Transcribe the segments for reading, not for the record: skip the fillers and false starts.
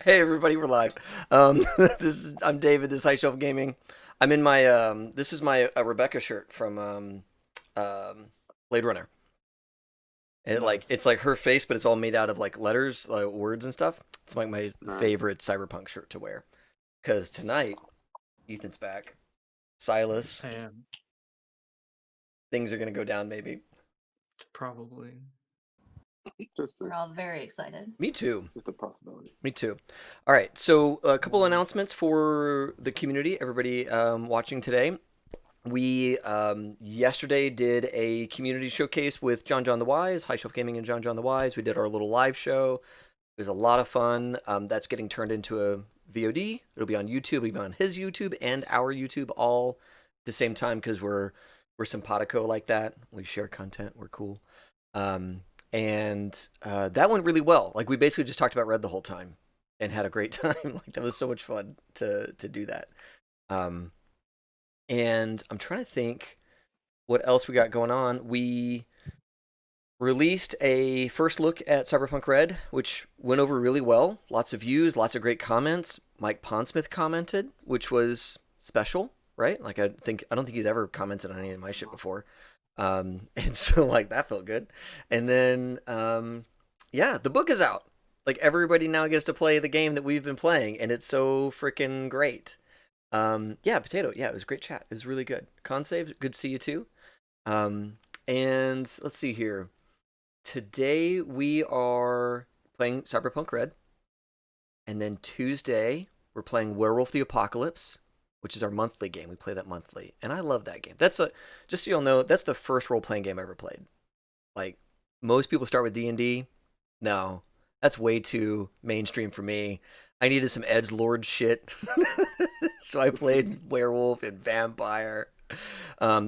Hey everybody, we're live. I'm David. This is High Shelf Gaming. I'm in my this is my Rebecca shirt from Blade Runner. And Nice. it's like her face, but it's all made out of like letters, words and stuff. It's like my Alright. favorite Cyberpunk shirt to wear. Because tonight, Ethan's back. Silas, And things are gonna go down maybe. probably. Just We're a, all very excited. Me too. just a possibility. Me too. All right, so a couple announcements for the community, everybody watching today. We yesterday did a community showcase with John the Wise, High Shelf Gaming and John the Wise. We did our little live show. It was a lot of fun. That's getting turned into a VOD. It'll be on YouTube. It'll be on his YouTube and our YouTube all at the same time because we're simpatico like that. We share content. We're cool. And that went really well. Like we basically just talked about Red the whole time and had a great time. Like that was so much fun to do that. And I'm trying to think what else we got going on. We released a first look at Cyberpunk Red, which went over really well. Lots of views, lots of great comments. Mike Pondsmith commented, which was special, right? Like I don't think he's ever commented on any of my shit before. And so like that felt good. And then yeah, the book is out. Like everybody now gets to play the game that we've been playing, and it's so freaking great. Yeah, Potato. Yeah, it was a great chat. It was really good. Consave, good to see you too. And let's see here. Today we are playing Cyberpunk Red, and then Tuesday we're playing Werewolf the Apocalypse, which is our monthly game. We play that monthly, and I love that game. Just so y'all know, that's the first role playing game I ever played. Like most people start with D&D. No, that's way too mainstream for me. I needed some edgelord shit, so I played werewolf and vampire.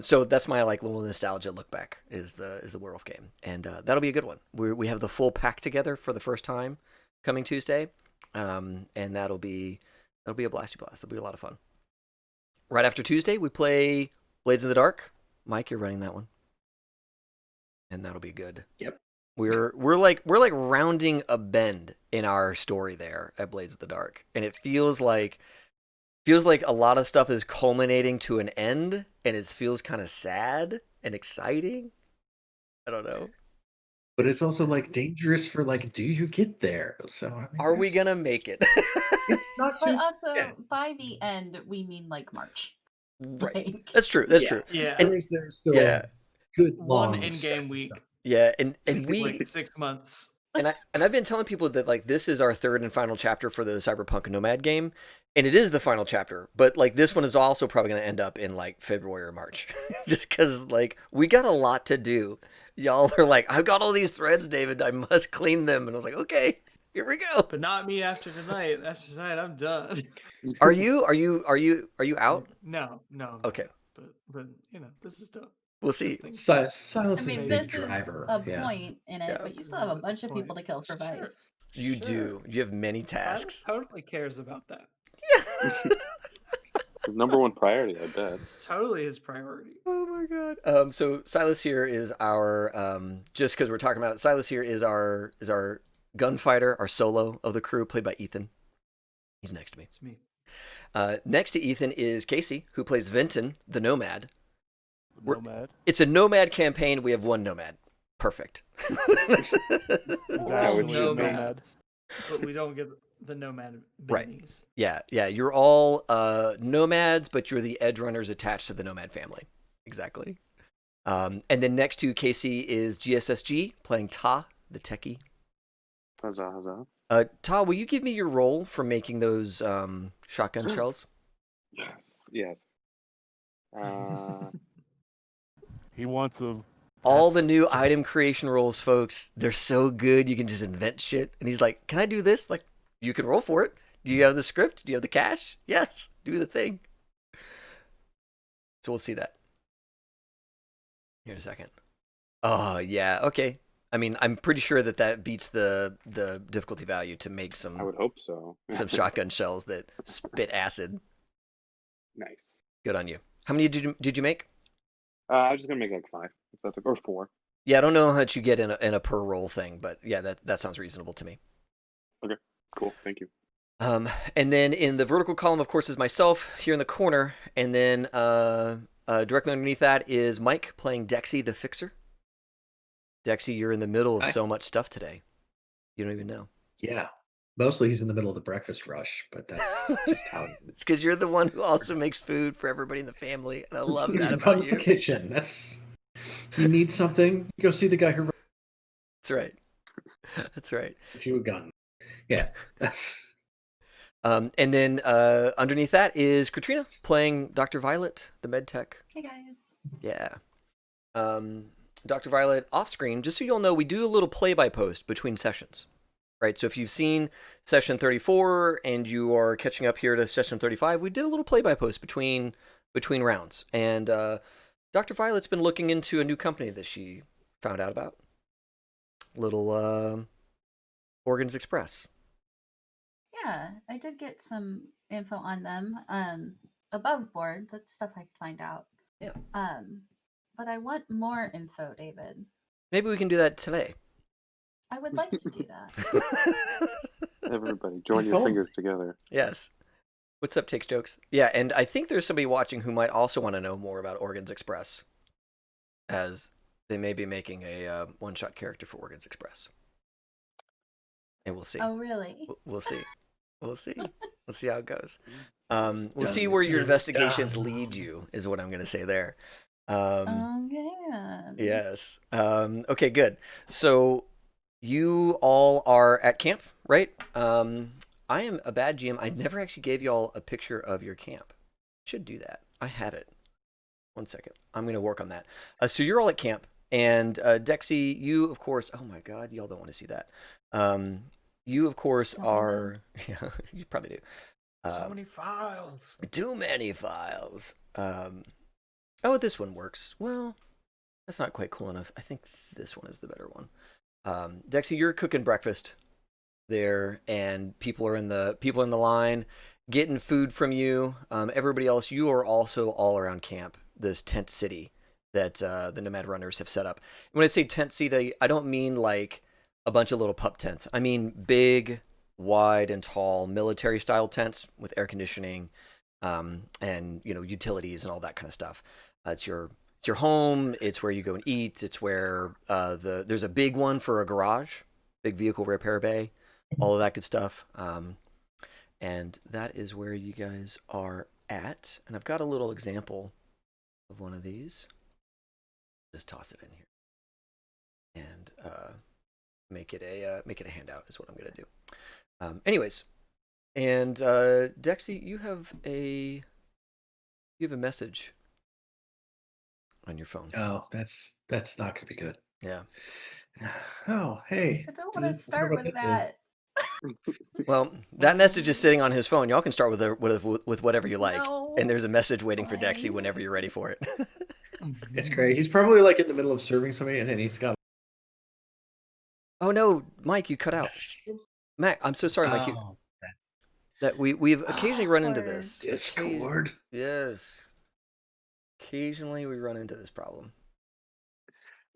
So that's my like little nostalgia look back is the werewolf game, and that'll be a good one. We have the full pack together for the first time coming Tuesday, and that'll be a blasty blast. It'll be a lot of fun. Right after Tuesday, we play Blades in the Dark. Mike, you're running that one, and that'll be good. Yep. We're like rounding a bend in our story there at Blades of the Dark, and it feels like a lot of stuff is culminating to an end, and it feels kind of sad and exciting. I don't know. But it's also like dangerous for like, do you get there? So I mean, Are we gonna make it? It's not But just also, yeah. by the end, we mean like March. Right. Like, That's true. That's Yeah. true. Yeah. And There's still yeah, good One long in-game stretch of week. stuff. yeah, and It's we like 6 months. and I've been telling people that like this is our third and final chapter for the Cyberpunk Nomad game, and it is the final chapter. But like this one is also probably going to end up in like February or March, just because like we got a lot to do. Y'all are like, I've got all these threads, David. I must clean them, and I was like, okay, here we go. But not me after tonight. After tonight, I'm done. Are you out? No. Okay, But you know, this is dope. we'll see. Silence I is a mean, big this is driver. a Yeah. point in it, Yeah. but you still have a bunch of people to kill for Sure. Vice. You Sure. do. You have many Silas tasks. totally cares about that. His number one priority, I bet. It's totally his priority. Oh my god. So Silas here is our just because we're talking about it. Silas here is our gunfighter, our solo of the crew, played by Ethan. He's next to me. It's me. Next to Ethan is Casey, who plays Vinton, the Nomad. Nomad. It's a Nomad campaign. We have one Nomad. Perfect. He's Wow, actually which a is nomad. But we don't get the nomad Right. bennies. Yeah. You're all nomads, but you're the edge runners attached to the Nomad family. Exactly. And then next to Casey is GSSG playing Ta, the techie. How's that? Ta, will you give me your role for making those shotgun shells? Yes. Uh, He wants a. All the new item creation roles, folks, they're so good. You can just invent shit. And he's like, "Can I do this?" Like, you can roll for it. Do you have the script? Do you have the cash? Yes. Do the thing. So we'll see that here in a second. Oh yeah. Okay. I mean, I'm pretty sure that beats the difficulty value to make I some would hope so. shotgun shells that spit acid. Nice. Good on you. How many did you make? I'm just gonna make like 5, if that's or 4. Yeah, I don't know how much you get in a per roll thing, but yeah, that sounds reasonable to me. Cool. Thank you. And then in the vertical column, of course, is myself here in the corner, and then directly underneath that is Mike playing Dexy the Fixer. Dexy, you're in the middle of Hi. so much stuff today. You don't even know. Yeah. Mostly he's in the middle of the breakfast rush, but that's just how It's because you're the one who also makes food for everybody in the family, and I love that he about runs the you. kitchen. That's you need something, go see the guy who That's right. That's right. runs you a gun. Yeah, that's And then underneath that is Katrina playing Dr. Violet, the med tech. Hey guys. Yeah. Dr. Violet off screen, just so you all know, we do a little play by post between sessions. Right? So if you've seen session 34 and you are catching up here to session 35, we did a little play by post between rounds. And Dr. Violet's been looking into a new company that she found out about. Little Organs Express. Yeah, I did get some info on them. Above board, that's stuff I could find out. Yeah. But I want more info, David. Maybe we can do that today. I would like to do that. Everybody, join your Oh. fingers together. Yes. What's up, Takes Jokes? Yeah, and I think there's somebody watching who might also want to know more about Organs Express, as they may be making a one-shot character for Organs Express. And we'll see. Oh, really? We'll see. We'll see. We'll see how it goes. Mm. We'll see where your investigations lead you, is what I'm going to say there. Yeah. Yes. Okay, good. So you all are at camp, right? I am a bad GM. I never actually gave you all a picture of your camp. Should do that. I have it. One second. I'm going to work on that. So you're all at camp. And Dexy, you, of course... Oh, my God. Y'all don't want to see that. You, of course, Oh, I know. are... Yeah, you probably do. So many files. Too many files. Oh, this one works. Well, that's not quite cool enough. I think this one is the better one. Dexy, you're cooking breakfast there, and people are in the line getting food from you. Everybody else, you are also all around camp, this tent city that the Nomad Runners have set up. When I say tent city, I don't mean like a bunch of little pup tents. I mean big, wide, and tall military-style tents with air conditioning, and utilities and all that kind of stuff. It's your home. It's where you go and eat. It's where there's a big one for a garage, big vehicle repair bay, all of that good stuff. And that is where you guys are at. And I've got a little example of one of these. Just toss it in here and make it a handout is what I'm gonna do. Anyways, and Dexy, you have a message on your phone. oh, that's not gonna be good. Yeah. Oh, hey. I don't want to start about with that? that. Well, that message is sitting on his phone. Y'all can start with whatever you like. No. And there's a message waiting for Dexy Fine. whenever you're ready for it. It's great. He's probably like in the middle of serving somebody, and then he's got. Oh no, Mike, you cut out. Mac, I'm so sorry, Mike. Oh, That we've occasionally run into this. Discord. Yes. Occasionally we run into this problem.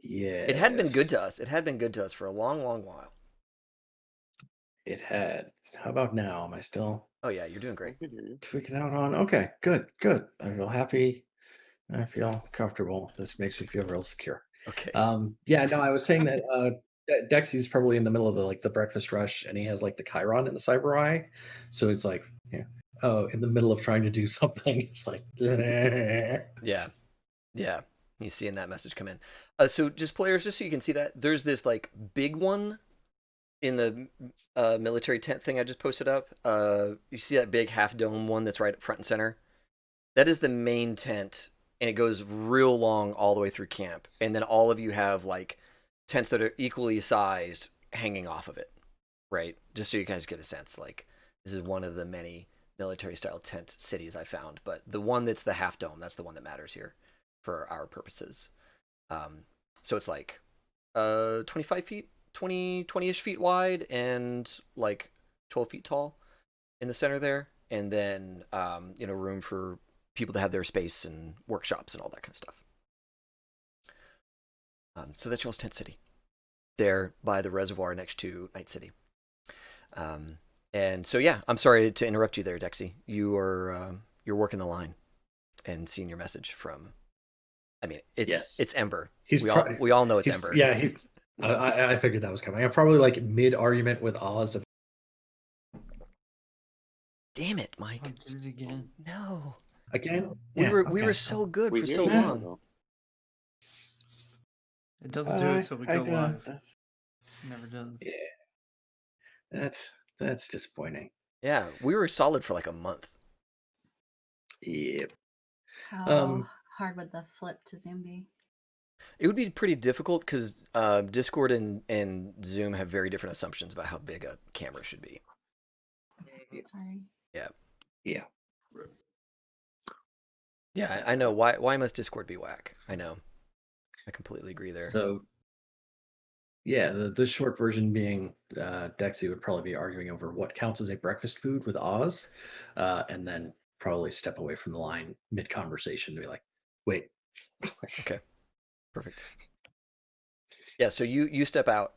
Yeah. It had been good to us. It had been good to us for a long, long while. It had. How about now? Am I still Oh yeah, you're doing great. I can hear you. tweaking out on? Okay, good. I feel happy. I feel comfortable. This makes me feel real secure. Okay. Yeah, no, I was saying that Dexy's probably in the middle of the breakfast rush, and he has like the Chiron in the cyber eye, so it's like, yeah, oh, in the middle of trying to do something, it's like, Yeah. Yeah. He's seeing that message come in. So just players, just so you can see that, there's this like big one in the military tent thing I just posted up. You see that big half dome one that's right up front and center? That is the main tent, and it goes real long all the way through camp. And then all of you have like tents that are equally sized hanging off of it, right? Just so you guys get a sense. Like, this is one of the many military style tent cities I found, but the one that's the half dome, that's the one that matters here for our purposes. So it's like 25 feet, 20-ish feet wide, and like 12 feet tall in the center there. And then, room for people to have their space and workshops and all that kind of stuff. So that's y'all's tent city. There by the reservoir next to Night City. And so yeah, I'm sorry to interrupt you there, Dexy. You're working the line and seeing your message from. I mean, Yes. it's Ember. He's We all know it's he's, Ember. Yeah, I figured that was coming. I'm probably like mid argument with Oz. Damn it, Mike. I did it again. No. Again? We Yeah, were okay. so good We for hear so you, long. though. It doesn't do it till we go live. That's, It never does. yeah, that's disappointing. Yeah, we were solid for like a month. Yep. How hard would the flip to Zoom be? It would be pretty difficult because Discord and Zoom have very different assumptions about how big a camera should be. Okay, sorry. Yeah. Yeah, I know. Why must Discord be whack? I know. I completely agree there. So, yeah, the short version being Dexy would probably be arguing over what counts as a breakfast food with Oz, and then probably step away from the line mid conversation to be like, wait. Okay, perfect. Yeah, so you step out.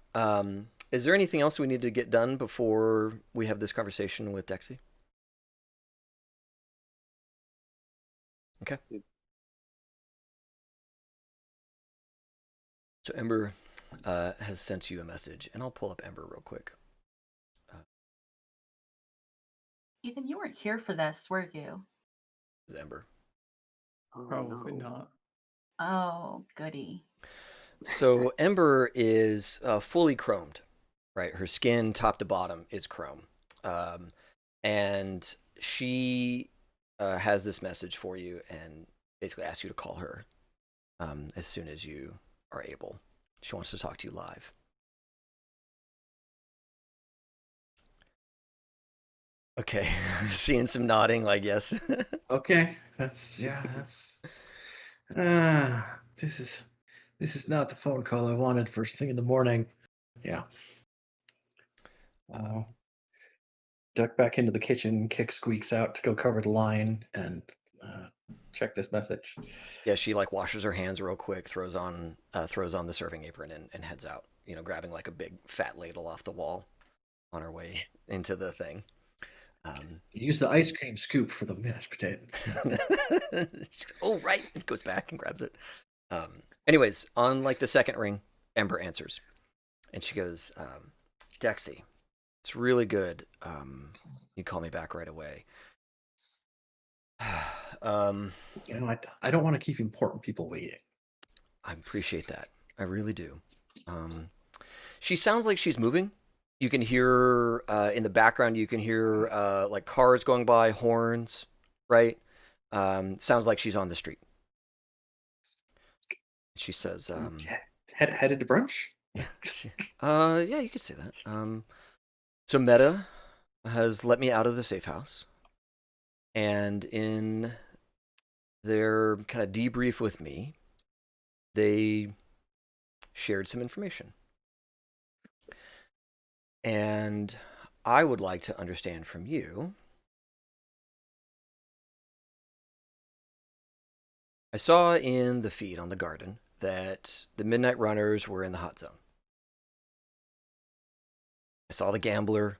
Is there anything else we need to get done before we have this conversation with Dexy? Okay. So Ember has sent you a message, and I'll pull up Ember real quick. Ethan, you weren't here for this, were you? This is Ember. Oh, Probably no. not. Oh, goody. So Ember is fully chromed, right? Her skin, top to bottom, is chrome, and she has this message for you, and basically asks you to call her as soon as you are able. She wants to talk to you live. Okay, seeing some nodding, like yes. Okay, that's this is not the phone call I wanted first thing in the morning. Yeah. Duck back into the kitchen, Kick squeaks out to go cover the line and check this message. Yeah, she like washes her hands real quick, throws on the serving apron and heads out, grabbing like a big fat ladle off the wall on her way into the thing. Use the ice cream scoop for the mashed potatoes. Oh, right. Goes back and grabs it. Anyways, on like the second ring, Ember answers. And she goes, Dexy, it's really good. You call me back right away. I don't want to keep important people waiting. I appreciate that. I really do. She sounds like she's moving. You can hear in the background, you can hear like cars going by, horns, right? Sounds like she's on the street. She says, headed to brunch? yeah, you could say that. So Meta has let me out of the safe house. And in their kind of debrief with me, they shared some information. And I would like to understand from you. I saw in the feed on the garden that the Midnight Runners were in the hot zone. I saw the Gambler,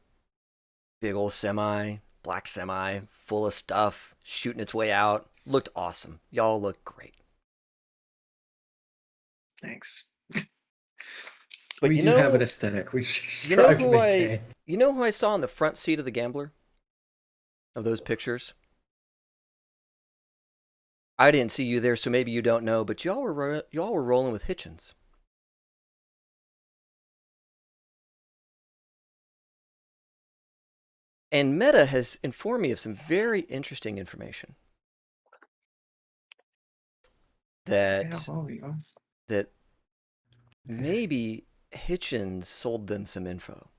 big old semi, black semi, full of stuff, shooting its way out. Looked awesome. Y'all look great. Thanks. But we do have an aesthetic. We strive to maintain. You know who I saw in the front seat of the Gambler? Of those pictures? I didn't see you there, so maybe you don't know, but y'all were rolling with Hitchens. And Meta has informed me of some very interesting information. That maybe Hitchens sold them some info.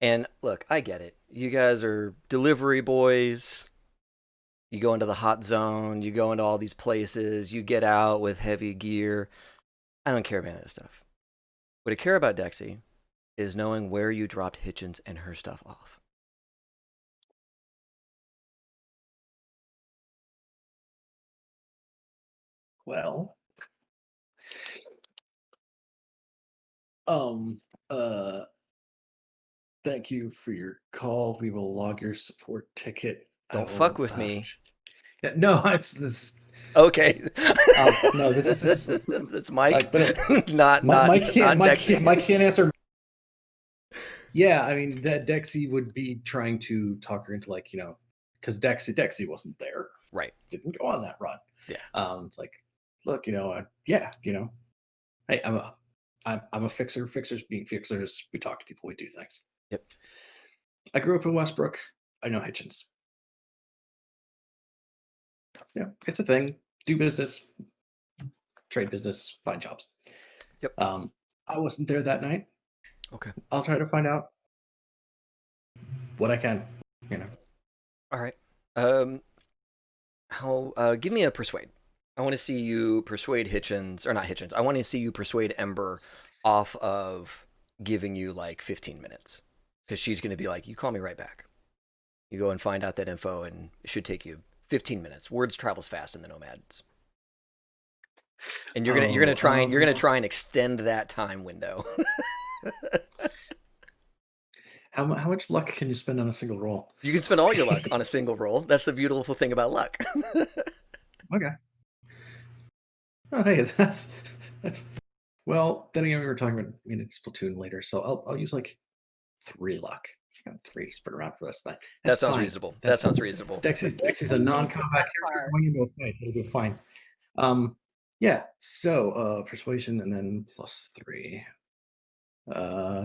And look, I get it. You guys are delivery boys. You go into the hot zone. You go into all these places. You get out with heavy gear. I don't care about that stuff. What I care about, Dexy, is knowing where you dropped Hitchens and her stuff off. Well, Thank you for your call. We will log your support ticket. Don't fuck with me. Yeah, no, it's this. Okay. No, this is That's Mike. but not Mike can't. Dexy. Mike can't answer. Yeah, I mean that Dexy would be trying to talk her into like because Dexy wasn't there. Right. Didn't go on that run. Yeah. It's like, look, yeah, hey, I'm a fixer. Fixers being fixers. We talk to people. We do things. Yep. I grew up in Westbrook. I know Hitchens. Yeah, it's a thing. Do business, trade business, find jobs. Yep. I wasn't there that night. Okay. I'll try to find out what I can. All right. Give me a persuade. I want to see you persuade Hitchens, or not Hitchens. I want to see you persuade Ember off of giving you like 15 minutes, because she's going to be like, "You call me right back." You go and find out that info, and it should take you 15 minutes. Words travels fast in the Nomads, and you're gonna try and extend that time window. How much luck can you spend on a single roll? You can spend all your luck on a single roll. That's the beautiful thing about luck. Okay. Oh, hey, that's well. Then again, we were talking about Splatoon later, so I'll use like 3 luck. I got 3 spread around for us. That sounds reasonable. That sounds reasonable. Dexy's a non-combat character. Going into a fight, it'll be fine. Yeah. So persuasion and then +3.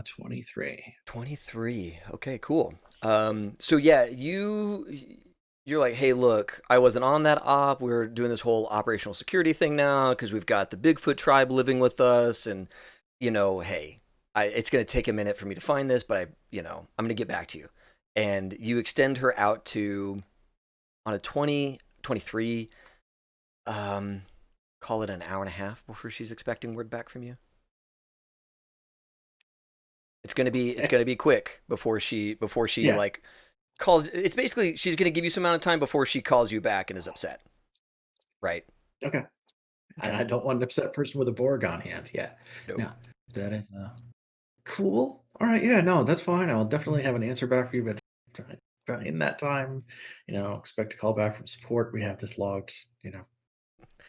23. 23. Okay, cool. So yeah, you're like, hey, look, I wasn't on that op. We're doing this whole operational security thing now because we've got the Bigfoot tribe living with us, and hey, it's gonna take a minute for me to find this, but I'm gonna get back to you. And you extend her out to on a 23. Call it an hour and a half before she's expecting word back from you. It's gonna be quick before she like calls. It's basically she's gonna give you some amount of time before she calls you back and is upset. Right. Okay. And I don't want an upset person with a Borg on hand. Yeah. Nope. No, that is cool. All right. Yeah. No, that's fine. I'll definitely have an answer back for you, but in that time, expect a call back from support. We have this logged.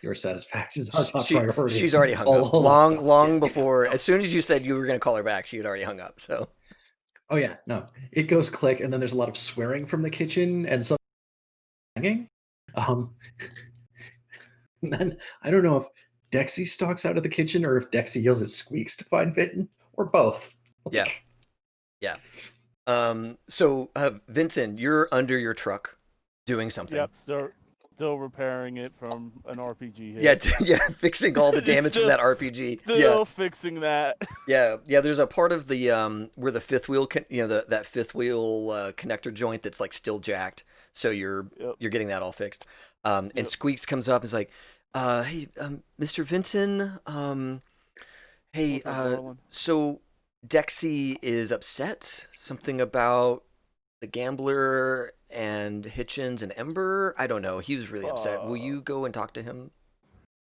Your satisfaction is our top priority. She's already hung up long before. As soon as you said you were going to call her back, she had already hung up. So. Oh yeah, no. It goes click, and then there's a lot of swearing from the kitchen and some hanging. And then I don't know if Dexy stalks out of the kitchen or if Dexy yells at Squeaks to find Vinton, or both. Yeah. Yeah. So Vincent, you're under your truck doing something. Yep. Still repairing it from an RPG hit. Yeah, fixing all the damage from that RPG. Still fixing that. Yeah. There's a part of the where the fifth wheel, that fifth wheel connector joint that's like still jacked. So you're getting that all fixed. And Squeaks comes up and is like, "Hey, Mr. Vinson, hey, so Dexy is upset. Something about the gambler and Hitchens and Ember. I don't know. He was really upset. Will you go and talk to him?"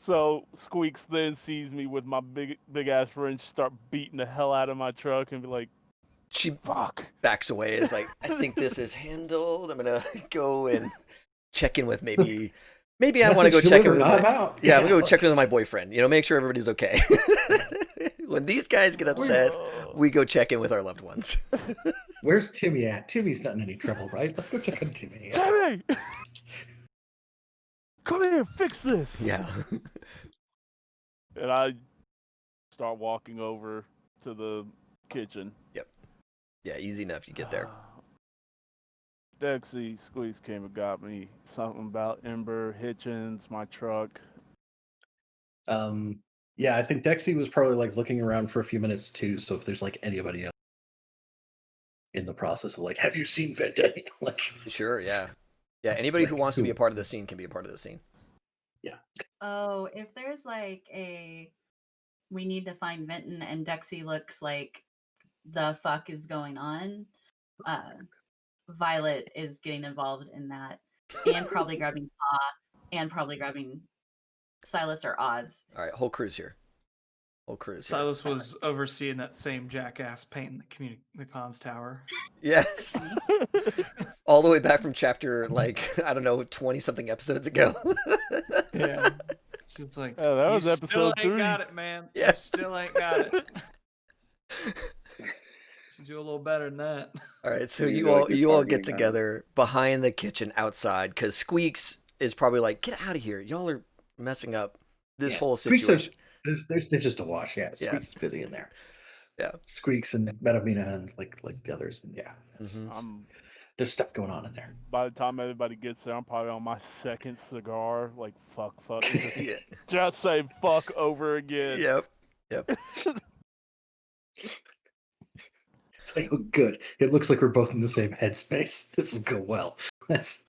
So Squeaks then sees me with my big ass wrench, start beating the hell out of my truck, and be like, She "Fuck!" backs away. Is like, "I think this is handled. I'm gonna go and check in with maybe I want to go check in with I'm gonna go check in with my boyfriend. Make sure everybody's okay." When these guys get upset, we go check in with our loved ones. Where's Timmy at? Timmy's not in any trouble, right? Let's go check on Timmy. Timmy! Come here, fix this! Yeah. And I start walking over to the kitchen. Yep. Yeah, easy enough. You get there. Dexy, Squeaks came and got me. Something about Ember, Hitchens, my truck. Yeah, I think Dexy was probably like looking around for a few minutes too. So if there's like anybody else in the process of like, have you seen Vinton? Like, sure, yeah. Anybody who wants to be a part of the scene can be a part of the scene. Yeah. Oh, if there's like we need to find Vinton and Dexy looks like the fuck is going on, Violet is getting involved in that and probably grabbing Ta and probably grabbing Silas or Oz. All right, whole crew's here. Whole cruise. Silas was overseeing that same jackass painting the comms tower. Yes. All the way back from chapter, like, I don't know, 20 something episodes ago. Yeah. She's like, Oh, that you was still episode ain't 3. got it, man. Yeah. You still ain't got it. Should do a little better than that. All right, so You you feel all like you're you all targeting get together behind the kitchen outside because Squeaks is probably like, "Get out of here! Y'all are messing up this whole Squeaks situation." there's dishes to wash. Yeah, Yeah. Squeaks is busy in there. Yeah. Squeaks and Metamina and like the others. And yeah, there's stuff going on in there. By the time everybody gets there, I'm probably on my second cigar. Like, fuck. Yeah. Just say fuck over again. Yep. It's like, oh, good. It looks like we're both in the same headspace. This will go well. That's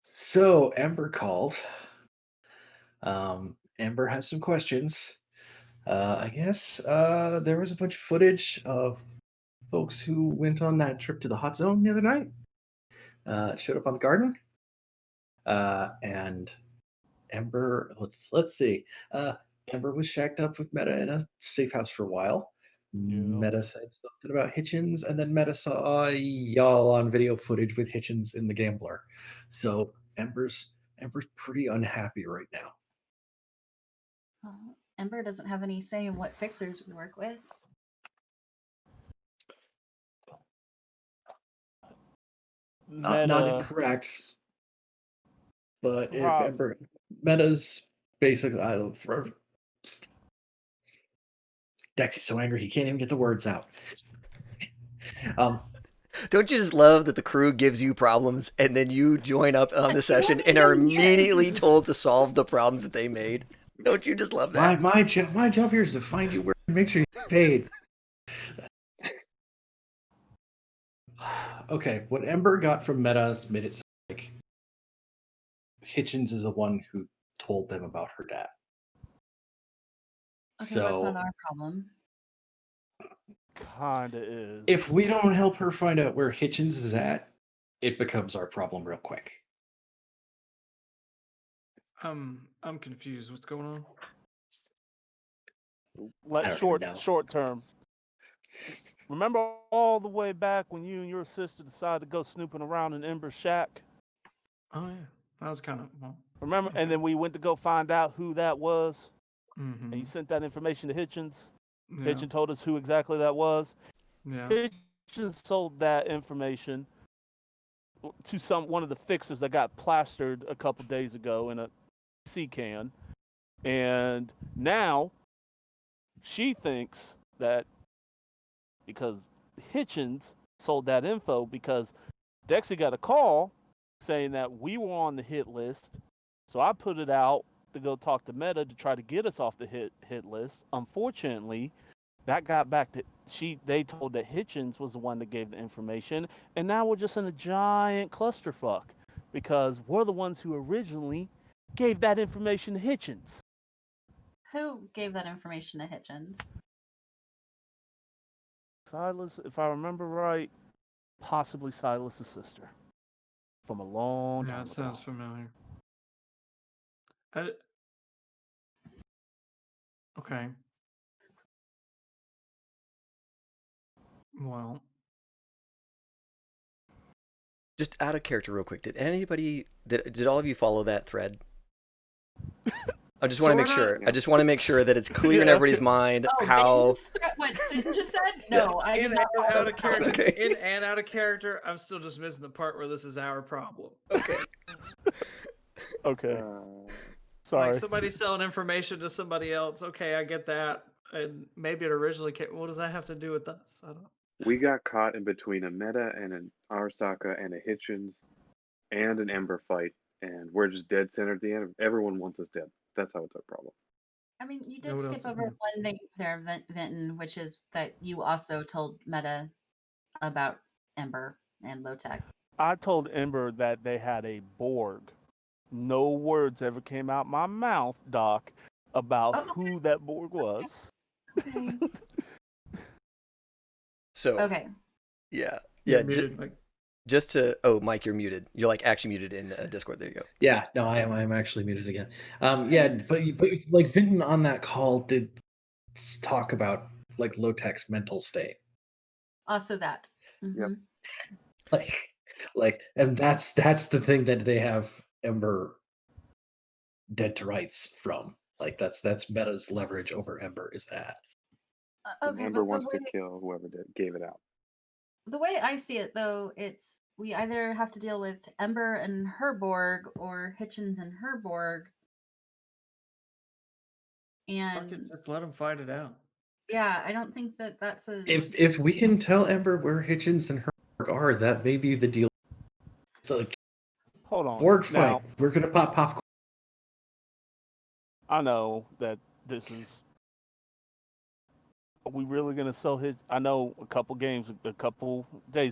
so Ember called. Ember has some questions. I guess there was a bunch of footage of folks who went on that trip to the hot zone the other night. Showed up on the garden. And Ember, let's see. Ember was shacked up with Meta in a safe house for a while. Yeah. Meta said something about Hitchens, and then Meta saw y'all on video footage with Hitchens in the Gambler. So Ember's pretty unhappy right now. Ember doesn't have any say in what fixers we work with. Not incorrect. But if Ember Meta's basically Dexy's so angry he can't even get the words out. Don't you just love that the crew gives you problems and then you join up on the session and are immediately told to solve the problems that they made? Don't you just love that? My job here is to find you work and make sure you get paid. Okay, what Ember got from Meta made it sound like Hitchens is the one who told them about her dad. Okay, that's not our problem. Kinda is. If we don't help her find out where Hitchens is at, it becomes our problem real quick. I'm confused. What's going on? Short term. Remember all the way back when you and your sister decided to go snooping around in Ember's shack? Oh yeah, that was kind of Remember, and then we went to go find out who that was, Mm-hmm. and you sent that information to Hitchens. Yeah. Hitchens told us who exactly that was. Yeah. Hitchens sold that information to one of the fixers that got plastered a couple days ago in a sea can, and now she thinks that because Hitchens sold that info because Dexy got a call saying that we were on the hit list, so I put it out to go talk to Meta to try to get us off the hit list. Unfortunately, that got back to they told that Hitchens was the one that gave the information, and now we're just in a giant clusterfuck because we're the ones who originally gave that information to Hitchens. Who gave that information to Hitchens? Silas, if I remember right, possibly Silas' sister from a long time Yeah, ago. that sounds familiar. Okay. Well, Just out of character real quick, did all of you follow that thread? I just want to make sure. I just want to make sure that it's clear in everybody's mind how. What Finn just said? No, I did not follow out of character. Okay. In and out of character. I'm still just missing the part where this is our problem. Okay. Okay. Sorry. Like somebody selling information to somebody else. Okay, I get that. And maybe it originally came. What does that have to do with us? I don't know. We got caught in between a Meta and an Arasaka and a Hitchens and an Ember fight, and we're just dead center at the end. Everyone wants us dead. That's how it's our problem. I mean, you did skip over one thing there, Vinton, which is that you also told Meta about Ember and low tech. I told Ember that they had a Borg. No words ever came out my mouth, Doc, about who that Borg was. Okay. So Okay. yeah. Muted, like, just to. Oh, Mike, you're muted. You're like actually muted in Discord. There you go. Yeah, no, I'm actually muted again. Yeah, but like Vinton on that call did talk about like Lotec's mental state. Also that. Yep. Mhm. And that's the thing that they have Ember dead to rights from. Like that's Meta's leverage over Ember is that. And Okay, Ember but wants to kill whoever gave it out. the way I see it, though, it's we either have to deal with Ember and her Borg or Hitchens and her Borg. Fuck it, And just let them fight it out. yeah, I don't think that that's a. If we can tell Ember where Hitchens and her are, that may be the deal. Like Hold on. Borg Now, fight, we're gonna pop popcorn. I know that this is. Are we really gonna sell Hitch? I know a couple days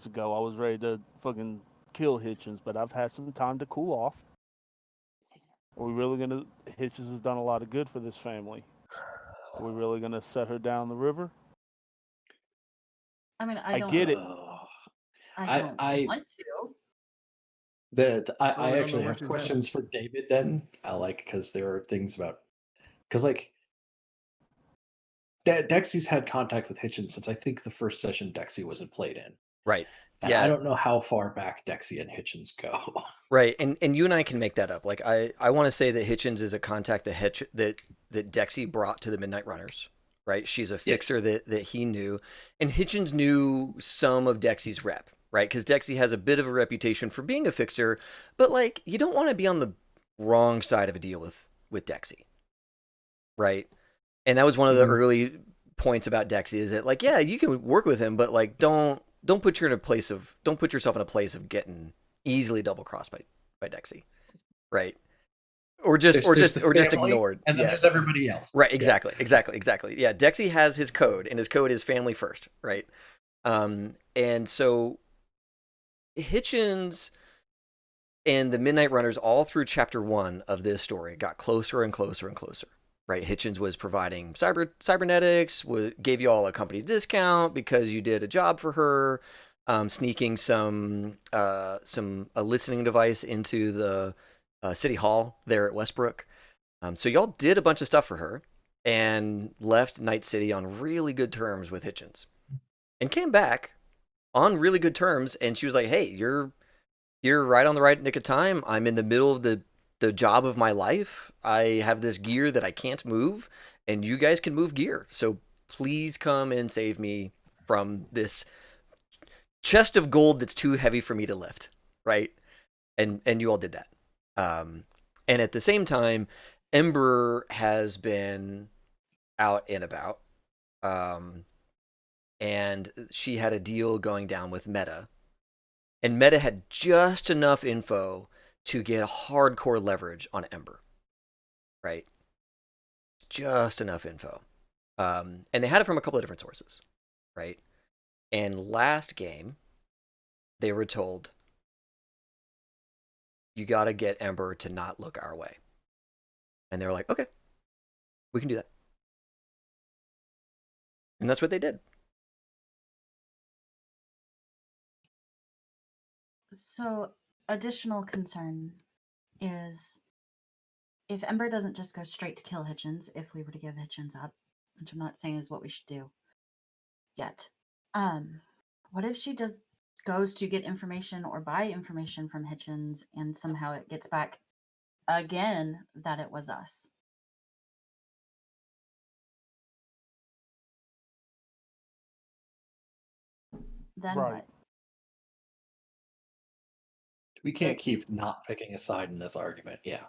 ago, I was ready to fucking kill Hitchens, but I've had some time to cool off. Are we really gonna? Hitchens has done a lot of good for this family. Are we really gonna set her down the river? I mean, I get it. I don't I want to. So I we don't know actually where have she's at. questions for David then. Because there are things about because like Dexy's had contact with Hitchens since I think the first session Dexy wasn't played in. Right. And I don't know how far back Dexy and Hitchens go. Right. And you and I can make that up. Like I want to say that Hitchens is a contact that Dexy brought to the Midnight Runners. Right. She's a fixer that he knew, and Hitchens knew some of Dexy's rep. Right. Because Dexy has a bit of a reputation for being a fixer, but like you don't want to be on the wrong side of a deal with Dexy. Right. And that was one of the early points about Dexy is that like, yeah, you can work with him, but like don't put yourself in a place of getting easily double crossed by Dexy. Right. Or just ignored. And then there's everybody else. Right, exactly. Yeah, Dexy has his code, and his code is family first, right? And so Hitchens and the Midnight Runners all through chapter 1 of this story got closer and closer and closer. Right, Hitchens was providing cybernetics, gave you all a company discount because you did a job for her, sneaking some a listening device into the city hall there at Westbrook. So y'all did a bunch of stuff for her and left Night City on really good terms with Hitchens, and came back on really good terms. And she was like, "Hey, you're right on the right nick of time. I'm in the middle of the job of my life. I have this gear that I can't move, and you guys can move gear. So please come and save me from this chest of gold that's too heavy for me to lift." Right? And you all did that. And at the same time, Ember has been out and about. And she had a deal going down with Meta. And Meta had just enough info to get hardcore leverage on Ember, right? Just enough info. And they had it from a couple of different sources, right? And last game, they were told, you got to get Ember to not look our way. And they were like, okay, we can do that. And that's what they did. So, additional concern is if Ember doesn't just go straight to kill Hitchens, if we were to give Hitchens up, which I'm not saying is what we should do yet. What if she just goes to get information or buy information from Hitchens and somehow it gets back again that it was us? Then Right. what? We can't keep not picking a side in this argument. Yeah.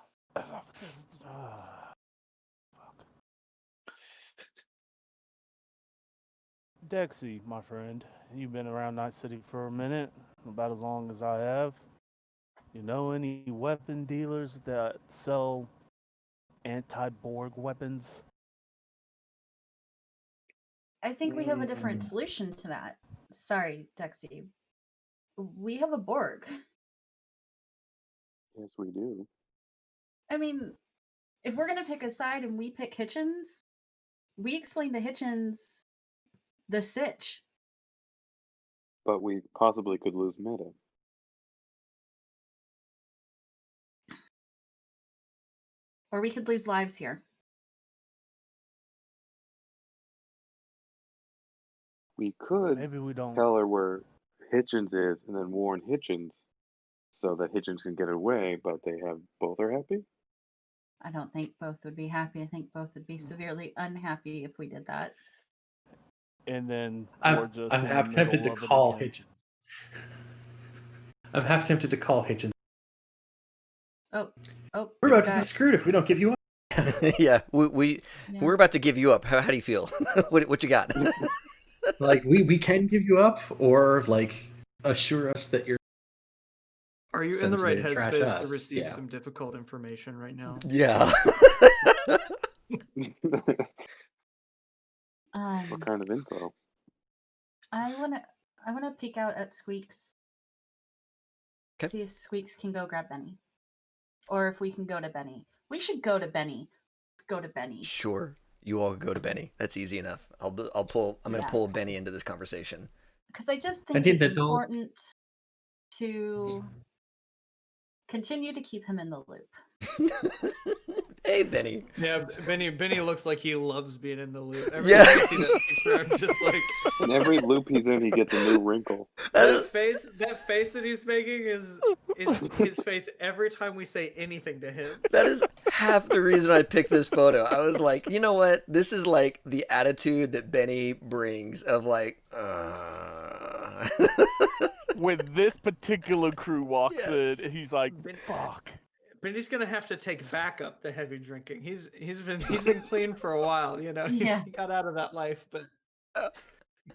Dexy, my friend, you've been around Night City for a minute, about as long as I have. You know any weapon dealers that sell anti-Borg weapons? I think we have a different solution to that. Sorry, Dexy. We have a Borg. Yes, we do. I mean, if we're going to pick a side and we pick Hitchens, we explain to Hitchens the sitch. But we possibly could lose Meta. Or we could lose lives here. We could Maybe we don't. tell her where Hitchens is and then warn Hitchens so that Hitchens can get away, but both are happy? I don't think both would be happy. I think both would be severely unhappy if we did that. And then I'm, we're just I'm in the half tempted middle to of it call again. Hitchens. I'm half tempted to call Hitchens. Oh, We're we've about to be got- screwed if we don't give you up. Yeah, yeah. we're about to give you up. How do you feel? What you got? Like we can give you up, or like assure us that you're Are you in the right sensitive, trash headspace to us, receive yeah. some difficult information right now? Yeah. What kind of info? I wanna peek out at Squeaks. 'Kay. See if Squeaks can go grab Benny, or if we can go to Benny. We should go to Benny. Let's go to Benny. Sure. You all go to Benny. That's easy enough. I'm gonna Yeah. pull Benny into this conversation. Because I just think need it's the dog. important to continue to keep him in the loop. Hey, Benny. Yeah, Benny looks like he loves being in the loop. Every Yeah. time I see that picture, I'm just like, In every loop he's in, he gets a new wrinkle. that face that he's making is his face every time we say anything to him. That is half the reason I picked this photo. I was like, you know what? This is like the attitude that Benny brings of like, When this particular crew walks Yes. in, he's like, "Fuck." Benny's gonna have to take back up the heavy drinking. He's been clean for a while, you know. Yeah. He got out of that life, but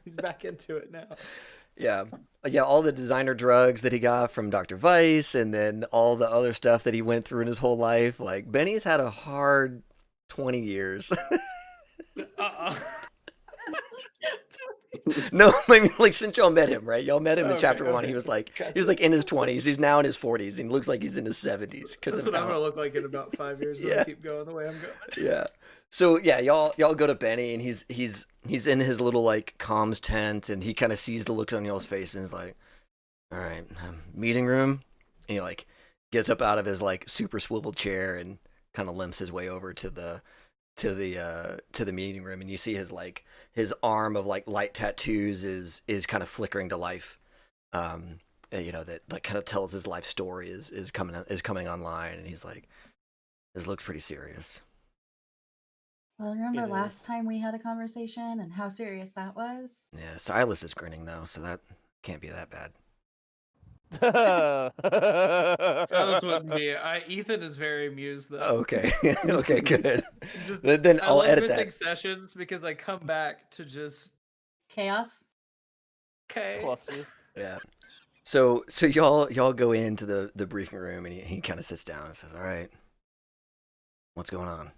he's back into it now. Yeah. Yeah, all the designer drugs that he got from Dr. Weiss and then all the other stuff that he went through in his whole life. Like, Benny's had a hard 20 years. No, I mean, like, since y'all met him, right? Y'all met him in Okay, chapter 1. okay. He was like Gotcha. in his 20s. He's now in his 40s. And he looks like he's in his 70s. That's what I'm gonna look like in about 5 years if Yeah. I keep going the way I'm going. Yeah. So yeah, y'all go to Benny and he's in his little like comms tent and he kind of sees the look on y'all's face and is like, all right, meeting room. And he like gets up out of his like super swivel chair and kind of limps his way over to the meeting room, and you see his arm of like light tattoos is kind of flickering to life. You know, that like kind of tells his life story is coming online, and he's like, this looks pretty serious. Well, remember It last is. time we had a conversation and how serious that was? Yeah, Silas is grinning though, so that can't be that bad. Silence wouldn't be. Ethan is very amused though. Okay, okay, good. Just, Then I I'll love edit missing that. sessions because I come back to just Chaos? okay. Cluster. Yeah. So y'all go into the briefing room, and he kind of sits down and says, "All right, what's going on?"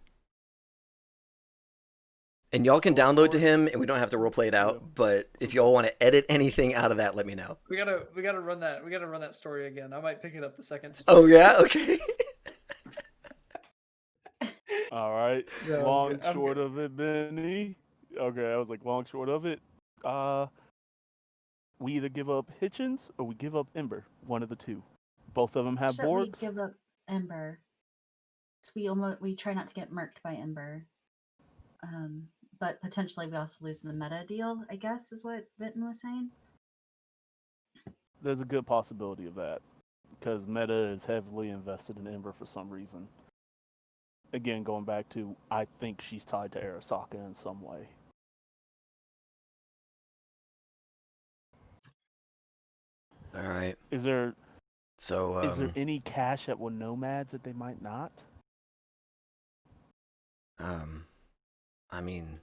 And y'all can download to him, and we don't have to roleplay it out. But if y'all want to edit anything out of that, let me know. We gotta run that. We gotta run that story again. I might pick it up the second time. Oh yeah, okay. All right. No, I'm long good, I'm short good. of it, Benny. Okay, I was like, long short of it. We either give up Hitchens or we give up Ember. One of the two. Both of them have Should we Borgs. give up Ember? 'Cause we try not to get murked by Ember. But potentially we also lose the meta deal, I guess, is what Vinton was saying. There's a good possibility of that because Meta is heavily invested in Ember for some reason. Again, going back to, I think she's tied to Arasaka in some way. All right. Is there So is there any cash at one nomads that they might not? I mean,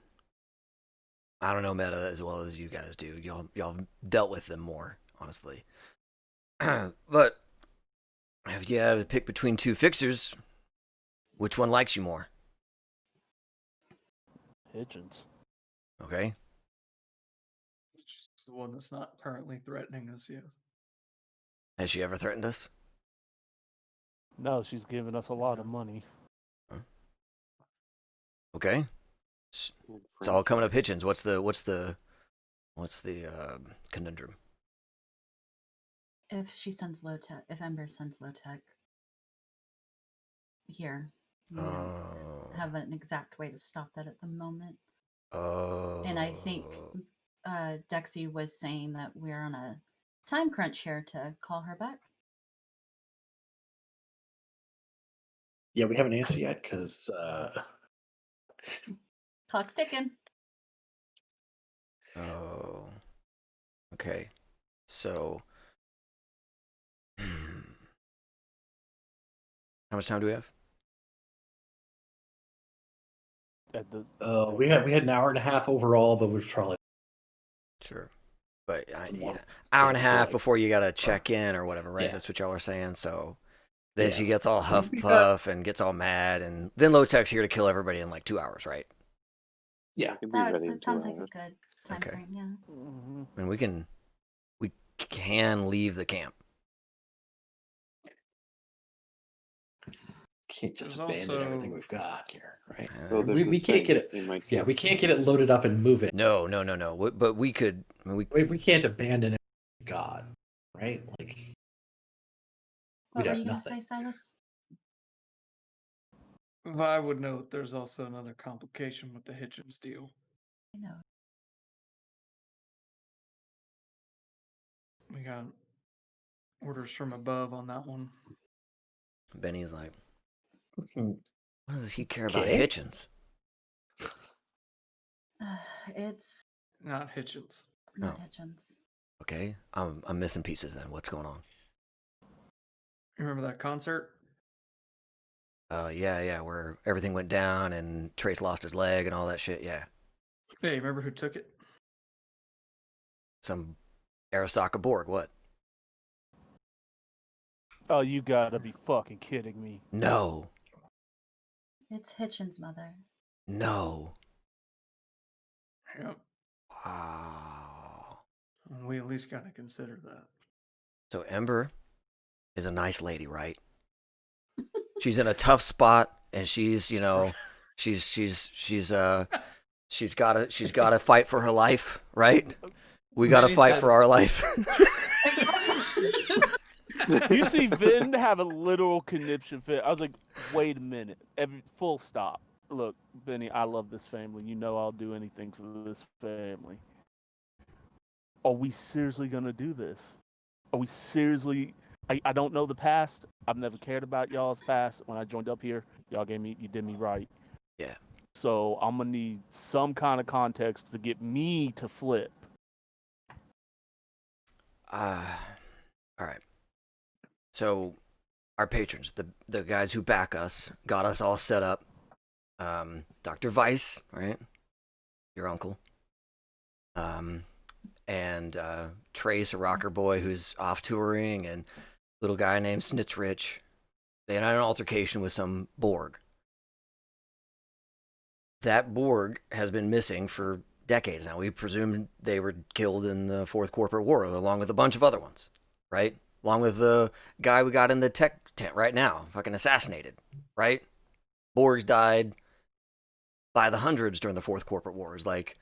I don't know meta as well as you guys do. Y'all dealt with them more, honestly. But if you had to pick between two fixers, which one likes you more? Hitchens. Okay. It's the one that's not currently threatening us. Yes. Has she ever threatened us? No, she's giving us a lot of money. Okay. It's all coming up Hitchens. What's the conundrum? If she sends low tech, if Ember sends low tech here, We don't have an exact way to stop that at the moment. And I think Dexy was saying that we're on a time crunch here to call her back. Yeah, we haven't answered yet because Clock's ticking. Oh. Okay. So. How much time do we have? we had an hour and a half overall, but we've probably Sure. But Some yeah, more. hour and a Yeah, half like- before you gotta check in or whatever, right? Yeah. That's what y'all are saying. So then Yeah. she gets all huff We got- puff and gets all mad, and then Lotech's here to kill everybody in like 2 hours, right? yeah. I can be That, ready in that 2 sounds like a hours. good time Okay. frame, yeah. Mhm. I mean, we can leave the camp. Can't just There's abandon everything also- we've got here, right? Well, there's we this can't thing. get it. You might Yeah, get- we can't get it loaded up and move it. No. But we could. I mean, We can't abandon it. God, right? Like What we'd were have you going to nothing. say, Silas? But I would note there's also another complication with the Hitchens deal. I know. We got orders from above on that one. Benny's like, Hmm. what does he care about Okay. Hitchens? It's Not Hitchens. not Oh. Hitchens. Okay, I'm missing pieces. Then what's going on? You remember that concert? Yeah, where everything went down and Trace lost his leg and all that shit. Yeah, Hey, remember who took it? some Arasaka Borg. What? Oh, you gotta be fucking kidding me. No. It's Hitchens' mother. No. Yep. Wow. We at least got to consider that. So Ember is a nice lady, right? She's in a tough spot, and she's got to fight for her life, right? We got to Benny fight said for our life. You see Vin have a literal conniption fit. I was like, wait a minute. Full stop. Look, Benny, I love this family. You know I'll do anything for this family. Are we seriously gonna do this? Are we seriously? I don't know the past. I've never cared about y'all's past. When I joined up here, you did me right. Yeah. So I'm gonna need some kind of context to get me to flip. All right. So our patrons, the guys who back us, got us all set up. Dr. Weiss, right? Your uncle. And Trace, a rocker boy who's off touring, and little guy named Snitch Rich. They had an altercation with some Borg. That Borg has been missing for decades now. We presume they were killed in the Fourth Corporate War, along with a bunch of other ones, right? Along with the guy we got in the tech tent right now, fucking assassinated, right? Borgs died by the hundreds during the Fourth Corporate War. Is like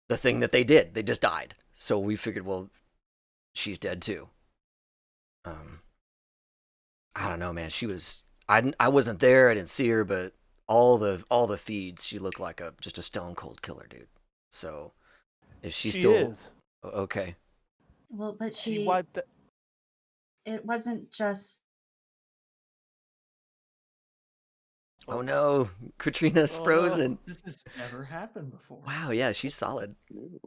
the thing that they did. They just died. So we figured, well, she's dead too. I don't know, man. She was. I wasn't there. I didn't see her, but all the feeds, she looked like just a stone cold killer, dude. So if she still is. Okay. Well, but She wiped that. it wasn't just Oh no, Katrina's Oh, no. frozen. This has never happened before. Wow, yeah, she's solid. Ooh.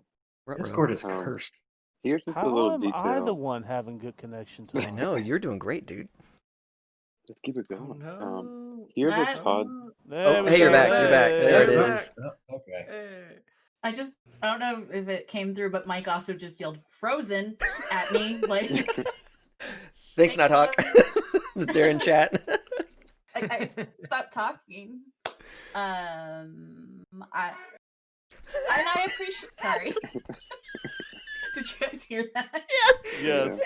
Ruh-roh. Discord is Um, cursed. Here's just a How little am detail. I the one having good connection to? I know you're doing great, dude. Let's keep it Oh going. no. Here's What? what Todd. There we hey, you're go. back, you're back. There it Hey. is. Oh, okay. Hey. I don't know if it came through, but Mike also just yelled "frozen" at me. Like Thanks, Thanks, Nighthawk. They're in chat. I stopped talking. I appreciate. Sorry. Did you guys hear that? Yes.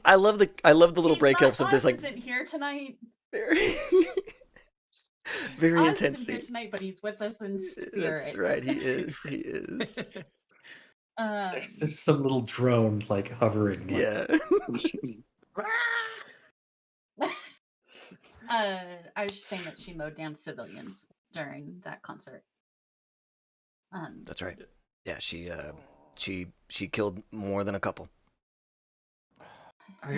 I love the little He's breakups not, of this, Oz like isn't here tonight. very, very Oz intense isn't here scene. tonight, but he's with us in spirit. That's right, he is. He is. There's some little drone like hovering. Like, Yeah. I was just saying that she mowed down civilians during that concert. That's right. Yeah, she killed more than a couple. I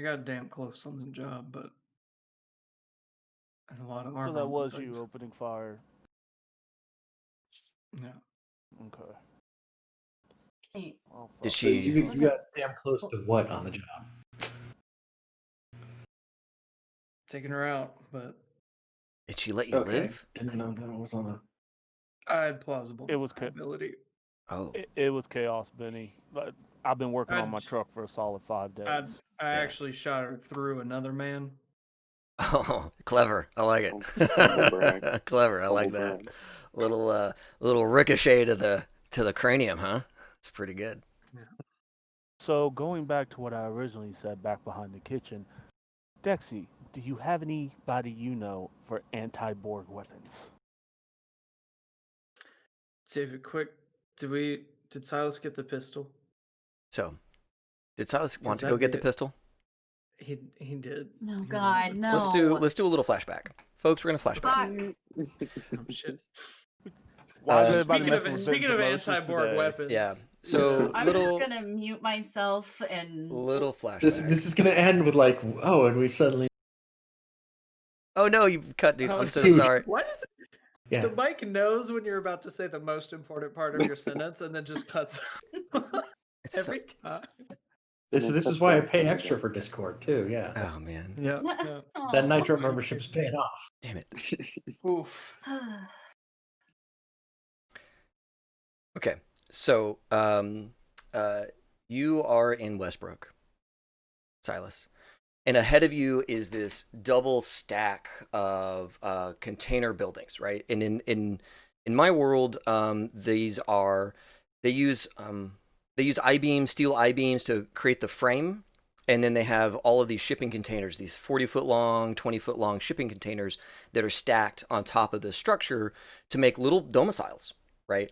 got damn close on the job, but and a lot of armor. So that on was things. you opening fire. Yeah. Okay. Hey, Well, Did fuck. So she? you wasn't got damn close to what on the job? Taking her out, but Did she let you Okay, live? didn't know that was on the. I had plausible It was deniability. Oh, It was chaos, Benny. But I've been working on my I'd- truck for a solid 5 I days. actually shot her through another man. oh, clever. I like Oh, humble brag. it. Clever. I like Humble that. brag. Little ricochet to the cranium, huh? It's pretty good. So going back to what I originally said back behind the kitchen, Dexy, do you have anybody you know for anti-Borg weapons? David, quick, did Silas get the pistol? So, did Silas want to that'd go get be the it. pistol? He did. no, He God, remembered. no. Let's do a little flashback, folks. We're gonna flashback. Fuck. Oh shit. Why is Uh, everybody Speaking messing of with speaking Ben's of emotions anti-Borg today? weapons. Yeah, so- I was Little- just gonna mute myself and Little flashback. This is gonna end with like, oh, and we suddenly. Oh no, you cut, dude. Oh, I'm so huge. sorry. What is it? Yeah. The mic knows when you're about to say the most important part of your sentence and then just cuts It's so- every time. This And then is cuts why I back pay to extra the- for Discord too. Yeah, oh man, Yeah. that Aw. Nitro membership's paying off. damn it. Oof. Okay, so you are in Westbrook, Silas, and ahead of you is this double stack of container buildings, right? And in my world, these are they use I-beams, steel I-beams to create the frame, and then they have all of these shipping containers, these 40-foot long, 20-foot long shipping containers that are stacked on top of the structure to make little domiciles, right?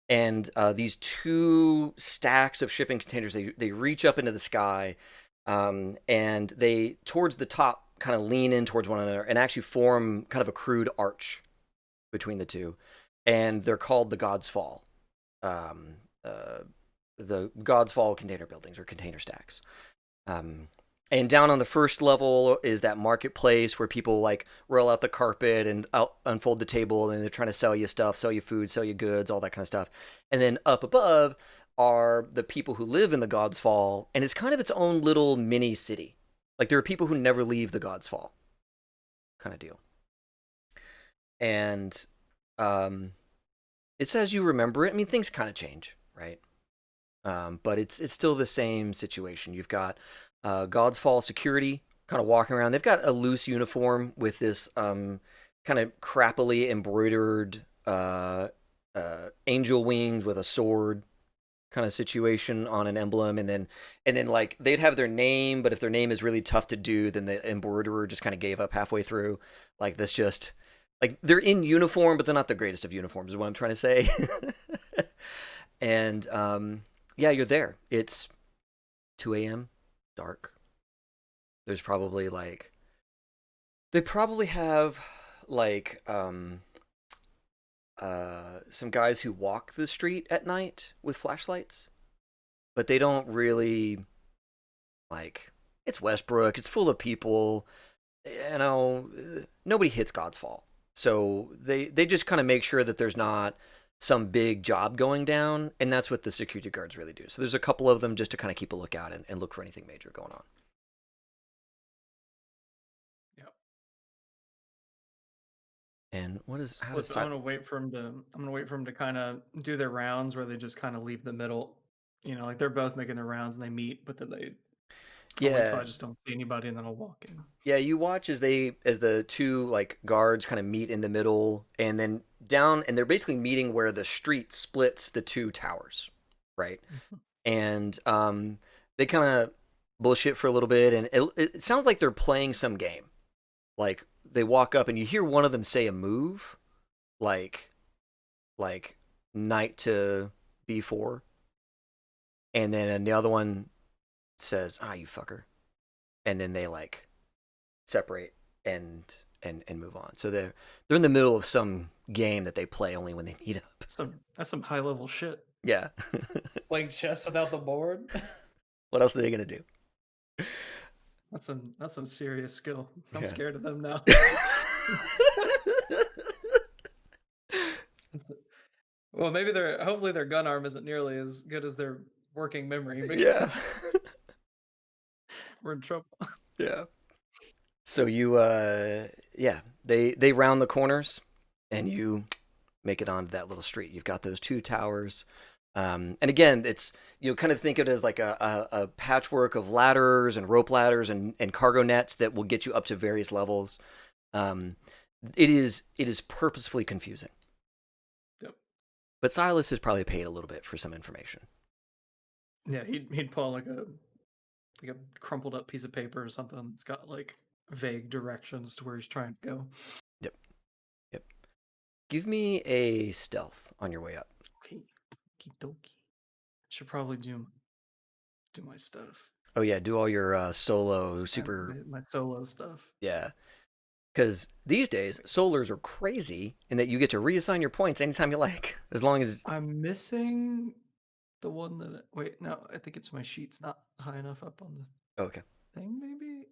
And these two stacks of shipping containers, they reach up into the sky, and they, towards the top, kind of lean in towards one another and actually form kind of a crude arch between the two. And they're called the God's Fall. The God's Fall container buildings or container stacks. And down on the first level is that marketplace where people like roll out the carpet and unfold the table, and they're trying to sell you stuff, sell you food, sell you goods, all that kind of stuff. And then up above are the people who live in the God's Fall, and it's kind of its own little mini city. Like there are people who never leave the God's Fall, kind of deal. And it's as you remember it. I mean, things kind of change, right? But it's still the same situation. You've got God's Fall security kind of walking around. They've got a loose uniform with this kind of crappily embroidered angel wings with a sword kind of situation on an emblem, and then like they'd have their name, but if their name is really tough to do, then the embroiderer just kind of gave up halfway through. Like this, just like they're in uniform, but they're not the greatest of uniforms, is what I'm trying to say. And yeah, you're there. It's 2 a.m. dark. There's probably like they probably have like some guys who walk the street at night with flashlights, but they don't really like. It's Westbrook. It's full of people. You know, nobody hits God's Fall, so they just kind of make sure that there's not some big job going down, and that's what the security guards really do. So there's a couple of them just to kind of keep a lookout and look for anything major going on. Yep. And what is how I'm does gonna wait for him to kind of do their rounds where they just kind of leave the middle. You know, like they're both making their rounds and they meet, but then I'll wait till I just don't see anybody and then I'll walk in. Yeah, you watch as the two like guards kind of meet in the middle, and then down, and they're basically meeting where the street splits the two towers, right? And they kind of bullshit for a little bit, and it sounds like they're playing some game. Like they walk up, and you hear one of them say a move, like knight to b4, and then the other one says, "Ah, you fucker," and then they like separate and move on. So they're in the middle of some game that they play only when they meet up. That's some high level shit. Yeah. Playing chess without the board. What else are they gonna do? That's some serious skill. I'm scared of them now. Well, maybe hopefully their gun arm isn't nearly as good as their working memory. Because we're in trouble. Yeah. So you they round the corners and you make it onto that little street. You've got those 2 towers. And again, it's, kind of think of it as like a patchwork of ladders and rope ladders and cargo nets that will get you up to various levels. It is purposefully confusing. Yep. But Silas has probably paid a little bit for some information. Yeah, he'd pull like a crumpled up piece of paper or something that's got like vague directions to where he's trying to go. Yep. Give me a stealth on your way up. Okay. Okie-dokie. Should probably do my stuff. Oh yeah, do all your solo super my solo stuff. Yeah. Because these days, solars are crazy in that you get to reassign your points anytime you like, as long as... I'm missing the one that... Wait, no, I think it's my sheet's not high enough up on the thing, maybe?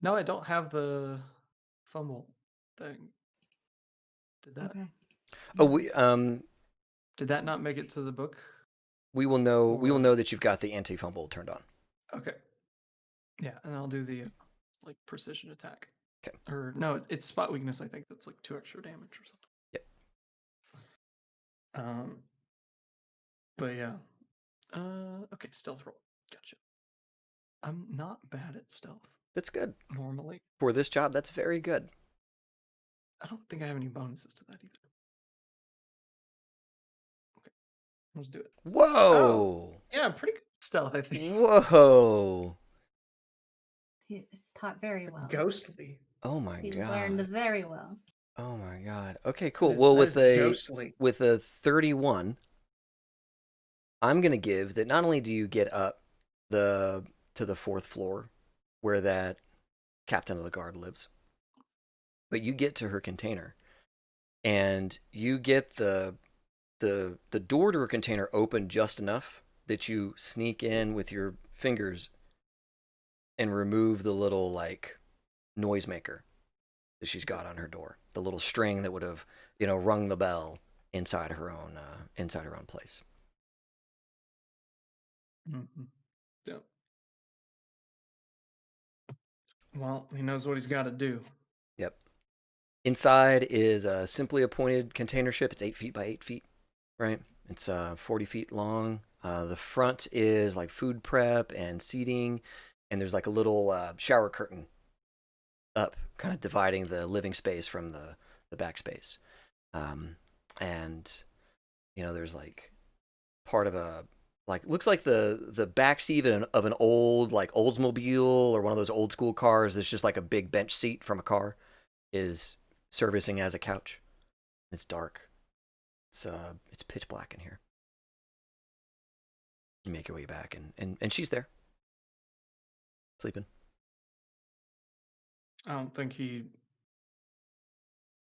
No, I don't have the fumble thing. Did that... Okay. Oh, Did that not make it to the book? We will know that you've got the anti-fumble turned on. Okay. Yeah, and I'll do the... like precision attack. Okay. Or no, it's spot weakness. I think that's like 2 extra damage or something. Yep. But yeah. Okay, stealth roll. Gotcha. I'm not bad at stealth. That's good. Normally. For this job, that's very good. I don't think I have any bonuses to that either. Okay. Let's do it. Whoa! Oh, yeah, pretty good stealth, I think. Whoa! He's taught very well. Ghostly. Oh my He's god. learned very well. Oh my god. Okay, cool. That is- Well, that is ghostly. with a 31, I'm gonna give that not only do you get up to the 4th floor where that captain of the guard lives, but you get to her container, and you get the door to her container open just enough that you sneak in with your fingers and remove the little like noisemaker that she's got on her door, the little string that would have rung the bell inside her own place. Mm-hmm. Yep. Well, he knows what he's got to do. Yep. Inside is a simply appointed container ship. It's 8 feet by 8 feet, right? It's 40 feet long. The front is like food prep and seating, and there's like a little shower curtain up, kind of dividing the living space from the back space. And there's like part of a looks like the back seat of an old like Oldsmobile or one of those old school cars. That's just like a big bench seat from a car is servicing as a couch. It's dark. It's pitch black in here. You make your way back and she's there, sleeping. I don't think he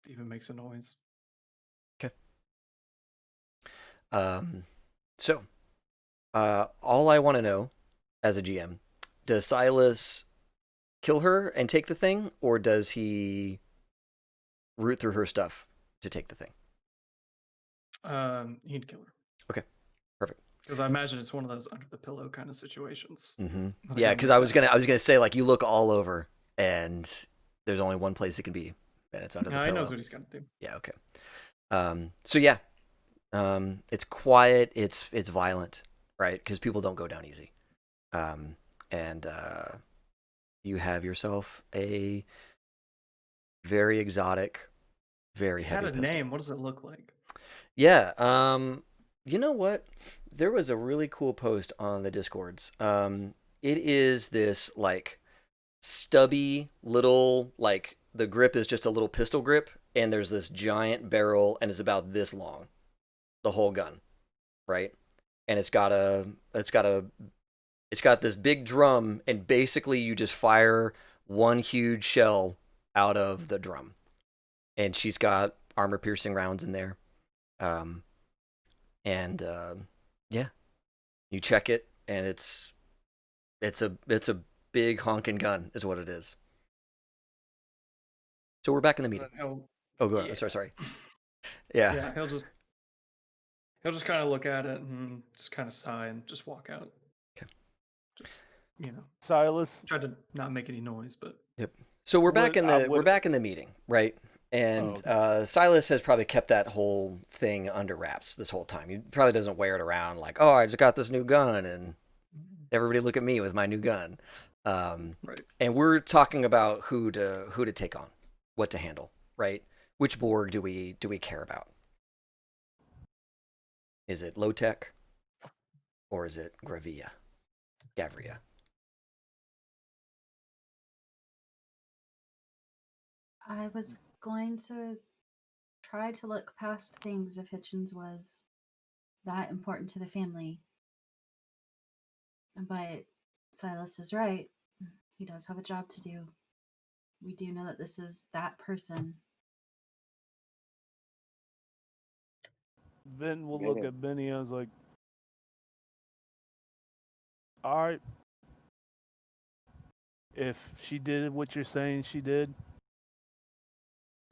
even makes a noise. Okay. So, all I want to know as a GM, does Silas kill her and take the thing, or does he root through her stuff to take the thing? He'd kill her. Okay, perfect. Because I imagine it's one of those under the pillow kind of situations. Mm-hmm. Yeah, because I was gonna say like you look all over and there's only one place it can be, and it's under the pillow. He knows what he's got to do. Yeah. Okay. So yeah, it's quiet. It's violent, right? Because people don't go down easy. And you have yourself a very exotic, very heavy Had a pistol. name. What does it look like? Yeah. You know what? There was a really cool post on the Discords. It is this like stubby little, like the grip is just a little pistol grip, and there's this giant barrel, and it's about this long, the whole gun, right? And it's got a It's got this big drum, and basically you just fire one huge shell out of the drum. And she's got armor-piercing rounds in there. And yeah, you check it, and it's a big honking gun, is what it is. So we're back in the meeting. Oh, go ahead. Sorry. Yeah. Yeah, he'll just kind of look at it and just kind of sigh and just walk out. Okay. Just Silas, try to not make any noise, but yep. So we're back in the meeting, right? And Silas has probably kept that whole thing under wraps this whole time. He probably doesn't wear it around like, oh, I just got this new gun, and everybody look at me with my new gun. right. And we're talking about who to take on, what to handle, right? Which Borg do we care about? Is it low tech, or is it Gavria? I was going to try to look past things if Hitchens was that important to the family. But Silas is right. He does have a job to do. We do know that this is that person. then we'll look at Benny and I was like, all right. If she did what you're saying she did,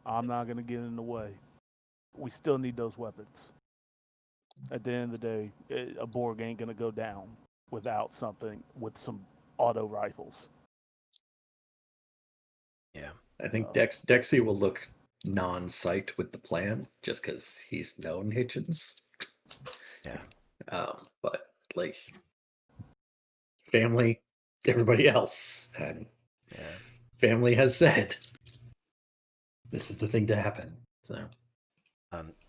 I'm not going to get in the way. We still need those weapons. At the end of the day, a Borg ain't going to go down without something with some auto rifles. Yeah. I think Dexy will look non-psyched with the plan just because he's known Hitchens. Yeah. But like family, everybody else, and family has said this is the thing to happen. So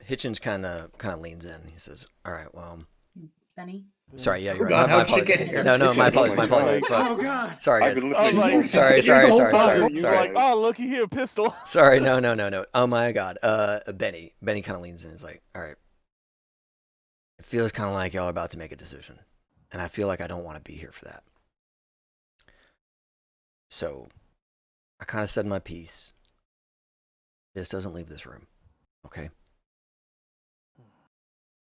Hitchens kind of leans in. He says, "All right, well, Benny." Sorry, yeah, you're God, right. My how'd she get apologies. here? No, my apologies. Oh my God. Oh God! Sorry, I've guys. been listening. like, Sorry. Like, oh, looky here, pistol. Sorry, no. Oh my God. Benny kind of leans in. He's like, all right. It feels kind of like y'all are about to make a decision, and I feel like I don't want to be here for that. So, I kind of said my piece. This doesn't leave this room, okay?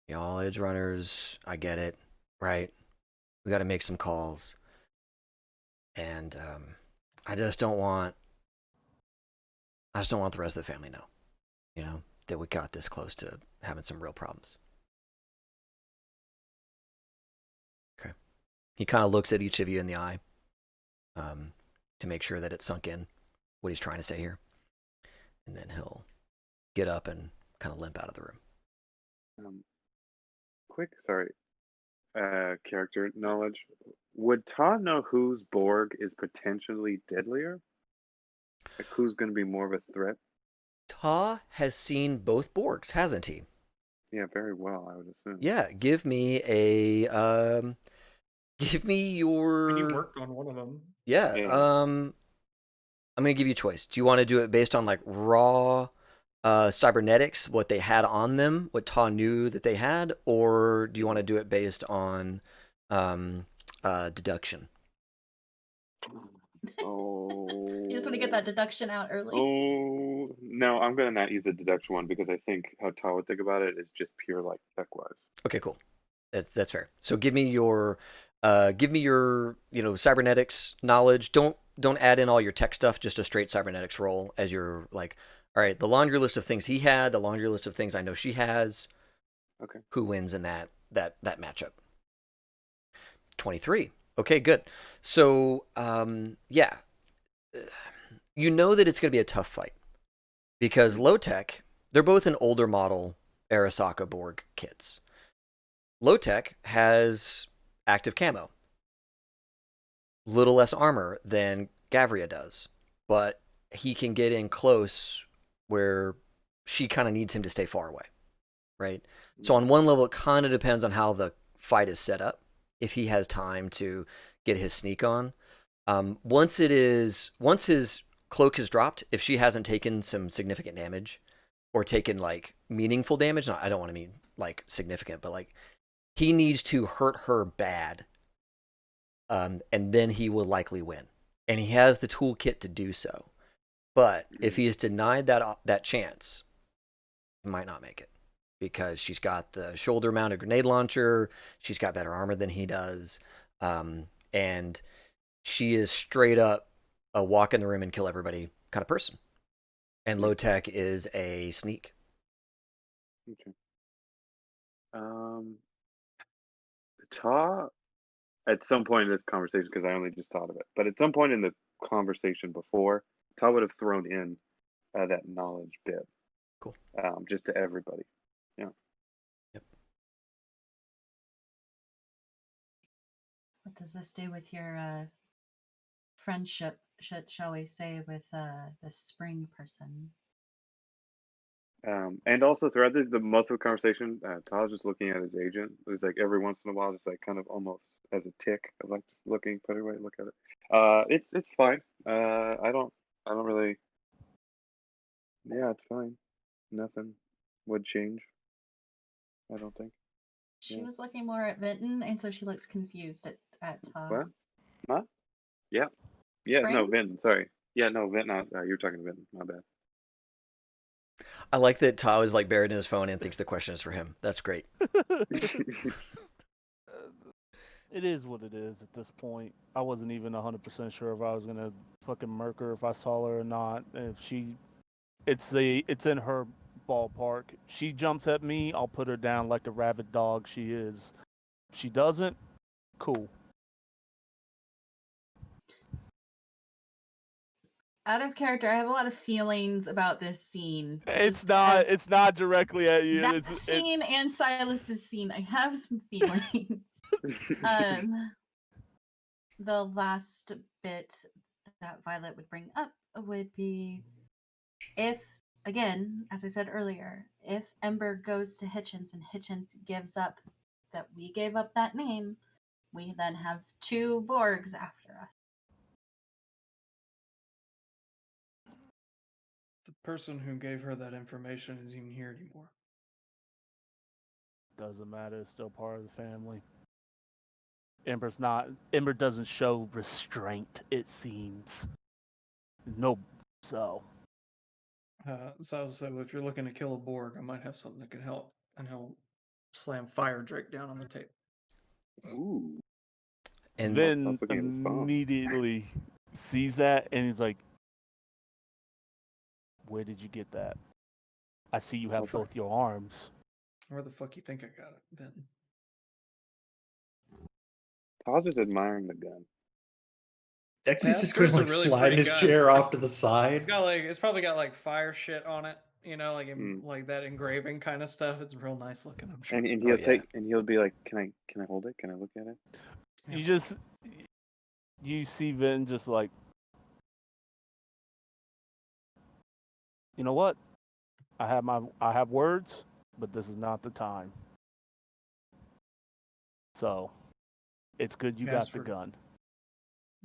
Y'all edge runners, I get it, right? We got to make some calls, and I just don't want the rest of the family know, that we got this close to having some real problems. Okay. He kind of looks at each of you in the eye, to make sure that it's sunk in what he's trying to say here, and then he'll get up and kind of limp out of the room. Quick, character knowledge. Would Todd know whose Borg is potentially deadlier? Like who's going to be more of a threat? Ta has seen both Borgs, hasn't he? Yeah, very well, I would assume. Yeah, give me your. And you worked on one of them. Yeah. I'm gonna give you a choice. Do you want to do it based on like raw cybernetics, what they had on them, what Ta knew that they had, or do you want to do it based on deduction? Oh. You just want to get that deduction out early. Oh no, I'm gonna not use the deduction one because I think how Todd would think about it is just pure like tech wise. Okay, cool. That's fair. So give me your cybernetics knowledge. Don't add in all your tech stuff. Just a straight cybernetics roll as you're like, all right, the laundry list of things he had, the laundry list of things I know she has. Okay. Who wins in that matchup? 23. Okay, good. So yeah, you know that it's going to be a tough fight because low tech. They're both an older model Arasaka Borg kits. Low tech has active camo. Little less armor than Gavria does, but he can get in close where she kind of needs him to stay far away, right? So on one level, it kind of depends on how the fight is set up. If he has time to get his sneak on, once his cloak is dropped, if she hasn't taken some significant damage or taken like meaningful damage, I don't want to mean like significant, but like he needs to hurt her bad and then he will likely win. And he has the toolkit to do so. But if he is denied that chance, he might not make it because she's got the shoulder-mounted grenade launcher. She's got better armor than he does, and she is straight up a walk in the room and kill everybody kind of person. And low tech is a sneak. Okay. Ta, at some point in this conversation, because I only just thought of it, but at some point in the conversation before, Ta would have thrown in that knowledge bit. Cool. Just to everybody. Yeah. Yep. What does this do with your friendship, shall we say, with the spring person? And also throughout the most of the conversation, Ta was just looking at his agent. It was like every once in a while, just like kind of almost as a tick of like just looking, put it away, look at it. It's fine. I don't really. Yeah, it's fine. Nothing would change. I don't think. She was looking more at Vinton, and so she looks confused at What? Not? Yeah. Yeah. Spring? No, Vinton. Sorry. Yeah. No, Vinton. You're talking to Vinton. My bad. I like that Ta is like buried in his phone and thinks the question is for him. That's great. It is what it is at this point. I wasn't even 100% sure if I was gonna fucking murk her if I saw her or not. It's in her ballpark. She jumps at me, I'll put her down like the rabid dog she is. If she doesn't, cool. Out of character, I have a lot of feelings about this scene. It's not directly at you. That scene and Silas's scene, I have some feelings. The last bit that Violet would bring up would be if, again, as I said earlier, if Ember goes to Hitchens and Hitchens gives up that we gave up that name, we then have 2 Borgs after us. The person who gave her that information isn't even here anymore. Doesn't matter. It's still part of the family. Ember doesn't show restraint, it seems. No, so. So if you're looking to kill a Borg, I might have something that can help, and he'll slam Fire Drake down on the table. Ooh. And then immediately sees that and he's like, "Where did you get that? I see you have both your arms." Where the fuck you think I got it, Ben? Ta's just admiring the gun. Dexy's just going to like slide his chair off to the side. It's probably got like fire shit on it, you know, like that engraving kind of stuff. It's real nice looking, I'm sure. And he'll be like, "Can I hold it? Can I look at it?" You see Vin just like, you know what? I have words, but this is not the time. So, it's good you got the gun.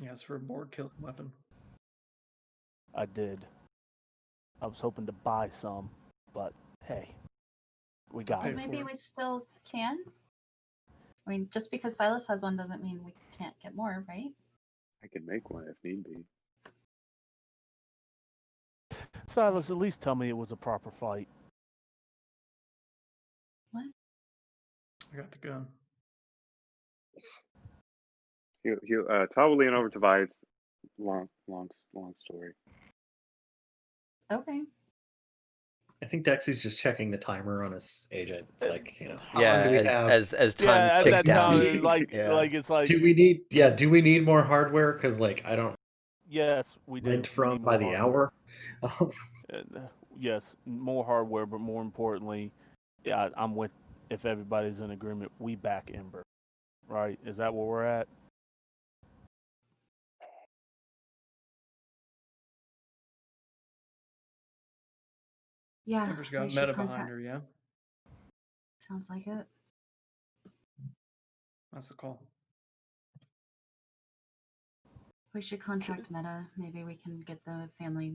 Yes, for a Borg killing weapon. I did. I was hoping to buy some, but hey, we got it. Maybe we still can. I mean, just because Silas has one doesn't mean we can't get more, right? I can make one if need be. Silas, at least tell me it was a proper fight. What? I got the gun. Ta will lean over to Vi. It's long story. Okay. I think Dexy's just checking the timer on his agent. It's like, as time ticks down. It's like, do we need more hardware? Because like I don't. Yes, we do. From by the hour. Yes, more hardware, but more importantly, yeah, I'm with. If everybody's in agreement, we back Ember, right? Is that where we're at? Yeah. Ember's got meta behind her, yeah? Sounds like it. That's the call. We should contact Meta. Maybe we can get the family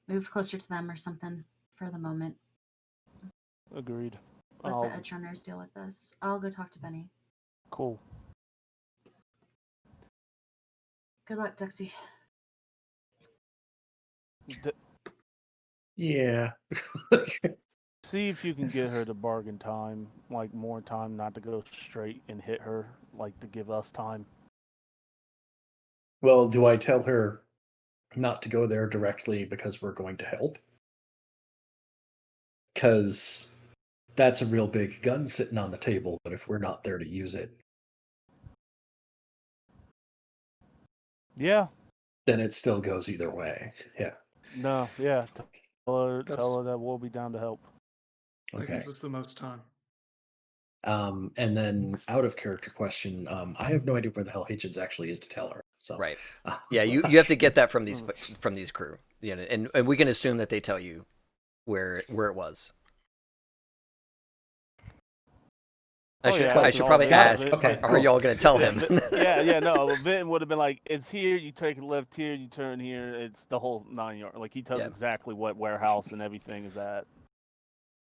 moved closer to them or something for the moment. Agreed. Let the Edge Runners deal with this. I'll go talk to Benny. Cool. Good luck, Dexy. Yeah. See if you can get her to bargain time, like more time, not to go straight and hit her, like to give us time. Well, do I tell her not to go there directly because we're going to help? Because that's a real big gun sitting on the table, but if we're not there to use it, Yeah. then it still goes either way. Yeah. No. Yeah. Tell her That's- that we'll be down to help. That Okay. gives us the most time. And then out of character question, I have no idea where the hell Hitchens actually is to tell her. So Right. Yeah, you have to get that from these crew. Yeah, and we can assume that they tell you where it was. I should probably ask. Okay, Are y'all going to tell him? No. Vinton would have been like, "It's here. You take a left here. You turn here. It's the whole 9 yards." Like he tells exactly what warehouse and everything is at.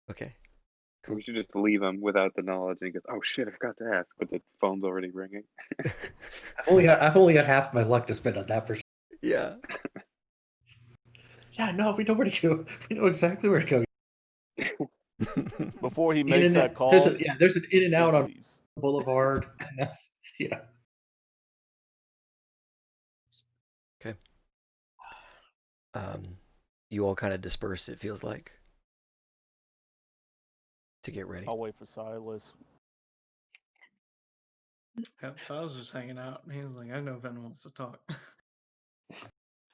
Okay. Cool. We should just leave him without the knowledge, and he goes, "Oh shit, I forgot to ask," but the phone's already ringing. I've only got half my luck to spend on that for sure. Yeah. Yeah, no, we know where to go. We know exactly where to go. Before he makes that call, there's an in and out on Boulevard, and that's Okay. You all kind of disperse. It feels like to get ready. I'll wait for Silas. Yeah, so I was just hanging out. He was like, "I know Ven wants to talk."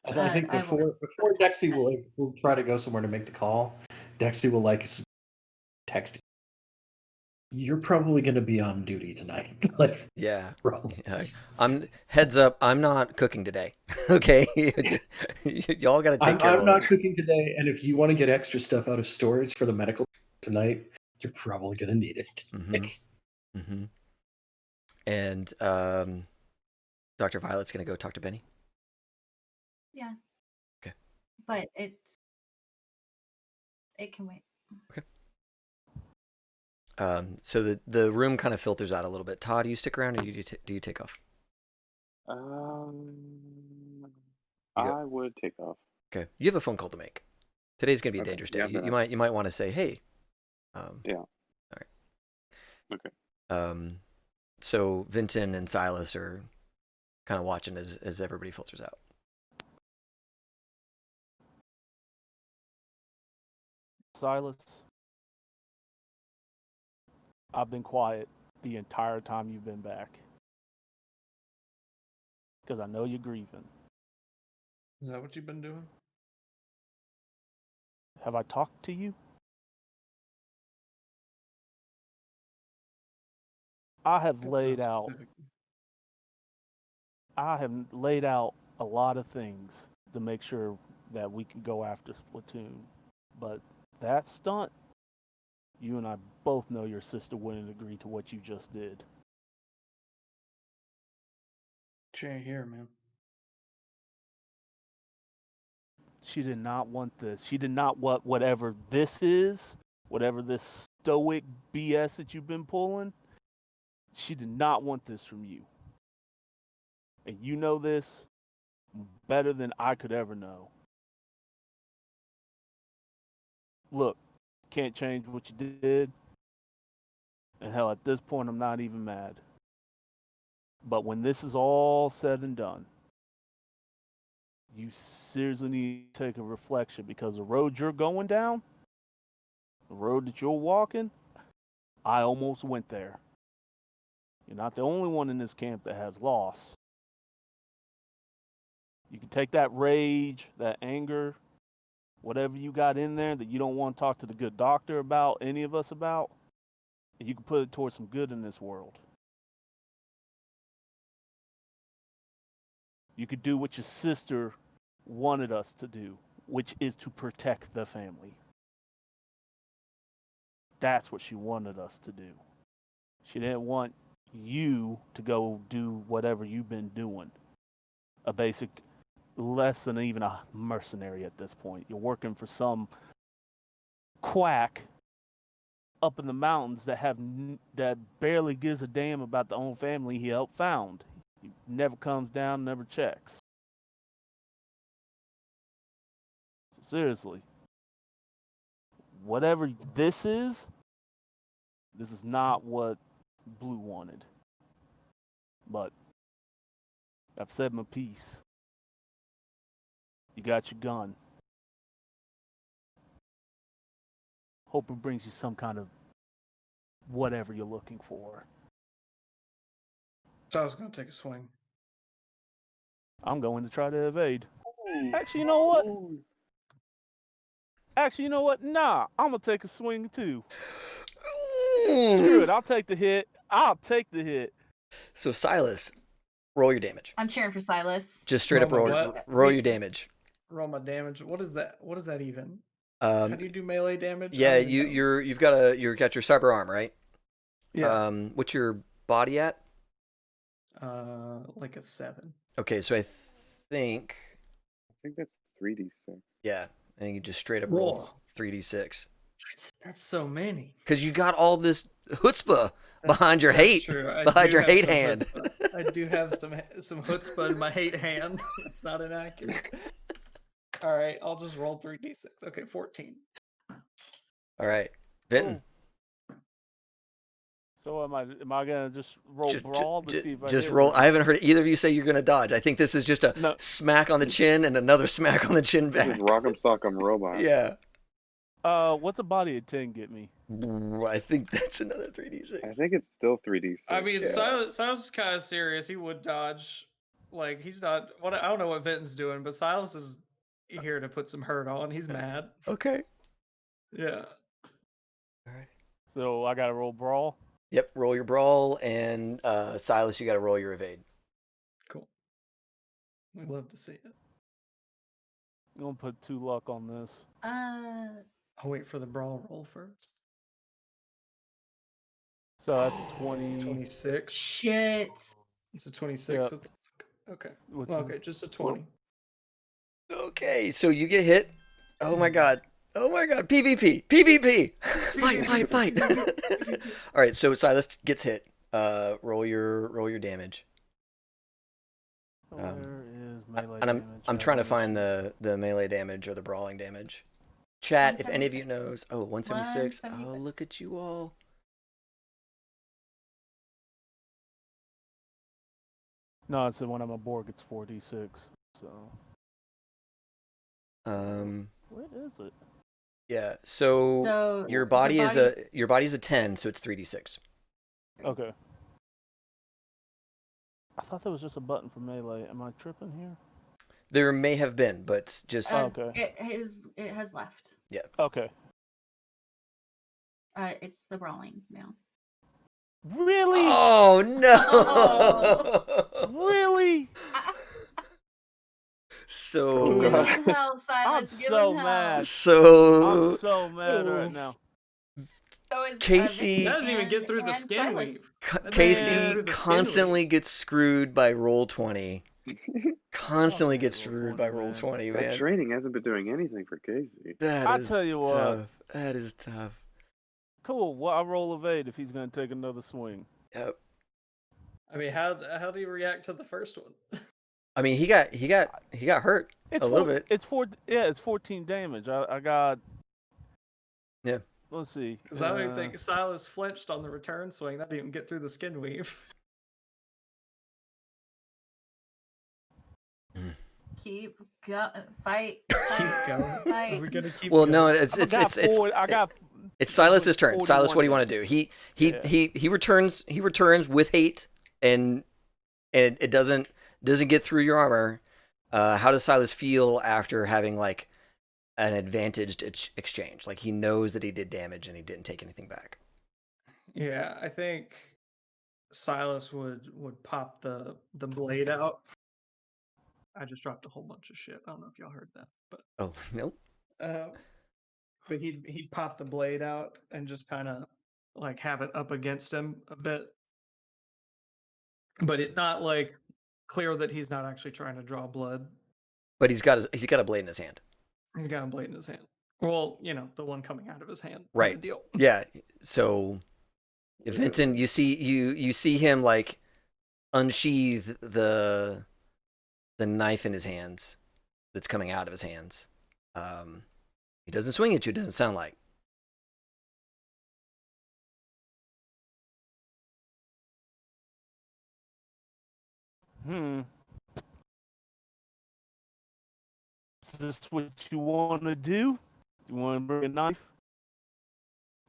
And I think before Dexy will try to go somewhere to make the call, Dexy will text. You're probably going to be on duty tonight. Yeah. I'm heads up. I'm not cooking today. Okay. Y'all got to take care of I'm not cooking today, and if you want to get extra stuff out of storage for the medical tonight, you're probably going to need it. Mm-hmm. And Dr. Violet's going to go talk to Benny. Yeah. Okay. But it can wait. Okay. So the room kind of filters out a little bit. Todd, do you stick around or do you take off? I would take off. Okay. You have a phone call to make. Today's going to be a dangerous day. Yeah, you might want to say, "Hey." Yeah. All right. Okay. So Vincent and Silas are kind of watching as everybody filters out. Silas, I've been quiet the entire time you've been back. Because I know you're grieving. Is that what you've been doing? Have I talked to you? I have laid out a lot of things to make sure that we can go after Splatoon. But that stunt, you and I both know your sister wouldn't agree to what you just did. She ain't here, man. She did not want this. She did not want whatever this is, whatever this stoic BS that you've been pulling. She did not want this from you. And you know this better than I could ever know. Look, can't change what you did. And hell, at this point, I'm not even mad. But when this is all said and done, you seriously need to take a reflection, because the road you're going down, the road that you're walking, I almost went there. You're not the only one in this camp that has loss. You can take that rage, that anger, whatever you got in there that you don't want to talk to the good doctor about, any of us about, and you can put it towards some good in this world. You could do what your sister wanted us to do, which is to protect the family. That's what she wanted us to do. She didn't want you to go do whatever you've been doing. A basic, less than even a mercenary at this point. You're working for some quack up in the mountains that barely gives a damn about the own family he helped found. He never comes down, never checks. seriously, whatever this is not what Blue wanted. But I've said my piece. You got your gun. Hope it brings you some kind of whatever you're looking for. So I was going to take a swing. I'm going to try to evade. Actually, you know what? Nah, I'm going to take a swing too. Screw it. I'll take the hit. So Silas, roll your damage. I'm cheering for Silas. Just straight up roll your damage. Roll my damage. What is that? What is that even? How do you do melee damage? Yeah, you've got your cyber arm, right? Yeah. What's your body at? Like a 7. Okay, so I think that's 3d6. Yeah, I think you just straight up roll 3d6. That's so many. Because you got all this chutzpah behind your hate, behind your hate hand. I do have some chutzpah in my hate hand. It's not inaccurate. All right, I'll just roll 3d6. Okay, 14. All right, Vinton. So am I gonna just roll brawl to see if I just roll? I haven't heard either of you say you're gonna dodge. I think this is just a smack on the chin and another smack on the chin back. This is Rock'em Sock'em Robot. Yeah. What's a body of 10 get me? I think that's another 3d6. I think it's still 3d6. I mean, Silas is kind of serious. He would dodge. Like, he's not. I don't know what Vinton's doing, but Silas is here to put some hurt on. He's mad. Okay. Yeah. All right. So I gotta roll brawl. Yep, roll your brawl, and Silas, you got to roll your evade. Cool. We love to see it. I'm gonna put 2 luck on this. I'll wait for the brawl roll first. So that's a 20. 26. Shit. It's a 26. Yep. Okay. Okay, just a 20. Okay, so you get hit. Oh my god. PvP. Fight. All right, so Silas gets hit. Roll your damage. Where is melee and damage? I'm trying to find the melee damage or the brawling damage. Chat, if any of you knows. Oh, 176. Oh, look at you all. No, it's when I'm a Borg, it's 4d6. So. What is it? Yeah. So your body is a 10, so it's 3d6. Okay. I thought there was just a button for melee. Am I tripping here? There may have been, but just okay. It has left. Yeah. Okay. It's the brawling now. Really? Oh no! Really? So Give him hell, Silas. I'm so mad. I'm so mad right now. So is Casey doesn't even get through the skin weave. Casey constantly gets screwed by roll 20. Constantly gets screwed by roll 20, man. That training hasn't been doing anything for Casey. I tell you what. That is tough. Cool. Well, I roll evade if he's gonna take another swing. Yep. I mean, how do you react to the first one? I mean, he got hurt a little bit. It's 14 damage. I got. Yeah. Let's see. Because I don't even think Silas flinched on the return swing. That didn't even get through the skin weave. Keep going. Fight. Keep going. Fight. Are we gonna keep? Well, going? no, it's Silas's turn. Silas, what do you want to do? He returns with hate, and it doesn't get through your armor. How does Silas feel after having like an advantaged exchange? Like he knows that he did damage and he didn't take anything back. Yeah, I think Silas would pop the blade out. I just dropped a whole bunch of shit. I don't know if y'all heard that, but oh no. But he'd pop the blade out and just kind of like have it up against him a bit, but it's not like clear that he's not actually trying to draw blood. But he's got a blade in his hand. He's got a blade in his hand. Well, the one coming out of his hand. Right. Deal. Yeah. So, Vincent, you see him like unsheath the knife in his hands that's coming out of his hands, He doesn't swing at you, it doesn't sound like. Is this what you want to do? You want to bring a knife?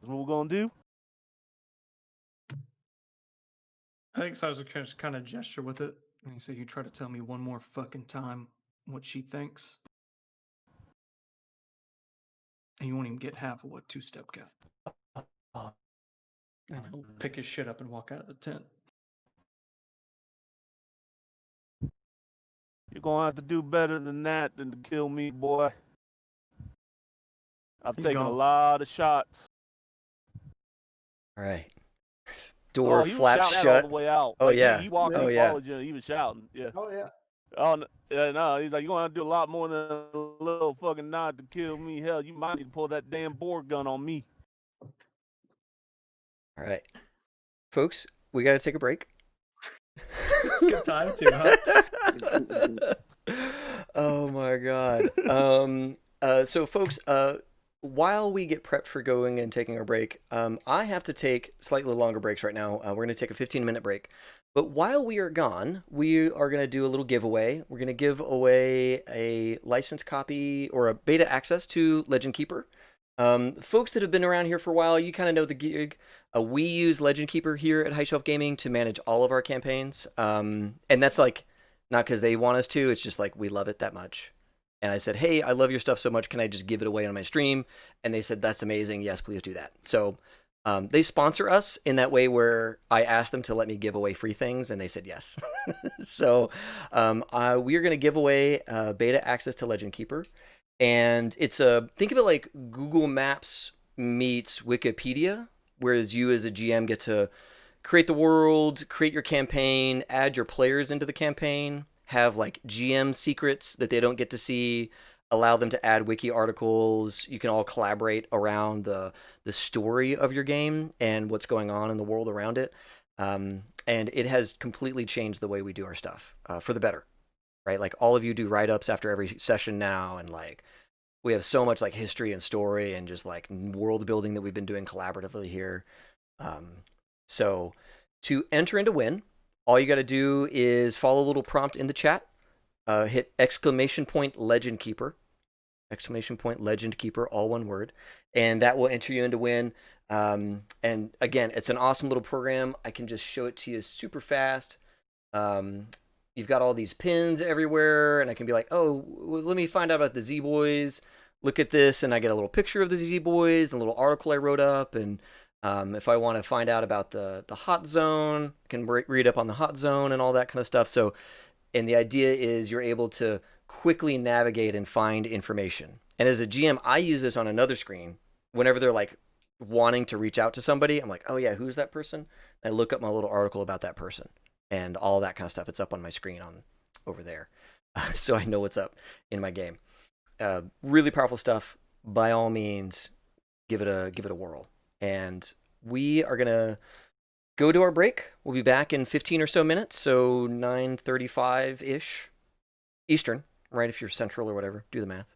That's what we're going to do? I think Sizer just kind of gesture with it. And he said, "You try to tell me one more fucking time what she thinks, and you won't even get half of what Two-Step got." And he'll pick his shit up and walk out of the tent. You're going to have to do better than that than to kill me, boy. I've taken a lot of shots. All right. Door he was flaps shouting shut. all the way out. Oh, like, yeah. He walked, Oh, he yeah. followed you, he was shouting. Yeah. Oh, yeah. Oh, no, he's like, you're going to have to do a lot more than a little fucking nod to kill me. Hell, you might need to pull that damn board gun on me. All right. Folks, we got to take a break. It's a good time to, huh? Oh, my God. So, folks, while we get prepped for going and taking our break, I have to take slightly longer breaks right now. We're going to take a 15-minute break. But while we are gone, we are going to do a little giveaway. We're going to give away a licensed copy or a beta access to Legend Keeper. Folks that have been around here for a while, you kind of know the gig. We use Legend Keeper here at High Shelf Gaming to manage all of our campaigns. And that's like, not because they want us to, it's just like we love it that much. And I said, hey, I love your stuff so much. Can I just give it away on my stream? And they said, that's amazing. Yes, please do that. So they sponsor us in that way where I asked them to let me give away free things, and they said yes. So we are going to give away beta access to Legend Keeper. And it's think of it like Google Maps meets Wikipedia, whereas you as a GM get to create the world, create your campaign, add your players into the campaign, have like GM secrets that they don't get to see, allow them to add wiki articles. You can all collaborate around the story of your game and what's going on in the world around it. And it has completely changed the way we do our stuff for the better, right? Like all of you do write-ups after every session now, and like we have so much like history and story and just like world building that we've been doing collaboratively here. So to enter and to win, all you got to do is follow a little prompt in the chat, hit !Legend Keeper, !Legend Keeper, all one word, and that will enter you in to win. And again, it's an awesome little program. I can just show it to you super fast. You've got all these pins everywhere, and I can be like, oh, let me find out about the Z-Boys. Look at this, and I get a little picture of the Z-Boys, and a little article I wrote up, and if I want to find out about the hot zone, I can read up on the hot zone and all that kind of stuff. So, and the idea is you're able to quickly navigate and find information. And as a GM, I use this on another screen. Whenever they're like wanting to reach out to somebody, I'm like, oh yeah, who's that person? I look up my little article about that person and all that kind of stuff. It's up on my screen on over there. So I know what's up in my game. Really powerful stuff. By all means, give it a whirl. And we are going to go to our break. We'll be back in 15 or so minutes, so 9:35-ish Eastern, right? If you're Central or whatever, do the math.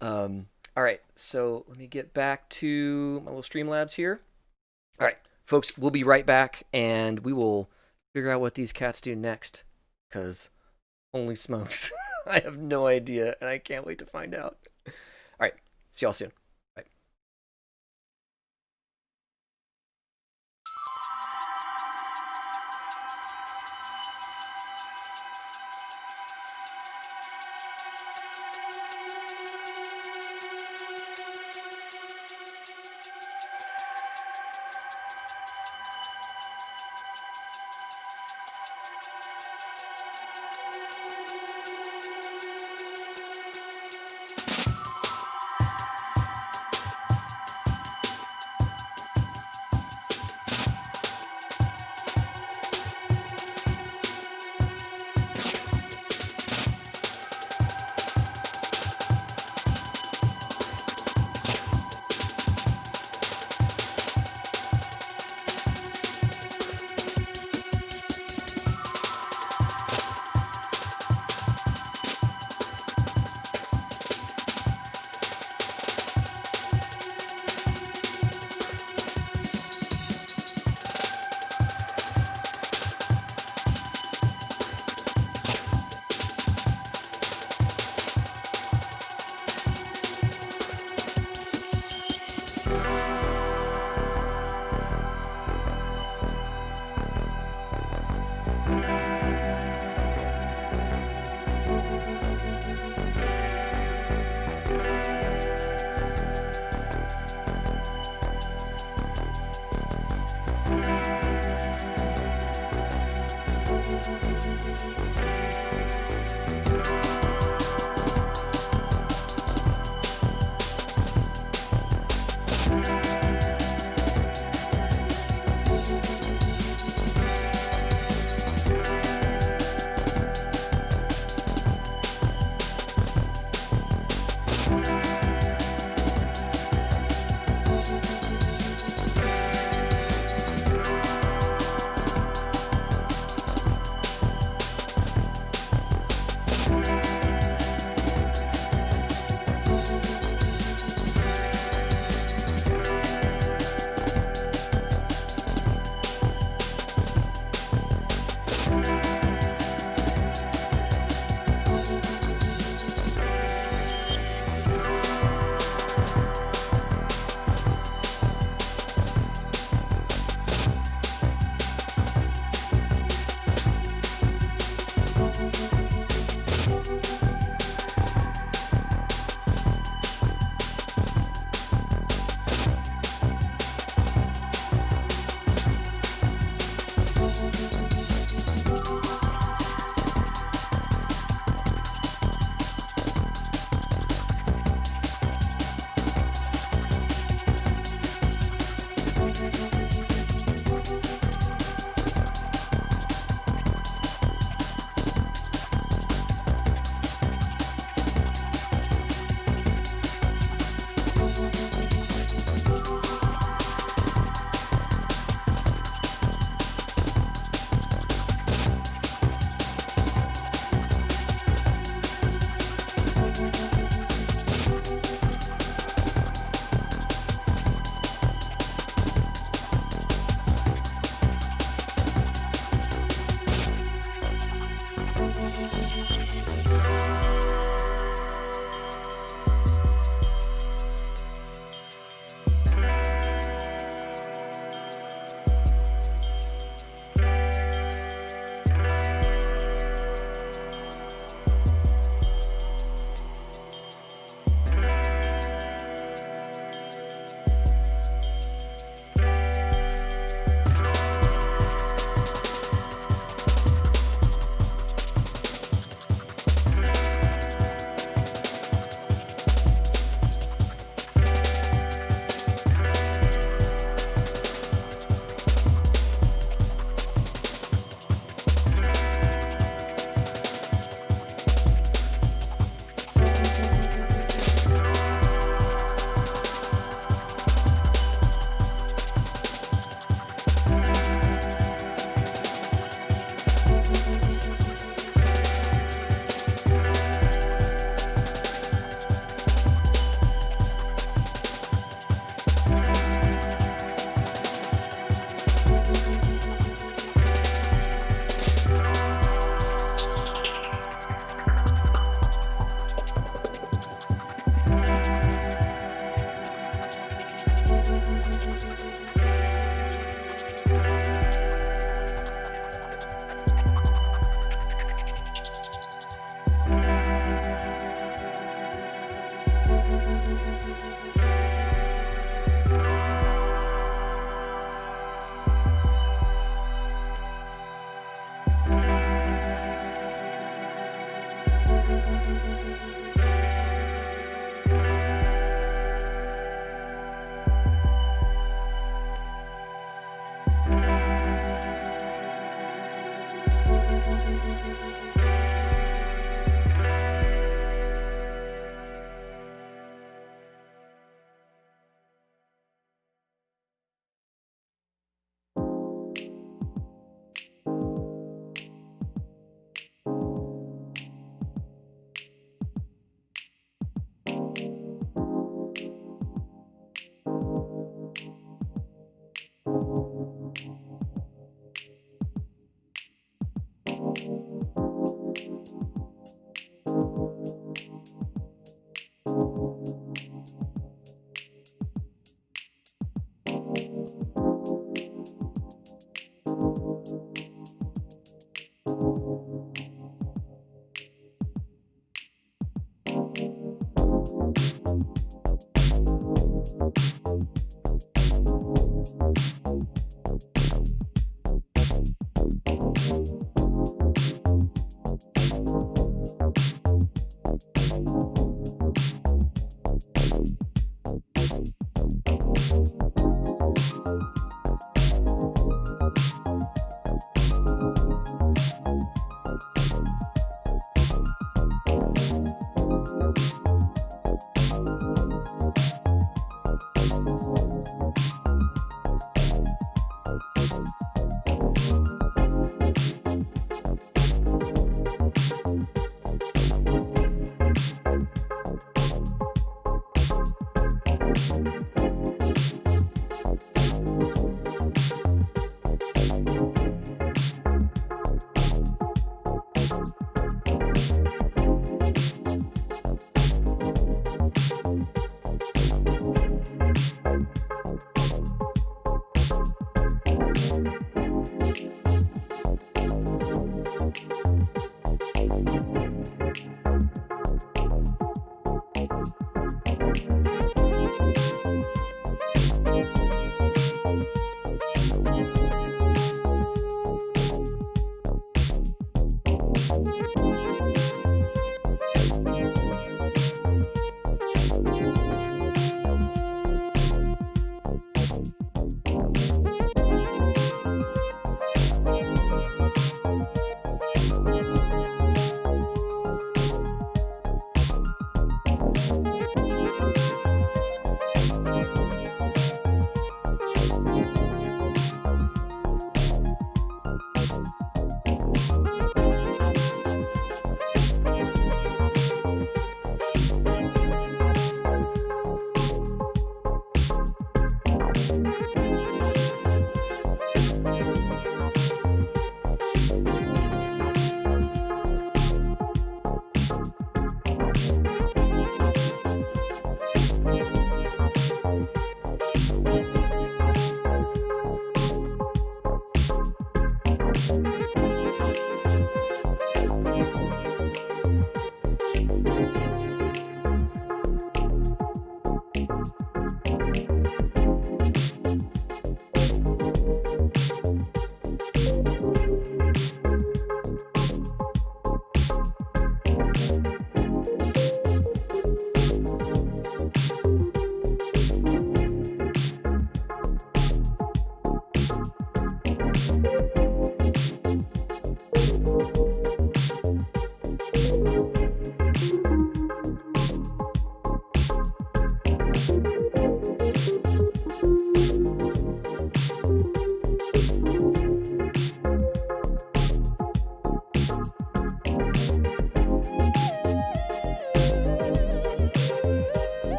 All right, so let me get back to my little Streamlabs here. All right, folks, we'll be right back, and we will figure out what these cats do next, because holy smokes, I have no idea, and I can't wait to find out. All right, see y'all soon.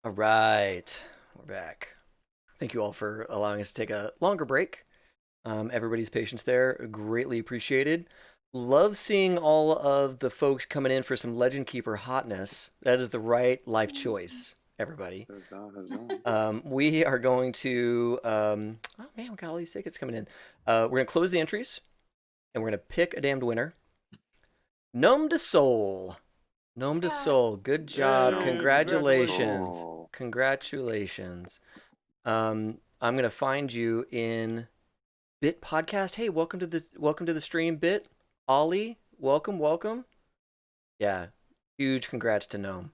All right, we're back. Thank you all for allowing us to take a longer break. Everybody's patience there, greatly appreciated. Love seeing all of the folks coming in for some Legend Keeper hotness. That is the right life choice, everybody. We are going to, oh man, we got all these tickets coming in. We're going to close the entries, and we're going to pick a damned winner. Gnome de Soul. Gnome de Soul, good job. Yay, Congratulations. congratulations. Congratulations. I'm going to find you in Bit Podcast. Hey, welcome to the stream, Bit. Ollie, welcome. Yeah, huge congrats to Gnome.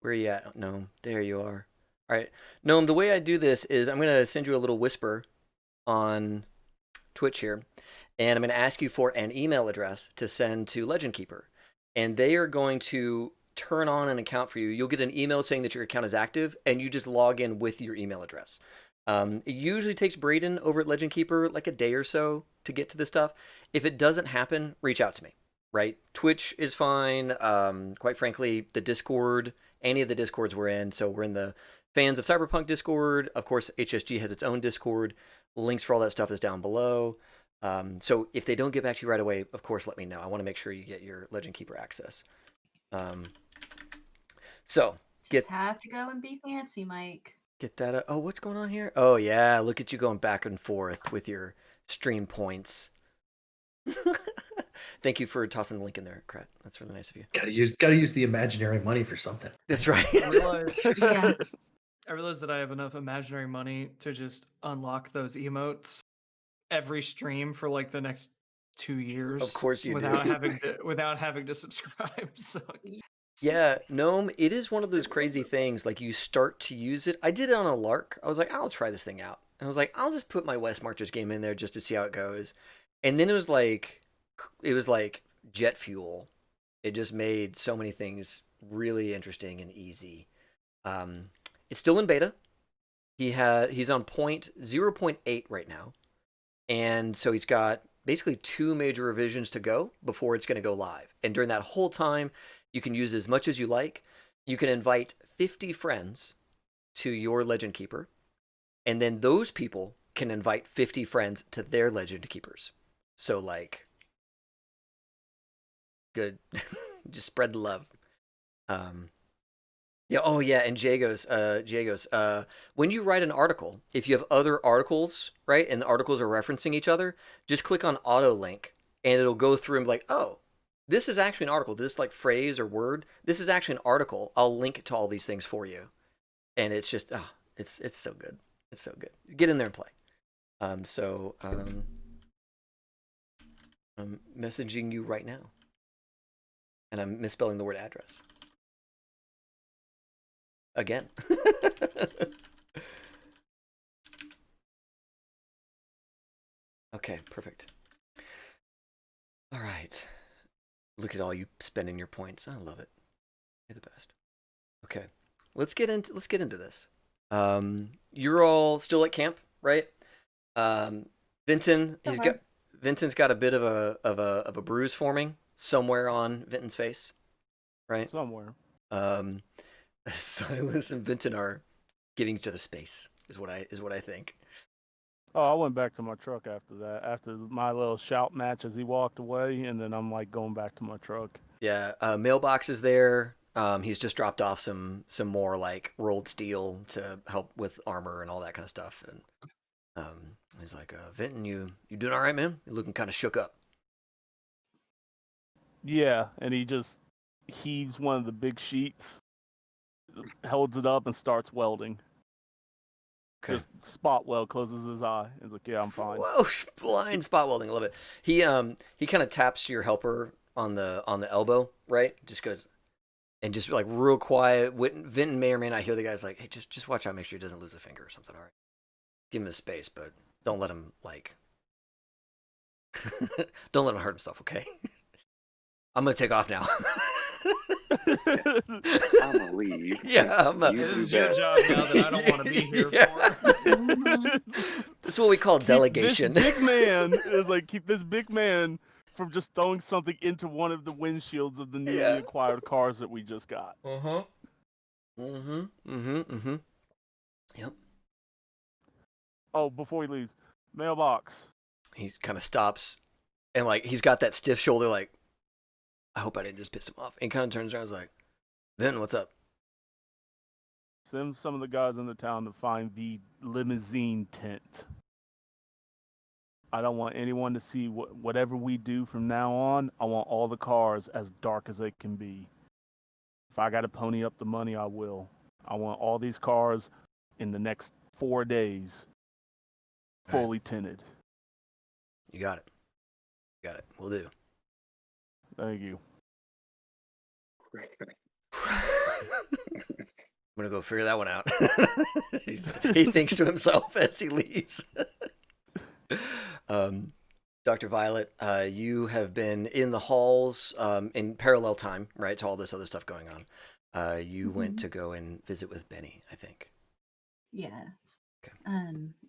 Where are you at, Gnome? There you are. All right, Gnome, the way I do this is I'm going to send you a little whisper on Twitch here, and I'm going to ask you for an email address to send to Legend Keeper, and they are going to turn on an account for you. You'll get an email saying that your account is active, and you just log in with your email address. It usually takes Braden over at Legend Keeper like a day or so to get to this stuff. If it doesn't happen, reach out to me, right? Twitch is fine. Quite frankly, the Discord, any of the Discords we're in. So we're in the Fans of Cyberpunk Discord. Of course, HSG has its own Discord. Links for all that stuff is down below. So if they don't get back to you right away, of course, let me know. I want to make sure you get your Legend Keeper access. So Just have to go and be fancy, Mike. Get that. Oh, what's going on here? Oh, yeah. Look at you going back and forth with your stream points. Thank you for tossing the link in there, Krat. That's really nice of you. Gotta use the imaginary money for something. That's right. I realized that I have enough imaginary money to just unlock those emotes every stream for like the next 2 years. Of course you without do. without having to subscribe. So yeah, Gnome, it is one of those crazy things. Like, you start to use it. I did it on a lark. I was like, I'll try this thing out. And I was like, I'll just put my West Marchers game in there just to see how it goes. And then it was like jet fuel. It just made so many things really interesting and easy. It's still in beta. He's on 0.8 right now. And so he's got basically 2 major revisions to go before it's going to go live. And during that whole time, you can use as much as you like. You can invite 50 friends to your Legend Keeper, and then those people can invite 50 friends to their Legend Keepers. So, like, good. Just spread the love. Yeah. Oh, yeah. And Jagos, when you write an article, if you have other articles, right, and the articles are referencing each other, just click on auto link, and it'll go through and be like, oh, this is actually an article. This like phrase or word. This is actually an article. I'll link to all these things for you, and it's just it's so good. It's so good. Get in there and play. I'm messaging you right now, and I'm misspelling the word address again. Okay, perfect. All right. Look at all you spending your points. I love it. You're the best. Okay. let's get into this. You're all still at camp, right? Vinton, Vinton's got a bit of a bruise forming somewhere on Vinton's face, right? Somewhere. Silas and Vinton are giving each other space, is what I think. Oh, I went back to my truck after that. After my little shout match as he walked away, and then I'm like going back to my truck. Yeah, mailbox is there. He's just dropped off some more like rolled steel to help with armor and all that kind of stuff. And he's like, Vinton, you doing all right, man? You're looking kind of shook up. Yeah, and he just heaves one of the big sheets, holds it up, and starts welding. Okay. Just spot weld, closes his eye. He's like, yeah, I'm fine. Whoa, blind spot welding, I love it. He kind of taps your helper on the elbow, right? Just goes, and just like real quiet. Vinton may or may not hear the guy's like, hey, just watch out, make sure he doesn't lose a finger or something. All right, give him his space, but don't let him like, don't let him hurt himself. Okay, I'm gonna take off now. I'm gonna leave. Yeah, This is your job now that I don't want to be here for. That's what we call delegation. This big man is like keep this big man from just throwing something into one of the windshields of the newly acquired cars that we just got. Yep. Oh, before he leaves, mailbox. He kind of stops, and like he's got that stiff shoulder, like, I hope I didn't just piss him off. And kind of turns around and is like, Vin, what's up? Send some of the guys in the town to find the limousine tent. I don't want anyone to see whatever we do from now on. I want all the cars as dark as they can be. If I got to pony up the money, I will. I want all these cars in the next 4 days fully tinted. You got it. We'll do. Thank you. I'm going to go figure that one out. He thinks to himself as he leaves. Dr. Violet, you have been in the halls in parallel time, right, to all this other stuff going on. You went to go and visit with Benny, I think. Yeah. Okay.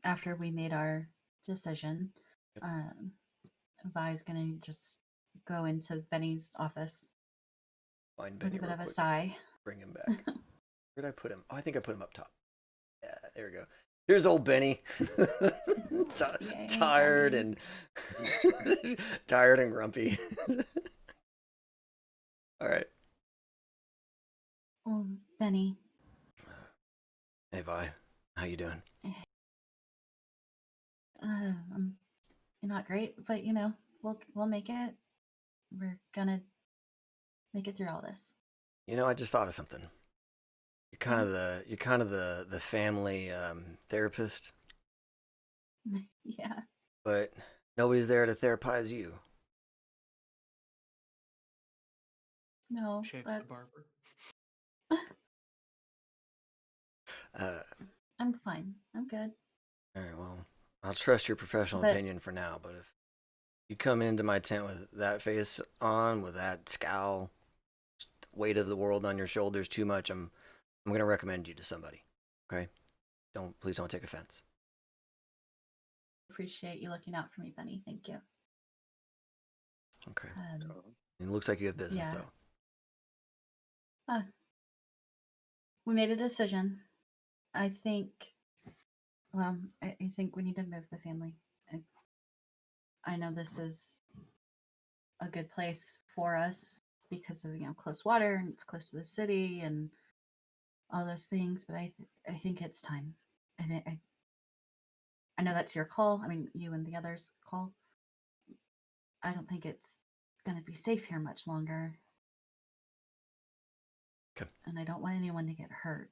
After we made our decision, Vi's gonna just go into Benny's office Find Benny with a bit of a quick. sigh. Bring him back. Where'd I put him? Oh, I think I put him up top. Yeah, there we go. Here's old Benny. Tired and tired and grumpy. All right. Oh, Benny. Hey, Vi. How you doing? Not great, but we'll make it. We're gonna make it through all this. I just thought of something. You're kind of the family therapist. Yeah. But nobody's there to therapize you. No, Shapes the barber. I'm fine. I'm good. All right, well, I'll trust your professional opinion for now, but if you come into my tent with that face on, with that scowl, the weight of the world on your shoulders too much, I'm going to recommend you to somebody. Okay? Please don't take offense. Appreciate you looking out for me, Benny. Thank you. Okay. It looks like you have business, though. We made a decision. I think we need to move the family. I know this is a good place for us because of close water and it's close to the city and all those things, but I think it's time. I know that's your call. I mean, you and the others' call. I don't think it's going to be safe here much longer. Okay. And I don't want anyone to get hurt.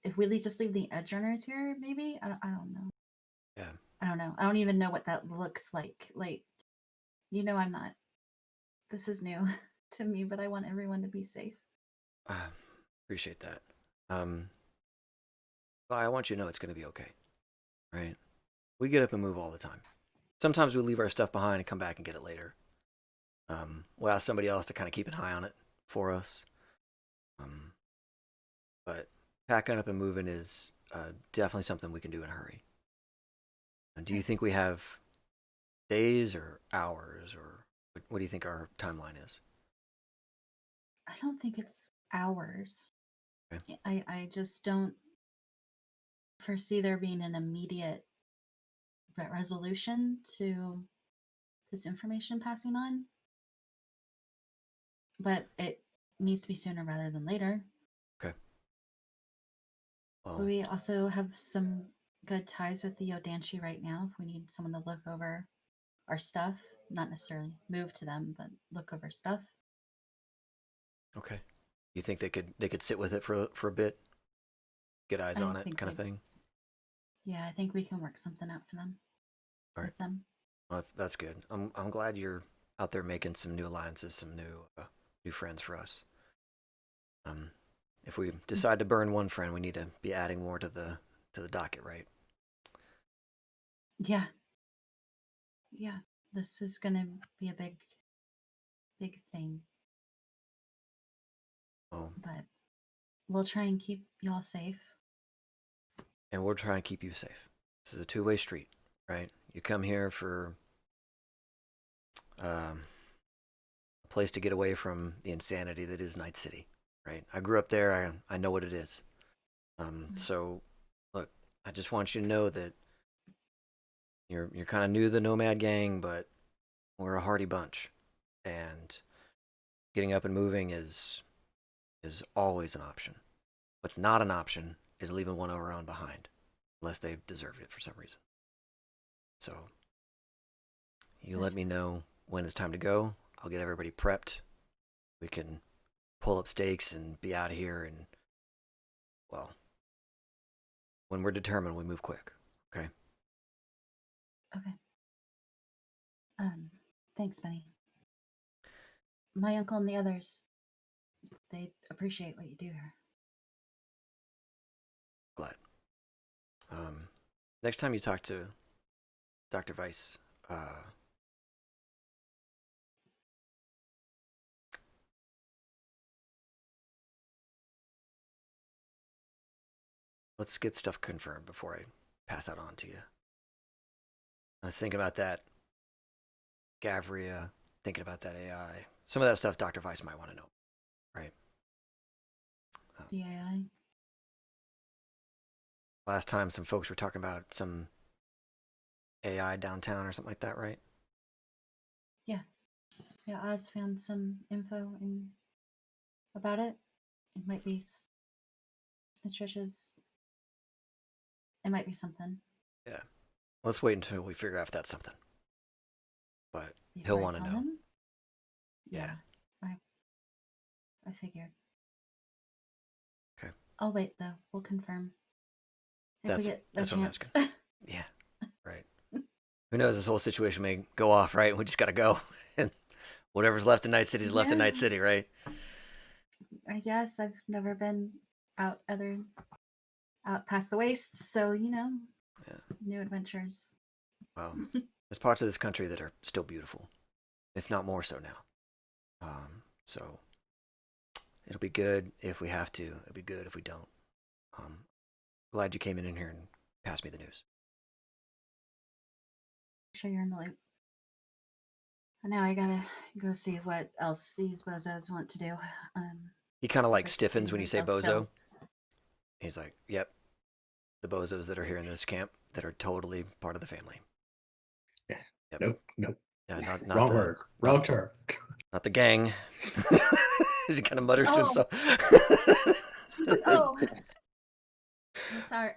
If we just leave the edge runners here, maybe? I don't know. Yeah. I don't know. I don't even know what that looks like. Like, I'm not. This is new to me, but I want everyone to be safe. Appreciate that. I want you to know it's going to be okay. Right? We get up and move all the time. Sometimes we leave our stuff behind and come back and get it later. We'll ask somebody else to kind of keep an eye on it for us. But packing up and moving is definitely something we can do in a hurry. Do you think we have days or hours, or what do you think our timeline is? I don't think it's hours. Okay. I just don't foresee there being an immediate resolution to this information passing on. But it needs to be sooner rather than later. Okay. Well, We also have some good ties with the Yodanshi right now if we need someone to look over our stuff. Not necessarily move to them, but look over stuff. okay. You think they could sit with it for a bit, get eyes on it, kind of thing? Yeah, I think we can work something out for them. All right. With them. Well, that's good. I'm glad you're out there making some new alliances, some new friends for us. If we decide to burn one friend, we need to be adding more to the docket, right? Yeah. Yeah. This is gonna be a big thing. Oh, But we'll try and keep y'all safe. and we'll try and keep you safe. This is a two-way street, right? You come here for a place to get away from the insanity that is Night City, right? I grew up there. I know what it is. So, look, I just want you to know that you're kind of new to the Nomad Gang, but we're a hardy bunch, and getting up and moving is always an option. What's not an option is leaving one of our own behind, unless they've deserved it for some reason. So, you let me know when it's time to go. I'll get everybody prepped. We can pull up stakes and be out of here. And, well, when we're determined, we move quick. Okay? Okay. Thanks, Benny. My uncle and the others, they appreciate what you do here. Glad. Next time you talk to Dr. Weiss, let's get stuff confirmed before I pass that on to you. I was thinking about that Gavria, thinking about that AI. Some of that stuff Dr. Weiss might want to know, right? The AI? Last time some folks were talking about some AI downtown or something like that, right? Yeah. Yeah, Oz found some info about it. It might be Snitch's. It might be something. Yeah. Let's wait until we figure out if that's something. But Before he'll want to tell know. him? Yeah. I figured. Okay. I'll wait though. We'll confirm. If we get a that's what I'm chance. asking. Yeah. Right. Who knows? This whole situation may go off, right? We just got to go. And whatever's left in Night City is left in Night City, right? I guess I've never been out past the wastes, so yeah. New adventures. Well, there's parts of this country that are still beautiful, if not more so now. So it'll be good if we have to. It'll be good if we don't. Glad you came in here and passed me the news. Sure you're in the loop. And now I gotta go see what else these bozos want to do. He kind of like stiffens when you say bozo. He's like, "Yep, the bozos that are here in this camp that are totally part of the family." Yeah. Yep. Nope. Yeah, not wrong word. Wrong term. Not the gang. He kind of mutters to himself. Oh. I'm sorry.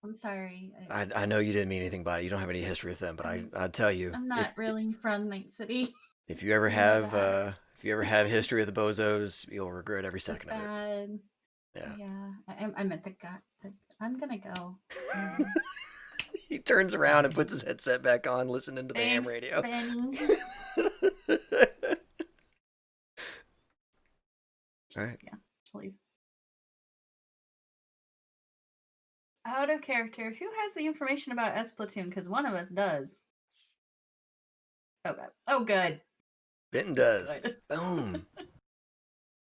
I'm sorry. I know you didn't mean anything by it. You don't have any history with them, but I'll tell you. I'm not really from Night City. If you ever have history with the bozos, you'll regret every second of it. Yeah. I meant the guy. I'm gonna go. He turns around and puts his headset back on, listening to the ham radio. All right. Yeah, leave. Out of character, who has the information about Splatoon? Because one of us does. Oh, God. Oh, good. Benton does. Boom.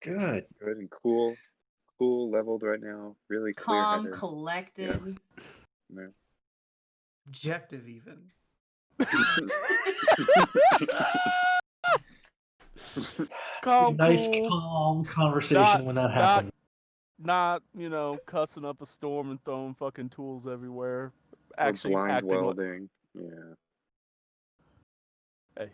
Good. Good and cool. cool, leveled right now. Really Calm, clear-headed. collected. Yeah. Objective, even. Calm, nice, cool, calm conversation not when that not happened. not cussing up a storm and throwing fucking tools everywhere. Or Actually blind acting like, welding. Yeah. hey,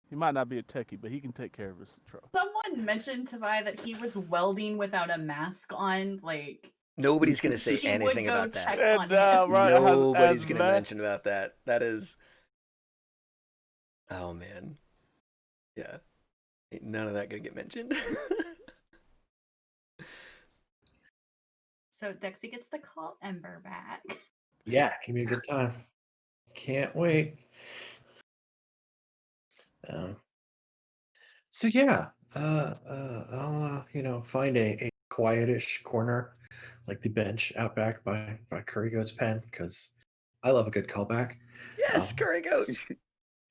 he might not be a techie, but he can take care of his truck. Someone mentioned to Vi that he was welding without a mask on. Like, Nobody's gonna say she would anything go about check that. on him. Right, Nobody's as gonna Matt, mention about that. That is. Oh man. Yeah. Ain't none of that gonna get mentioned. So Dexy gets to call Ember back. Yeah, give me a good time. Can't wait. So yeah, I'll find a quietish corner, like the bench out back by Curry Goat's pen, because I love a good callback. Yes, Curry Goat.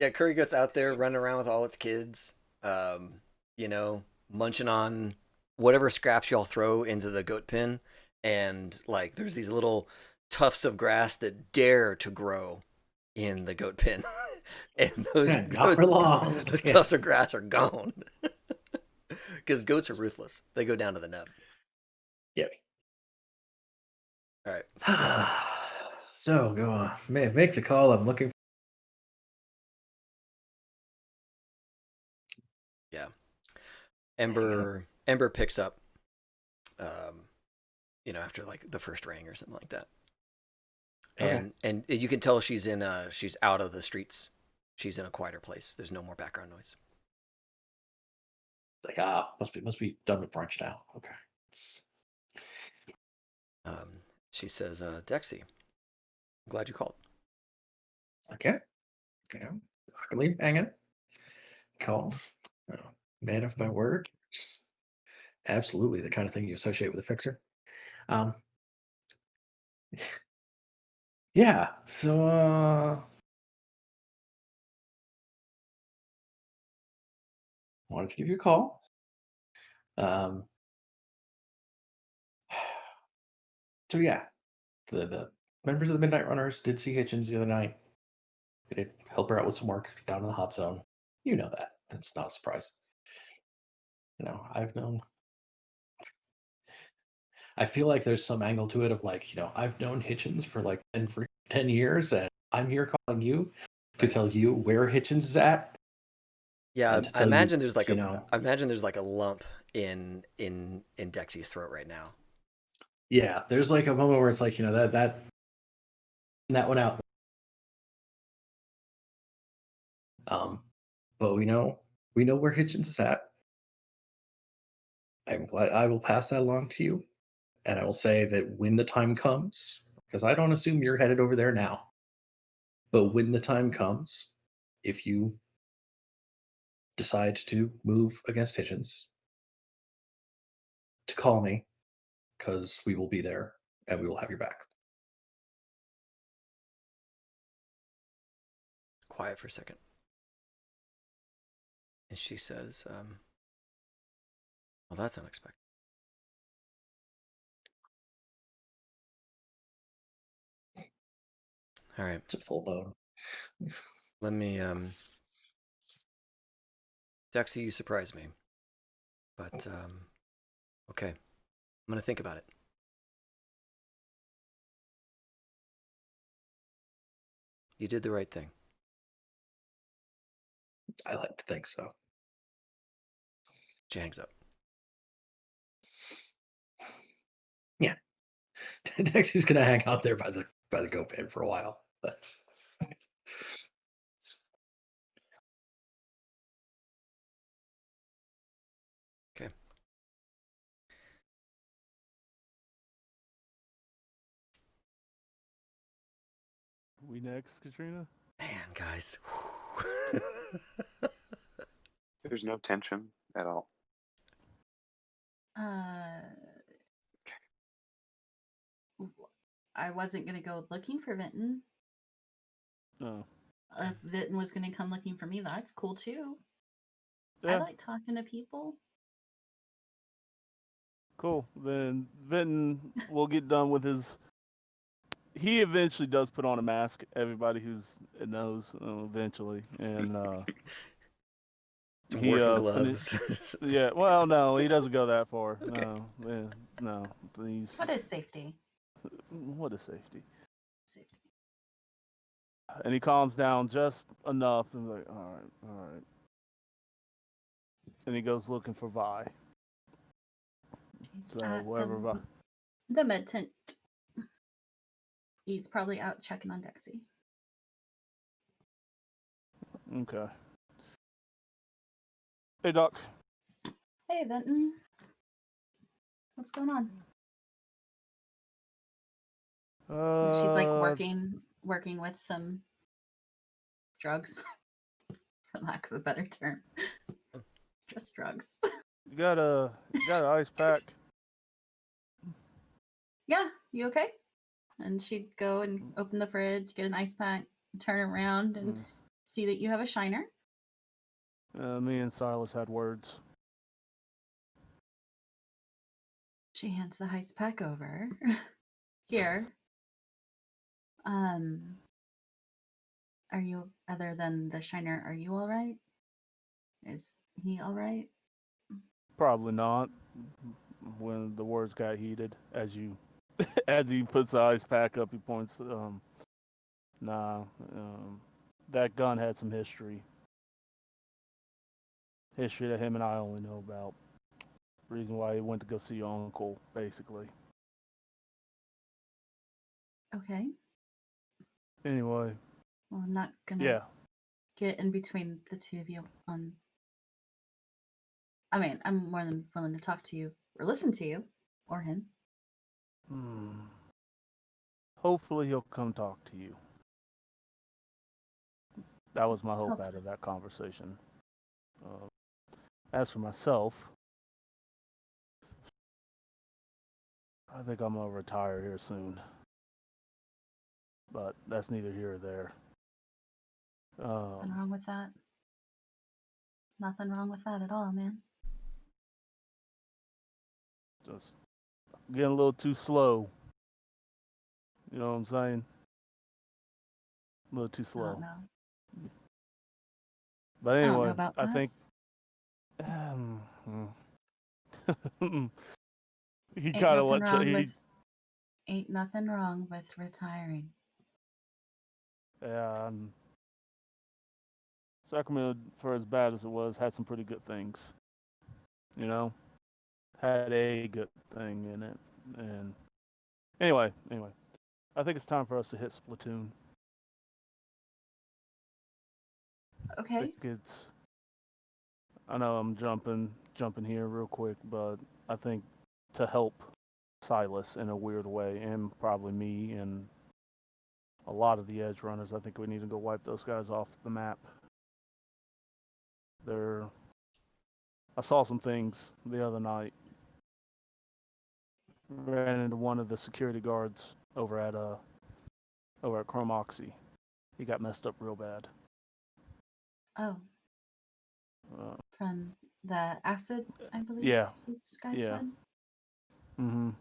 Yeah, Curry Goat's out there running around with all its kids, munching on whatever scraps y'all throw into the goat pen. And, like, there's these little tufts of grass that dare to grow in the goat pen. And Not for long. those tufts of grass are gone. Because goats are ruthless. They go down to the nub. Yep. All right. So go on. Make the call. I'm looking. Yeah. Ember picks up, after like the first ring or something like that. Okay. And you can tell she's out of the streets. She's in a quieter place. There's no more background noise. Like must be done with brunch now. Okay. She says, Dexy, I'm glad you called. Okay. I can leave hanging. Called. Man of my word. Just absolutely the kind of thing you associate with a fixer. Yeah. So wanted to give you a call. So yeah, the members of the Midnight Runners did see Hitchens the other night. They did help her out with some work down in the hot zone. You know that. That's not a surprise. I feel like there's some angle to it of like, I've known Hitchens for like 10 years, and I'm here calling you to tell you where Hitchens is at. Yeah, and to I tell imagine you, there's like I imagine there's like a lump in Dexy's throat right now. Yeah, there's like a moment where it's like, that went out. But we know where Hitchens is at. I'm glad. I will pass that along to you, and I will say that when the time comes, because I don't assume you're headed over there now, but when the time comes, if you decide to move against Hitchens, to call me, because we will be there and we will have your back. Quiet for a second. And she says, well, that's unexpected. All right. It's a full bone. Let me, Dexy, you surprised me. But, okay. I'm going to think about it. You did the right thing. I like to think so. She hangs up. Yeah. Dexy's gonna hang out there by the go pen for a while. That's Okay. We next, Katrina? Man, guys. There's no tension at all. I wasn't gonna go looking for Vinton. Oh. If Vinton was gonna come looking for me, that's cool too. Yeah. I like talking to people. Cool. Then Vinton will get done with his. He eventually does put on a mask. Everybody who's knows eventually, and he Working finished. gloves. Yeah. Well, no, he doesn't go that far. Okay. No, no. He's What is safety? what is safety? Safety. And he calms down just enough, and like, all right. And he goes looking for Vi. He's So at wherever Vi. the med tent. He's probably out checking on Dexy. Okay. Hey, Doc. Hey, Vinton. What's going on? She's like working with some drugs, for lack of a better term. Just drugs. You got an ice pack. Yeah, you okay? And she'd go and open the fridge, get an ice pack, turn around, and see that you have a shiner. Me and Silas had words. She hands the ice pack over. Here. Are you, other than the shiner, are you all right? Is he all right? Probably not. When the words got heated, as you, as he puts the ice pack up, he points. Nah. That gun had some history. History that him and I only know about. Reason why he went to go see your uncle, basically. Okay. Anyway. Well, I'm not gonna get in between the two of you on. I mean, I'm more than willing to talk to you or listen to you or him. Hopefully he'll come talk to you. That was my hope out of that conversation. As for myself, I think I'm going to retire here soon. But that's neither here or there. Nothing wrong with that. Nothing wrong with that at all, man. Just getting a little too slow. You know what I'm saying? A little too slow. No. But anyway, I don't know about that. think he kind of Ain't nothing wrong with retiring. Yeah, Sacramento, for as bad as it was, had some pretty good things. You know, had a good thing in it. And anyway, I think it's time for us to hit Splatoon. Okay. I know I'm jumping here real quick, but I think to help Silas in a weird way, and probably me and a lot of the edge runners, I think we need to go wipe those guys off the map. I saw some things the other night. Ran into one of the security guards over at Chrome Oxy. He got messed up real bad. Oh. From the acid, I believe. Yeah. This guy said. And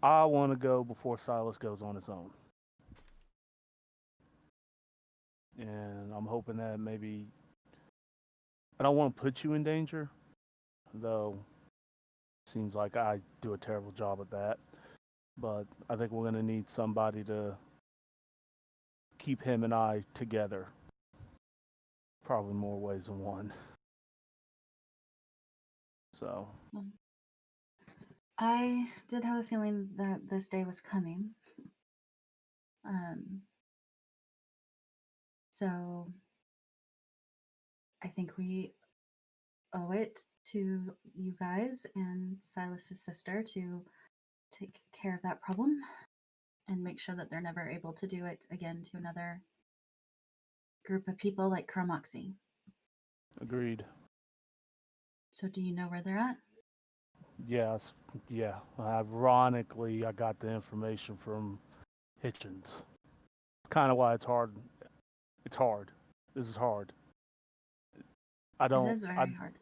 I want to go before Silas goes on his own. And I'm hoping that maybe I don't want to put you in danger, though seems like I do a terrible job at that. But I think we're going to need somebody to keep him and I together. Probably more ways than one. So. I did have a feeling that this day was coming. So I think we owe it to you guys and Silas's sister to take care of that problem and make sure that they're never able to do it again to another group of people like Chromoxy. Agreed. So do you know where they're at? Yes. Yeah. Ironically, I got the information from Hitchens. It's kind of why it's hard. It's hard. This is hard. It is very hard.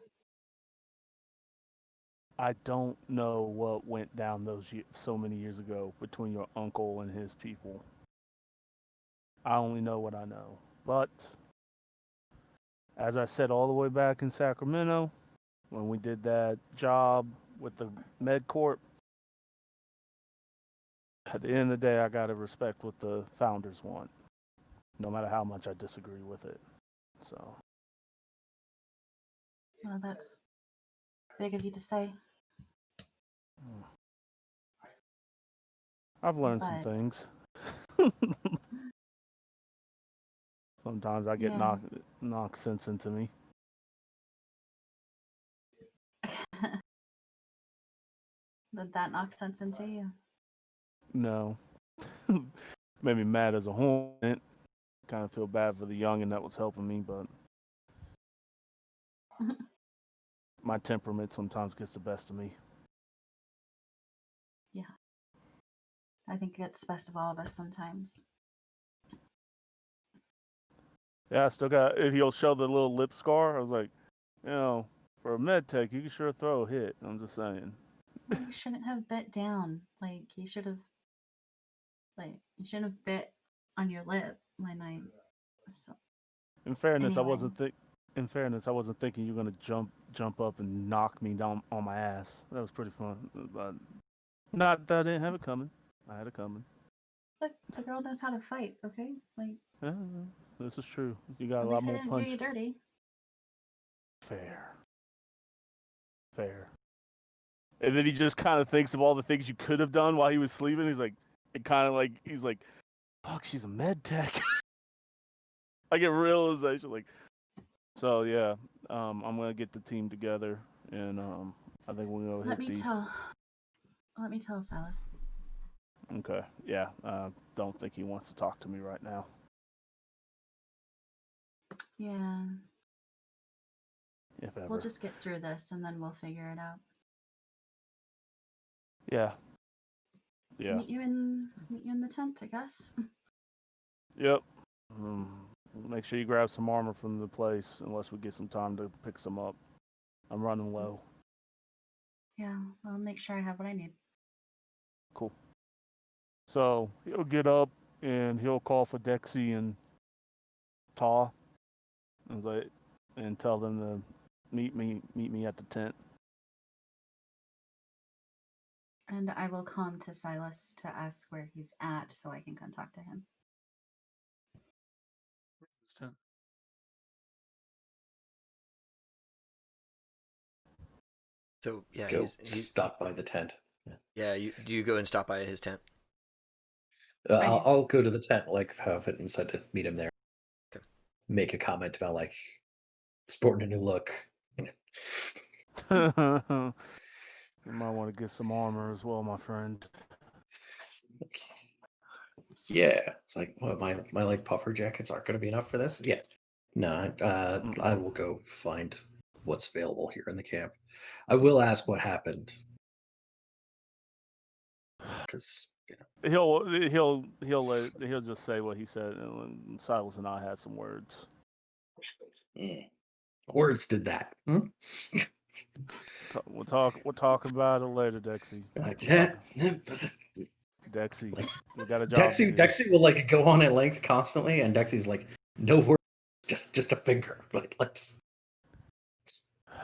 I don't know what went down so many years ago between your uncle and his people. I only know what I know. But as I said all the way back in Sacramento, when we did that job with the MedCorp, at the end of the day, I got to respect what the founders want, no matter how much I disagree with it. So. Well, that's big of you to say. I've learned some But things. Sometimes I get yeah. knock sense into me. Did that knock sense into you? No. Made me mad as a hornet. Kind of feel bad for the youngin' that was helping me, but my temperament sometimes gets the best of me. Yeah. I think it's the best of all of us sometimes. Yeah, I still got it. He'll show the little lip scar. I was like, for a med tech, you can sure throw a hit. I'm just saying. Well, you shouldn't have bit down. You shouldn't have bit on your lip when I. So, In fairness, anyway. In fairness, I wasn't thinking you were gonna jump up and knock me down on my ass. That was pretty fun, but not that I didn't have it coming. I had it coming. Look, the girl knows how to fight. Okay, Yeah, this is true. You got at a lot least I more didn't punch. do you dirty. Fair. And then he just kind of thinks of all the things you could have done while he was sleeping. He's like, fuck, she's a med tech. I get realization so yeah. I'm gonna get the team together, and I think we're gonna hit these. Let me tell Silas. Okay, yeah. Don't think he wants to talk to me right now. Yeah. If ever. We'll just get through this, and then we'll figure it out. Yeah. Meet you in the tent, I guess. Yep. Make sure you grab some armor from the place, unless we get some time to pick some up. I'm running low. Yeah, I'll make sure I have what I need. Cool. So he'll get up and he'll call for Dexy and Taw, and tell them to meet me at the tent. And I will come to Silas to ask where he's at so I can come talk to him. Where's this tent? So yeah, he's stop by the tent. Yeah, do you go and stop by his tent? I'll go to the tent, have it and said to meet him there. Okay. Make a comment about sporting a new look. You might want to get some armor as well, my friend. Yeah, it's what, my puffer jackets aren't going to be enough for this. Yeah, no, I will go find what's available here in the camp. I will ask what happened, because he'll just say what he said. And Silas and I had some words. Words did that. We'll talk about it later, Dexy. Dexy, we got a job to do. Dexy will go on at length constantly, and Dexy's no word, just a finger,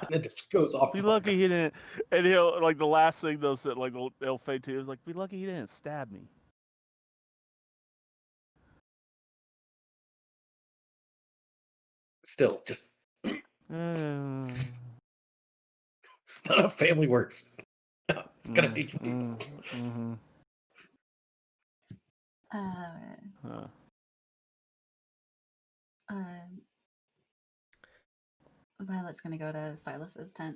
and it just goes off. Be lucky he didn't. And he'll the last thing they'll say, they'll fade to is be lucky he didn't stab me. Still, just it's not how family works. No, it's gonna teach people. Violet's gonna go to Silas's tent.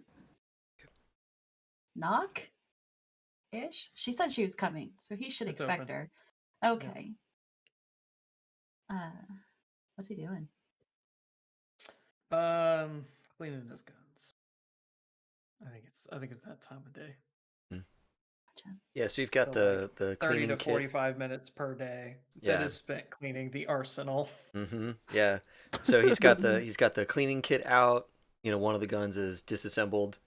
Knock? Ish? She said she was coming, so he should expect her. Okay. Yeah. What's he doing? Cleaning his guns. I think it's that time of day. Gotcha. Yeah, so you've got the 30 cleaning to kit. 45 minutes per day that is spent cleaning the arsenal. Mm-hmm. Yeah. So he's got the cleaning kit out. One of the guns is disassembled.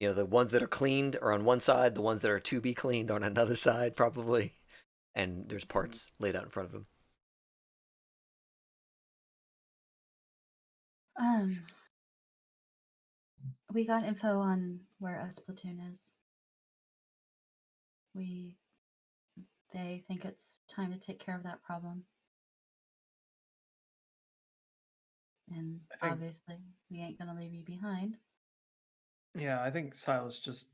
The ones that are cleaned are on one side, the ones that are to be cleaned are on another side, probably. And there's parts laid out in front of them. We got info on where Splatoon is. They think it's time to take care of that problem. And obviously, we ain't gonna leave you behind. Yeah, I think Silas just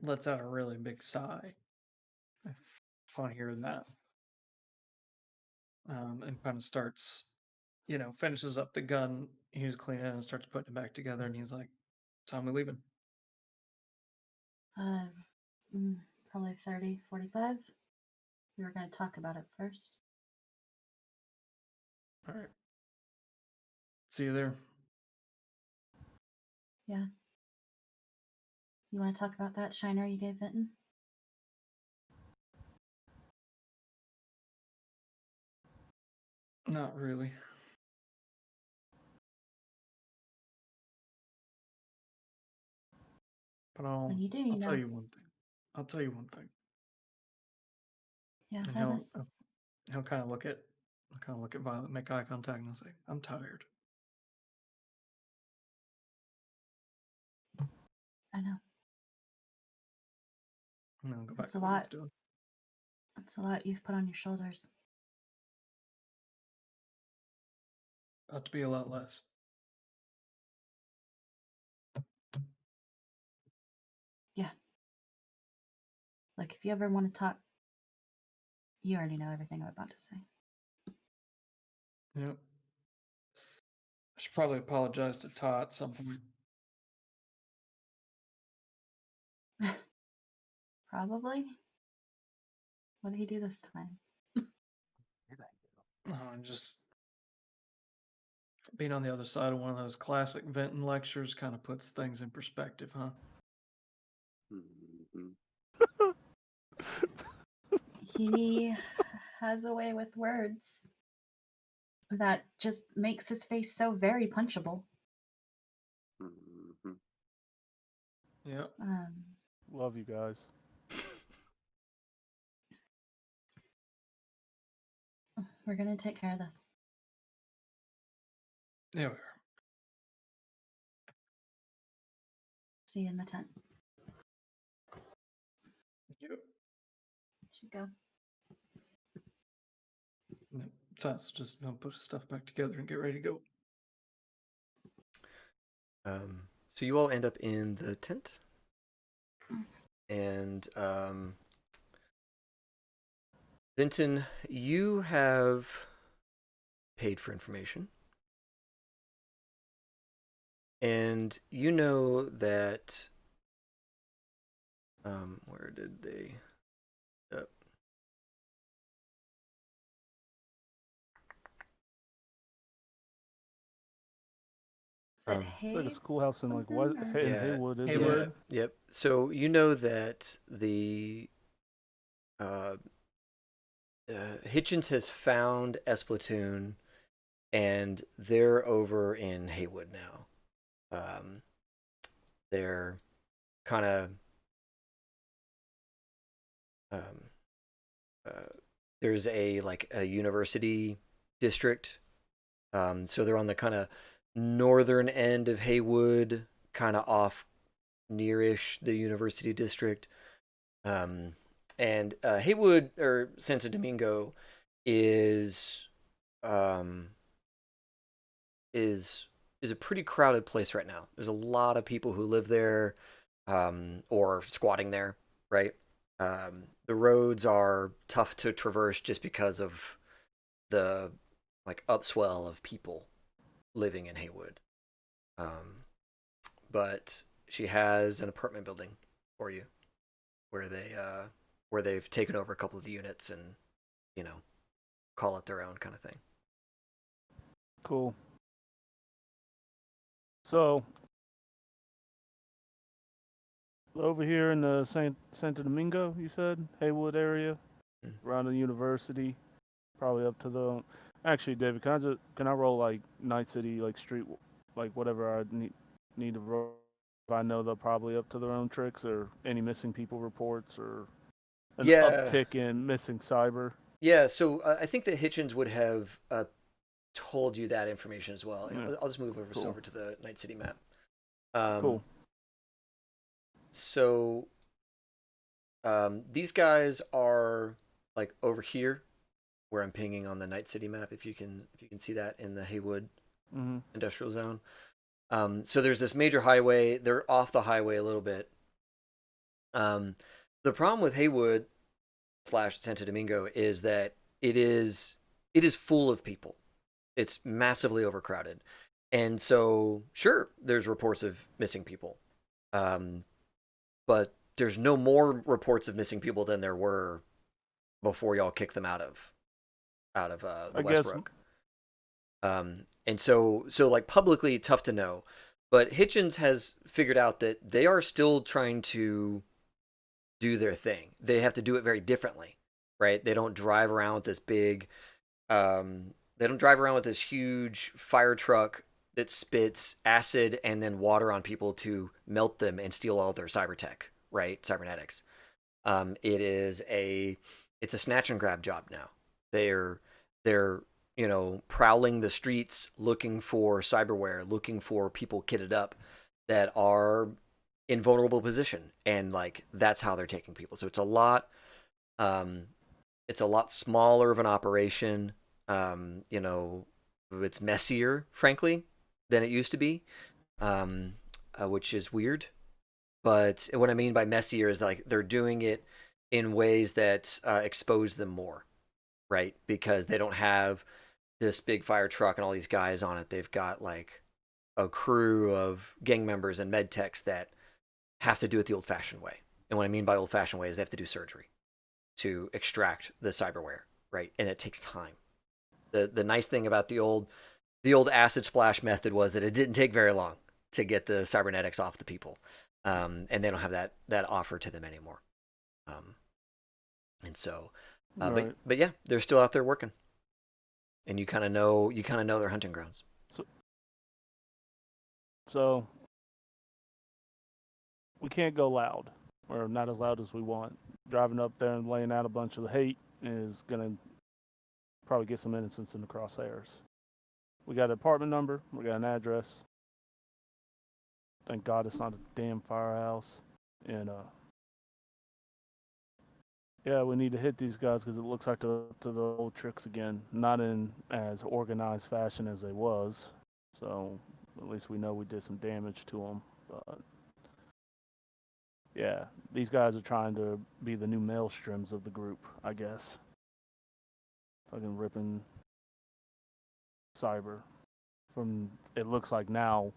lets out a really big sigh. Upon hearing that. And kind of starts, finishes up the gun he was cleaning and starts putting it back together. And he's like, "Time we leaving?" Probably 30, 45. We were going to talk about it first. All right. See you there. Yeah. You want to talk about that shiner you gave Vinton? Not really. But When you do, you I'll know. tell you one thing. I'll tell you one thing. Yeah, And say this. he'll kind of look at Violet, make eye contact, and say, "I'm tired." I know. And then I'll go back It's to a what lot. he's doing. It's a lot you've put on your shoulders. Ought to be a lot less. Yeah. Like, if you ever want to talk, you already know everything I'm about to say. Yep. I should probably apologize to Todd at some point. Probably. What did he do this time? And just being on the other side of one of those classic Vinton lectures kind of puts things in perspective, huh? He has a way with words that just makes his face so very punchable. Yep. Love you guys. We're gonna take care of this. Yeah, we are. See you in the tent. Yep. Should go. So just put his stuff back together and get ready to go. So you all end up in the tent, and Vinton, you have paid for information, and you know that. Where did they? Is it Hayes? Like a schoolhouse in like what? Yeah, Haywood, isn't Haywood. it? Yep. So you know that the Hitchens has found Splatoon, and they're over in Haywood now. They're kind of there's a university district, so they're on the kind of northern end of Haywood, kind of off nearish the university district. And Haywood or Santo Domingo is a pretty crowded place right now. There's a lot of people who live there, or squatting there, right? The roads are tough to traverse just because of the upswell of people living in Haywood. But she has an apartment building for you where they've taken over a couple of the units and call it their own kind of thing. Cool. So over here in the Santo Domingo, you said Haywood area, around the university, probably up to the. Actually, David, can I roll like Night City, like street, like whatever I need to roll I know they're probably up to their own tricks, or any missing people reports, or an Yeah. uptick in missing cyber. Yeah, so I think that Hitchens would have told you that information as well. Yeah. I'll just move over Cool. over to the Night City map. Cool. So these guys are like over here, where I'm pinging on the Night City map. If you can see that in the Haywood industrial zone. So there's this major highway. They're off the highway a little bit. The problem with Haywood / Santo Domingo is that it is full of people. It's massively overcrowded. And so, sure, there's reports of missing people. But there's no more reports of missing people than there were before y'all kicked them out of the Westbrook. And so like publicly, tough to know. But Hitchens has figured out that they are still trying to do their thing. They have to do it very differently, right? They don't drive around with this big, they don't drive around with this huge fire truck that spits acid and then water on people to melt them and steal all their cyber tech, right? Cybernetics. It's a snatch and grab job now. They're prowling the streets looking for cyberware, looking for people kitted up that are in vulnerable position, and like that's how they're taking people. So it's a lot smaller of an operation. It's messier, frankly, than it used to be, which is weird. But what I mean by messier is like they're doing it in ways that expose them more, right? Because they don't have this big fire truck and all these guys on it. They've got like a crew of gang members and med techs that have to do it the old-fashioned way. And what I mean by old-fashioned way is they have to do surgery to extract the cyberware, right? And it takes time. The nice thing about the old acid splash method was that it didn't take very long to get the cybernetics off the people, and they don't have that offer to them anymore. And so, Right. but yeah, they're still out there working, and you kind of know their hunting grounds. So we can't go loud, or not as loud as we want. Driving up there and laying out a bunch of hate is gonna probably get some innocents in the crosshairs. We got an apartment number. We got an address. Thank God it's not a damn firehouse. And yeah, we need to hit these guys because it looks like to the old tricks again. Not in as organized fashion as they was. So at least we know we did some damage to them. But yeah, these guys are trying to be the new maelstroms of the group, I guess. Fucking ripping cyber from, it looks like now,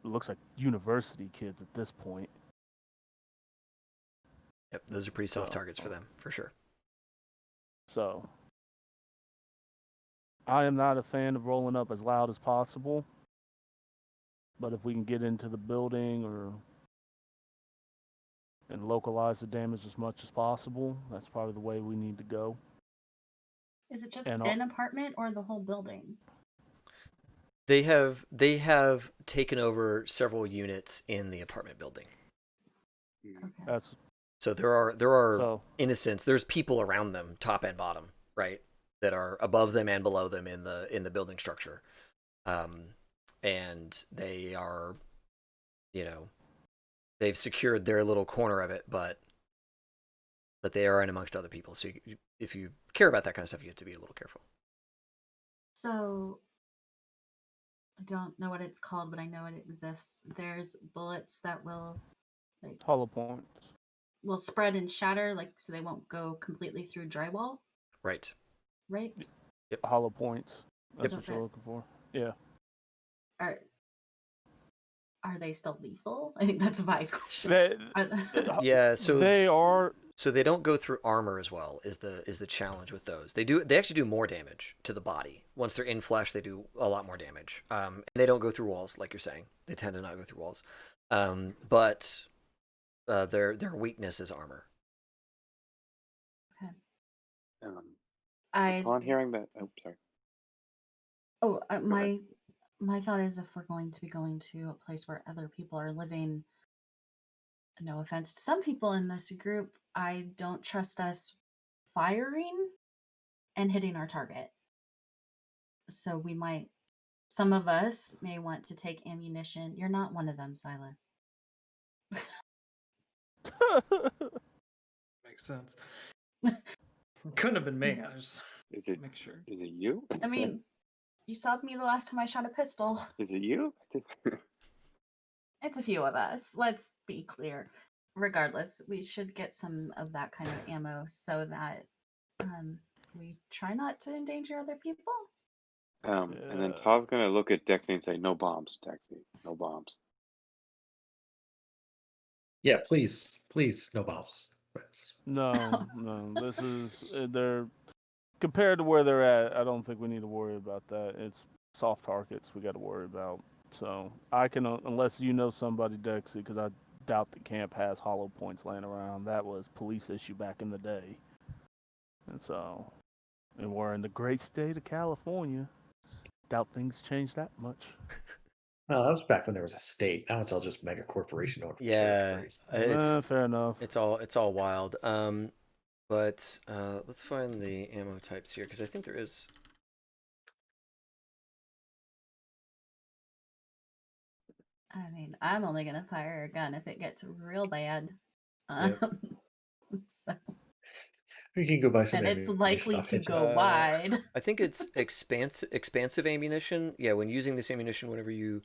it looks like university kids at this point. Yep, those are pretty soft targets for them, for sure. So I am not a fan of rolling up as loud as possible, but if we can get into the building and localize the damage as much as possible, that's probably the way we need to go. Is it just an apartment or the whole building? They have taken over several units in the apartment building. Okay. So there are innocents. There's people around them, top and bottom, right, that are above them and below them in the building structure, and they are, they've secured their little corner of it, but they are in amongst other people. So if you care about that kind of stuff, you have to be a little careful. So I don't know what it's called, but I know it exists. There's bullets that will hollow points. Will spread and shatter, so they won't go completely through drywall. Right. Right. Yep. Hollow points. That's what you're looking for. Yeah. Are they still lethal? I think that's Vi's question. Yeah. So they are. So they don't go through armor as well. Is the challenge with those? They actually do more damage to the body. Once they're in flesh, they do a lot more damage. And they don't go through walls, like you're saying. They tend to not go through walls. But their weakness is armor. Okay. Upon hearing that, oh, sorry. Oh, my thought is if we're going to be going to a place where other people are living, no offense to some people in this group, I don't trust us firing and hitting our target. So some of us may want to take ammunition. You're not one of them, Silas. Makes sense. Couldn't have been me. I just Is it? make sure. Is it you? I mean, you saw me the last time I shot a pistol. Is it you? It's a few of us. Let's be clear. Regardless, we should get some of that kind of ammo so that we try not to endanger other people. And then Todd's gonna look at Dexy and say, "No bombs, Dexy. No bombs." Yeah, please, no bombs. No. This is they're compared to where they're at. I don't think we need to worry about that. It's soft targets we got to worry about. So I can, unless you know somebody, Dexy, because I doubt the camp has hollow points laying around. That was police issue back in the day, and we're in the great state of California. Doubt things change that much. Well, that was back when there was a state. Now it's all just mega corporation owned territories. Fair enough. It's all wild. But let's find the ammo types here because I think there is. I mean, I'm only gonna fire a gun if it gets real bad. Yep. So, We can go buy some and it's ammunition likely off to Hitchens. go wide. I think it's expansive ammunition. Yeah, when using this ammunition, whenever you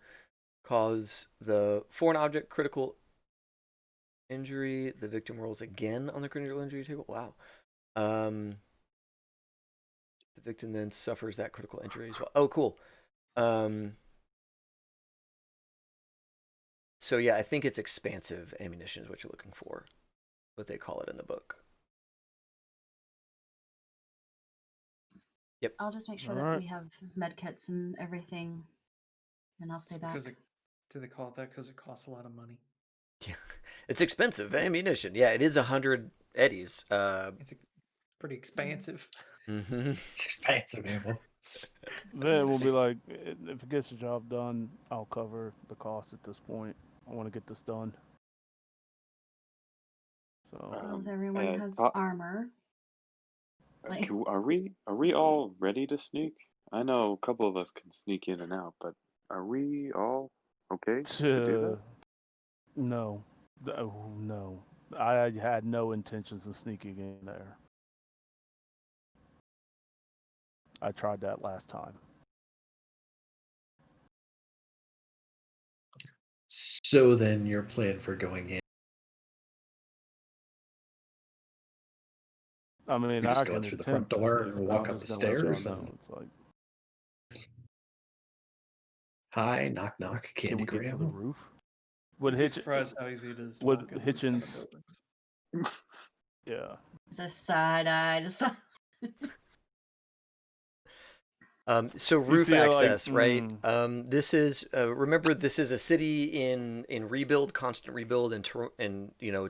cause the foreign object critical injury, the victim rolls again on the critical injury table. Wow. The victim then suffers that critical injury as well. Oh, cool. So yeah, I think it's expansive ammunition is what you're looking for, what they call it in the book. Yep. I'll just make sure All that right. we have med kits and everything, and I'll stay back. Do they call it that because it costs a lot of money? Yeah, it's expensive ammunition. Yeah, it is 100 eddies. It's pretty expansive. Mm-hmm. It's expensive ammo. Then we'll be like, if it gets the job done, I'll cover the cost at this point. I want to get this done. So Well, if everyone has armor. Are we all ready to sneak? I know a couple of us can sneak in and out, but are we all okay to do that? No. No. I had no intentions of sneaking in there. I tried that last time. So then your plan for going in, I mean, you're just I going can through the front attempt to door sneak. and walk I'm up the just gonna let y'all stairs know. and It's like, hi, knock knock, can candy we get to the graham. roof? Would I'm surprised how easy it is to would walk into these kind of Hitchens- buildings. Yeah. It's a side-eyed. So roof see, access, right? mm. This is remember this is a city in rebuild, constant rebuild, and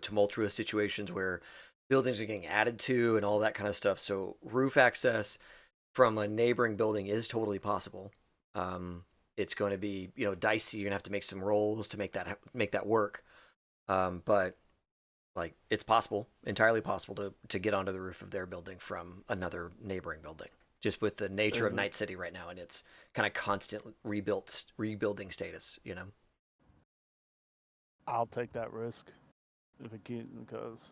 tumultuous situations where buildings are getting added to and all that kind of stuff. So roof access from a neighboring building is totally possible. It's going to be dicey. You're gonna have to make some rolls to make that work. But like it's possible, entirely possible to get onto the roof of their building from another neighboring building. Just with the nature of Night City right now and its kind of constant rebuilding status, I'll take that risk if it can, because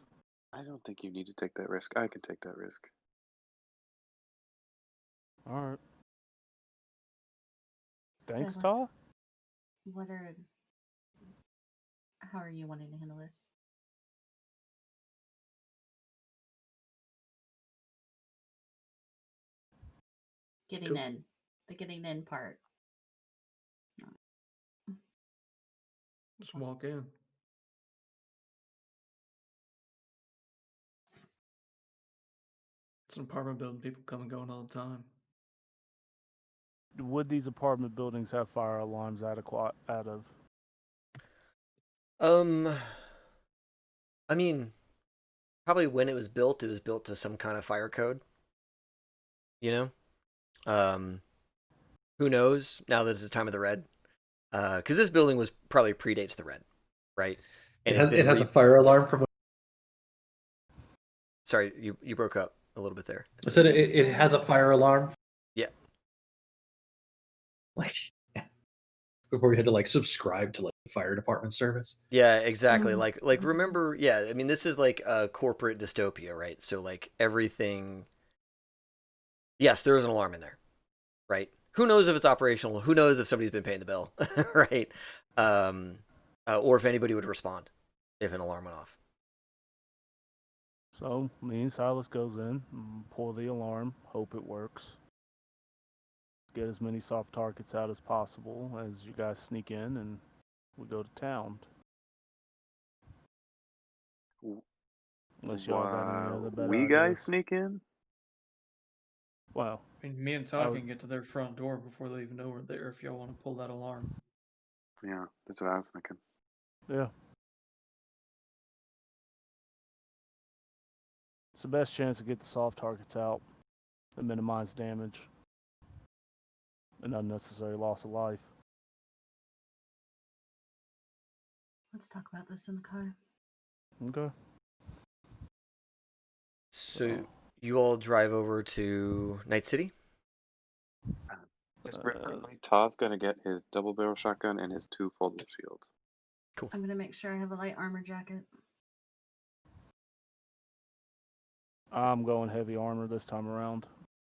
I don't think you need to take that risk. I can take that risk. all right. Thanks, Silas, Todd. how are you wanting to handle this? Getting in. The getting in part. Just walk in. It's an apartment building. People come and go all the time. Would these apartment buildings have fire alarms out of? I mean, probably when it was built to some kind of fire code. Who knows? Now this is the time of the red, because this building was probably predates the red, right? And it has a fire alarm from. Sorry, you broke up a little bit there. I said it has a fire alarm. Yeah. Like before we had to like subscribe to like the fire department service. Yeah, exactly. Like remember, yeah, I mean this is like a corporate dystopia, right? So like everything. Yes, there is an alarm in there, right? Who knows if it's operational? Who knows if somebody's been paying the bill, right? Or if anybody would respond if an alarm went off. So me and Silas goes in, pull the alarm, hope it works. Get as many soft targets out as possible as you guys sneak in, and we go to town. Unless y'all got any other better we ideas. guys sneak in? Well, I mean, me and Todd can get to their front door before they even know we're there if y'all want to pull that alarm. Yeah, that's what I was thinking. Yeah. It's the best chance to get the soft targets out and minimize damage and unnecessary loss of life. Let's talk about this in the car. Okay. So you all drive over to Night City? Just quickly, Todd's gonna get his double barrel shotgun and his 2 foldable shields. Cool. I'm gonna make sure I have a light armor jacket. I'm going heavy armor this time around.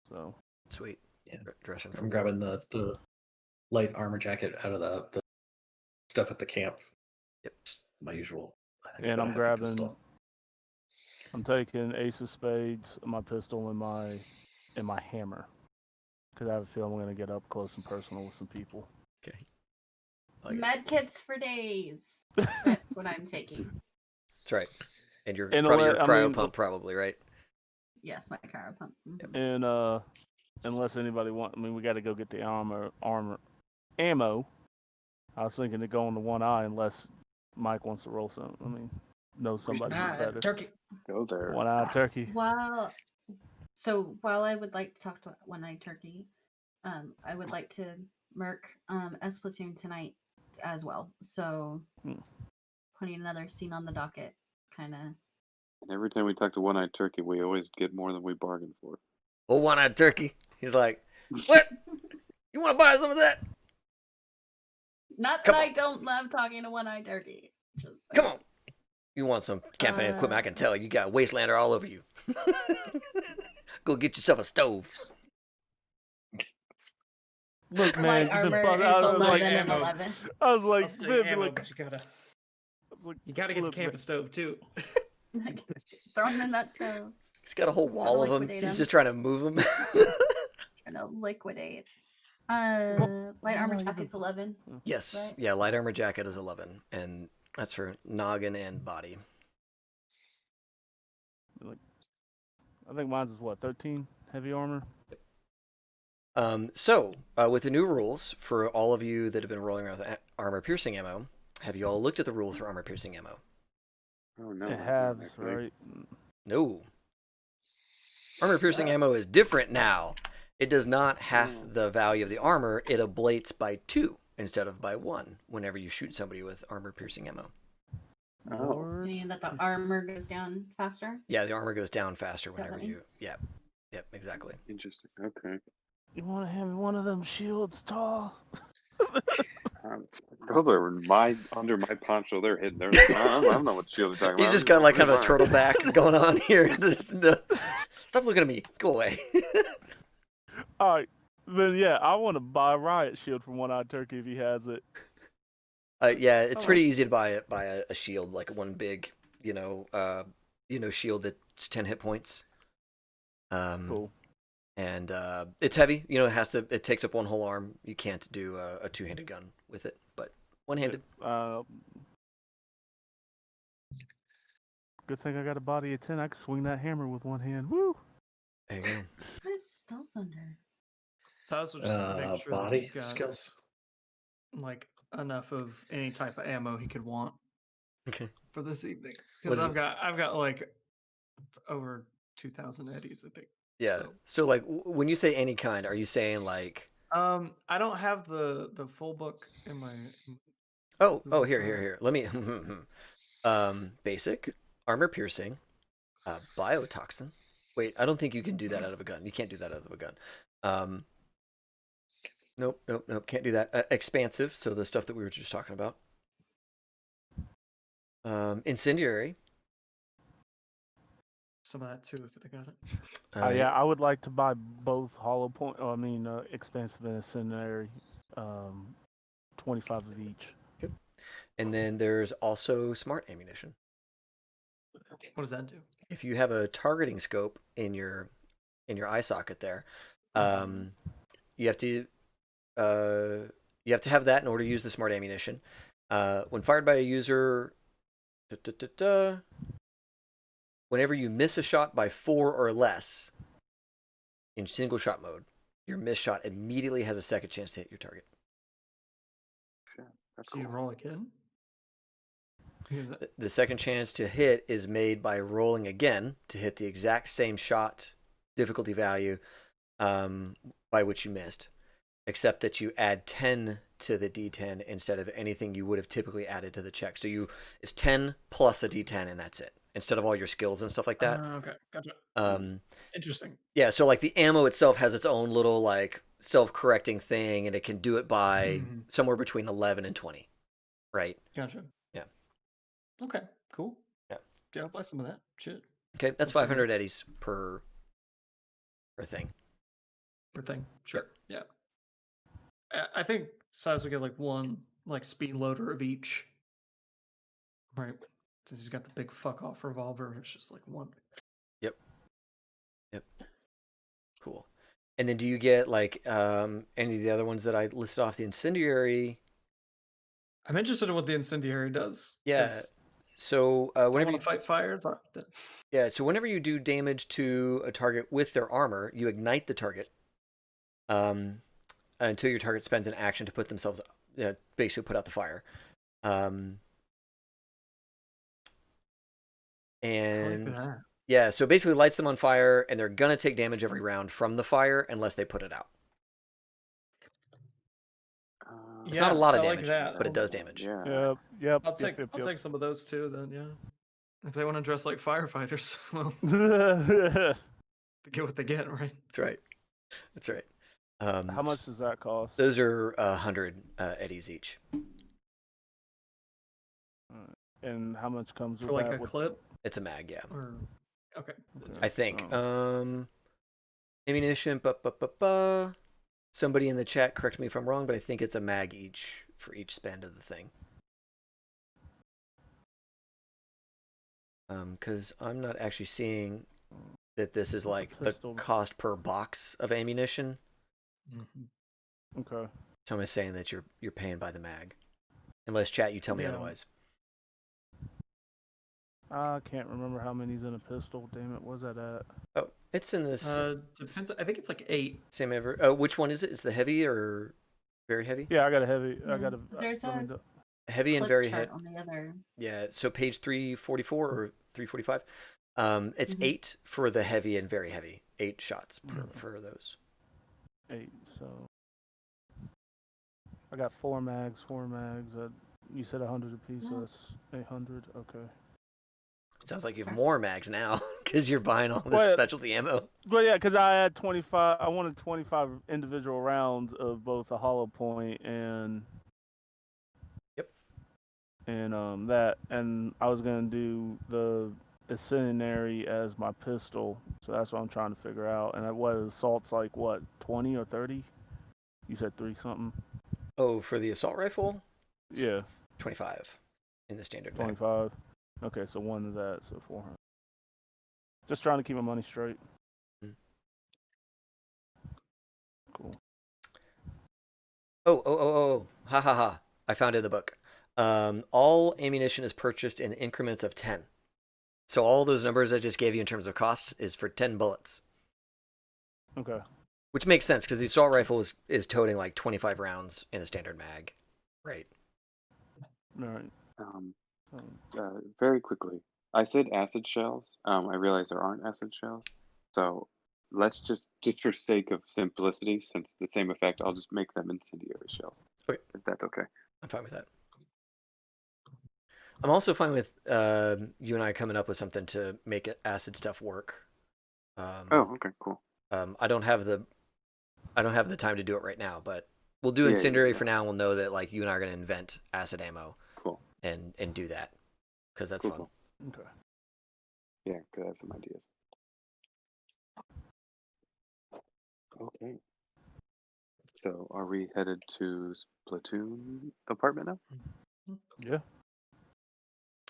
So Sweet. Yeah. Dressing I'm grabbing the light armor jacket out of the stuff at the camp. Yep. My usual. And I'm grabbing. I'm taking Ace of Spades, my pistol, and my hammer, because I have a feeling I'm gonna get up close and personal with some people. Okay. Med kits for days. That's what I'm taking. That's right. And your And cryo pump probably, right? Yes, my cryo pump. Mm-hmm. And unless anybody we got to go get the armor ammo. I was thinking to go on the one eye unless Mike wants to roll some. Know somebody who's better. Turkey. Go there. One eye turkey. While I would like to talk to One-Eyed Turkey, I would like to merc Splatoon tonight as well. So putting another scene on the docket, kind of. And every time we talk to One-Eyed Turkey, we always get more than we bargained for. Oh, One-Eyed Turkey. He's like, what? You want to buy some of that? Not that I don't love talking to One-Eyed Turkey. Just come on. You want some camping equipment? I can tell you got Wastelander all over you. Go get yourself a stove. Look, man, light armor is 11 and 11. I was like, you gotta get the camping stove too. Throw him in that stove. He's got a whole wall of them. He's just trying to move them. Trying to liquidate. Light armor jacket's 11. Yes. Right? Yeah, light armor jacket is 11. And that's for noggin and body. I think mine's is 13 heavy armor. So with the new rules, for all of you that have been rolling around with armor piercing ammo, have you all looked at the rules for armor piercing ammo? Oh, no. It halves, right? No. Armor piercing ammo is different now. It does not half the value of the armor. It ablates by 2 instead of by 1 whenever you shoot somebody with armor piercing ammo. Oh. Meaning that the armor goes down faster? Yeah, the armor goes down faster whenever you... Yeah. Yep, exactly. Interesting. Okay. You want to hand me one of them shields, tall? Those are under my poncho. They're hidden. They're like, I don't know what shield you're talking about. He's just got like kind of a turtle back going on here. Stop looking at me. Go away. All right. Then, yeah, I want to buy a riot shield from One-Eyed Turkey if he has it. Yeah, it's pretty easy to buy a shield, like one big, shield that's 10 hit points. Cool. And it's heavy. It takes up one whole arm. You can't do a two-handed gun with it, but one-handed. Good thing I got a body of 10. I can swing that hammer with one hand. Woo! There you go. What is Stealth Thunder? So I was just make sure body that he's got skills. Like enough of any type of ammo he could want. Okay. For this evening, because I've got like over 2,000 eddies, I think. Yeah. So like when you say any kind, are you saying like I don't have the full book in my. Here. Let me. Basic, armor piercing, biotoxin. Wait, I don't think you can do that out of a gun. You can't do that out of a gun. Nope. Can't do that. Expansive, so the stuff that we were just talking about. Incendiary. Some of that too, if they got it. Yeah, I would like to buy both hollow point. Expansive and incendiary, 25 of each. Good. And then there's also smart ammunition. What does that do? If you have a targeting scope in your eye socket there, you have to have that in order to use the smart ammunition. When fired by a user, whenever you miss a shot by 4 or less in single shot mode, your missed shot immediately has a second chance to hit your target. Shit, that's So you cool. roll again? The second chance to hit is made by rolling again to hit the exact same shot difficulty value by which you missed, except that you add 10 to the d10 instead of anything you would have typically added to the check. So it's 10 plus a d10 and that's it, instead of all your skills and stuff like that. Okay, gotcha. Interesting. Yeah, so like the ammo itself has its own little like self-correcting thing, and it can do it by somewhere between 11 and 20, right? Gotcha. Yeah. Okay, cool. Yeah. Yeah, I'll buy some of that. Shit. Okay, that's 500 eddies per thing. Per thing, sure. Yep. Yeah. I think Size will get like one like speed loader of each. Right. Since he's got the big fuck off revolver, it's just like one. Yep. Cool. And then do you get like any of the other ones that I listed off? The incendiary. I'm interested in what the incendiary does. Yeah. So whenever you fight fire, yeah. So whenever you do damage to a target with their armor, you ignite the target until your target spends an action to put themselves, basically put out the fire. And I like that. yeah, so basically lights them on fire, and they're gonna take damage every round from the fire unless they put it out. It's not a lot of damage, but it does damage. Yeah. Yep. I'll take some of those too. Then yeah, if they want to dress like firefighters, well, they get what they get, right? That's right. How much does that cost? Those are 100 eddies each. And how much comes for with like that? a clip? It's a mag, yeah. Okay. I think. Ammunition. Somebody in the chat, correct me if I'm wrong, but I think it's a mag each for each spend of the thing. Because I'm not actually seeing that this is like the cost per box of ammunition. Okay. So I'm just saying that you're paying by the mag, unless chat you tell me otherwise. I can't remember how many's in a pistol. Damn it, where's that at? Oh, it's in this. Depends. I think it's like 8. Same ever. Oh, which one is it? Is the heavy or very heavy? Yeah, I got a heavy. I got a. There's a heavy and very heavy on the other. Yeah, so page 344 or 345. It's 8 for the heavy and very heavy. 8 shots for those. 8. So I got 4 mags. You said 100 apiece, so that's 800. Okay. It sounds like you have more mags now because you're buying all this specialty ammo. Well, yeah, because I had 25. I wanted 25 individual rounds of both a hollow point and that, and I was gonna do the incendiary as my pistol. So that's what I'm trying to figure out. And what assault's like? What, 20 or 30? You said 3 something. Oh, for the assault rifle? Yeah. 25 in the standard. 25. Mag. Okay, so 1 of that, so 400. Just trying to keep my money straight. Cool. Oh. Ha. I found it in the book. All ammunition is purchased in increments of 10. So all those numbers I just gave you in terms of costs is for 10 bullets. Okay. Which makes sense because the assault rifle is toting like 25 rounds in a standard mag. Right. All right. Very quickly, I said acid shells. I realize there aren't acid shells. So let's just for sake of simplicity, since the same effect, I'll just make them incendiary shells. Okay. If that's okay. I'm fine with that. I'm also fine with you and I coming up with something to make acid stuff work. Oh, okay, cool. I don't have the time to do it right now, but we'll do Yeah, incendiary yeah. for now. We'll know that like you and I are gonna invent acid ammo Cool. and do that because that's Cool, fun. cool. Okay. Yeah, because I have some ideas. Okay. So, are we headed to Splatoon apartment now? Yeah.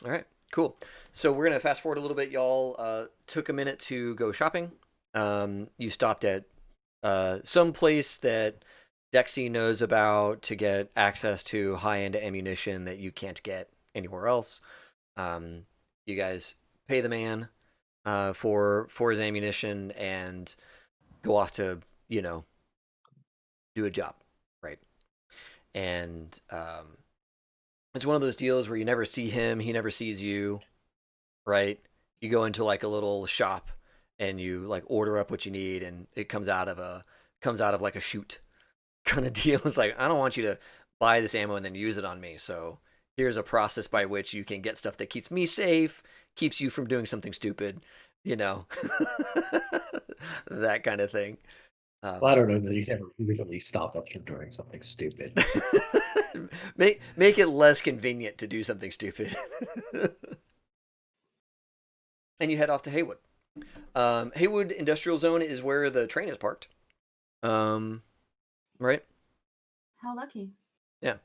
All right, cool. So we're gonna fast forward a little bit. Y'all took a minute to go shopping. You stopped at some place that Dexy knows about to get access to high-end ammunition that you can't get anywhere else. You guys pay the man for his ammunition and go off to do a job, right? And it's one of those deals where you never see him, he never sees you, right? You go into like a little shop and you like order up what you need, and it comes out of like a chute kind of deal. It's like, I don't want you to buy this ammo and then use it on me. So here's a process by which you can get stuff that keeps me safe, keeps you from doing something stupid, that kind of thing. Well, I don't know that you never really stop us from doing something stupid. make it less convenient to do something stupid. And you head off to Haywood. Haywood Industrial Zone is where the train is parked. Right? How lucky. Yeah.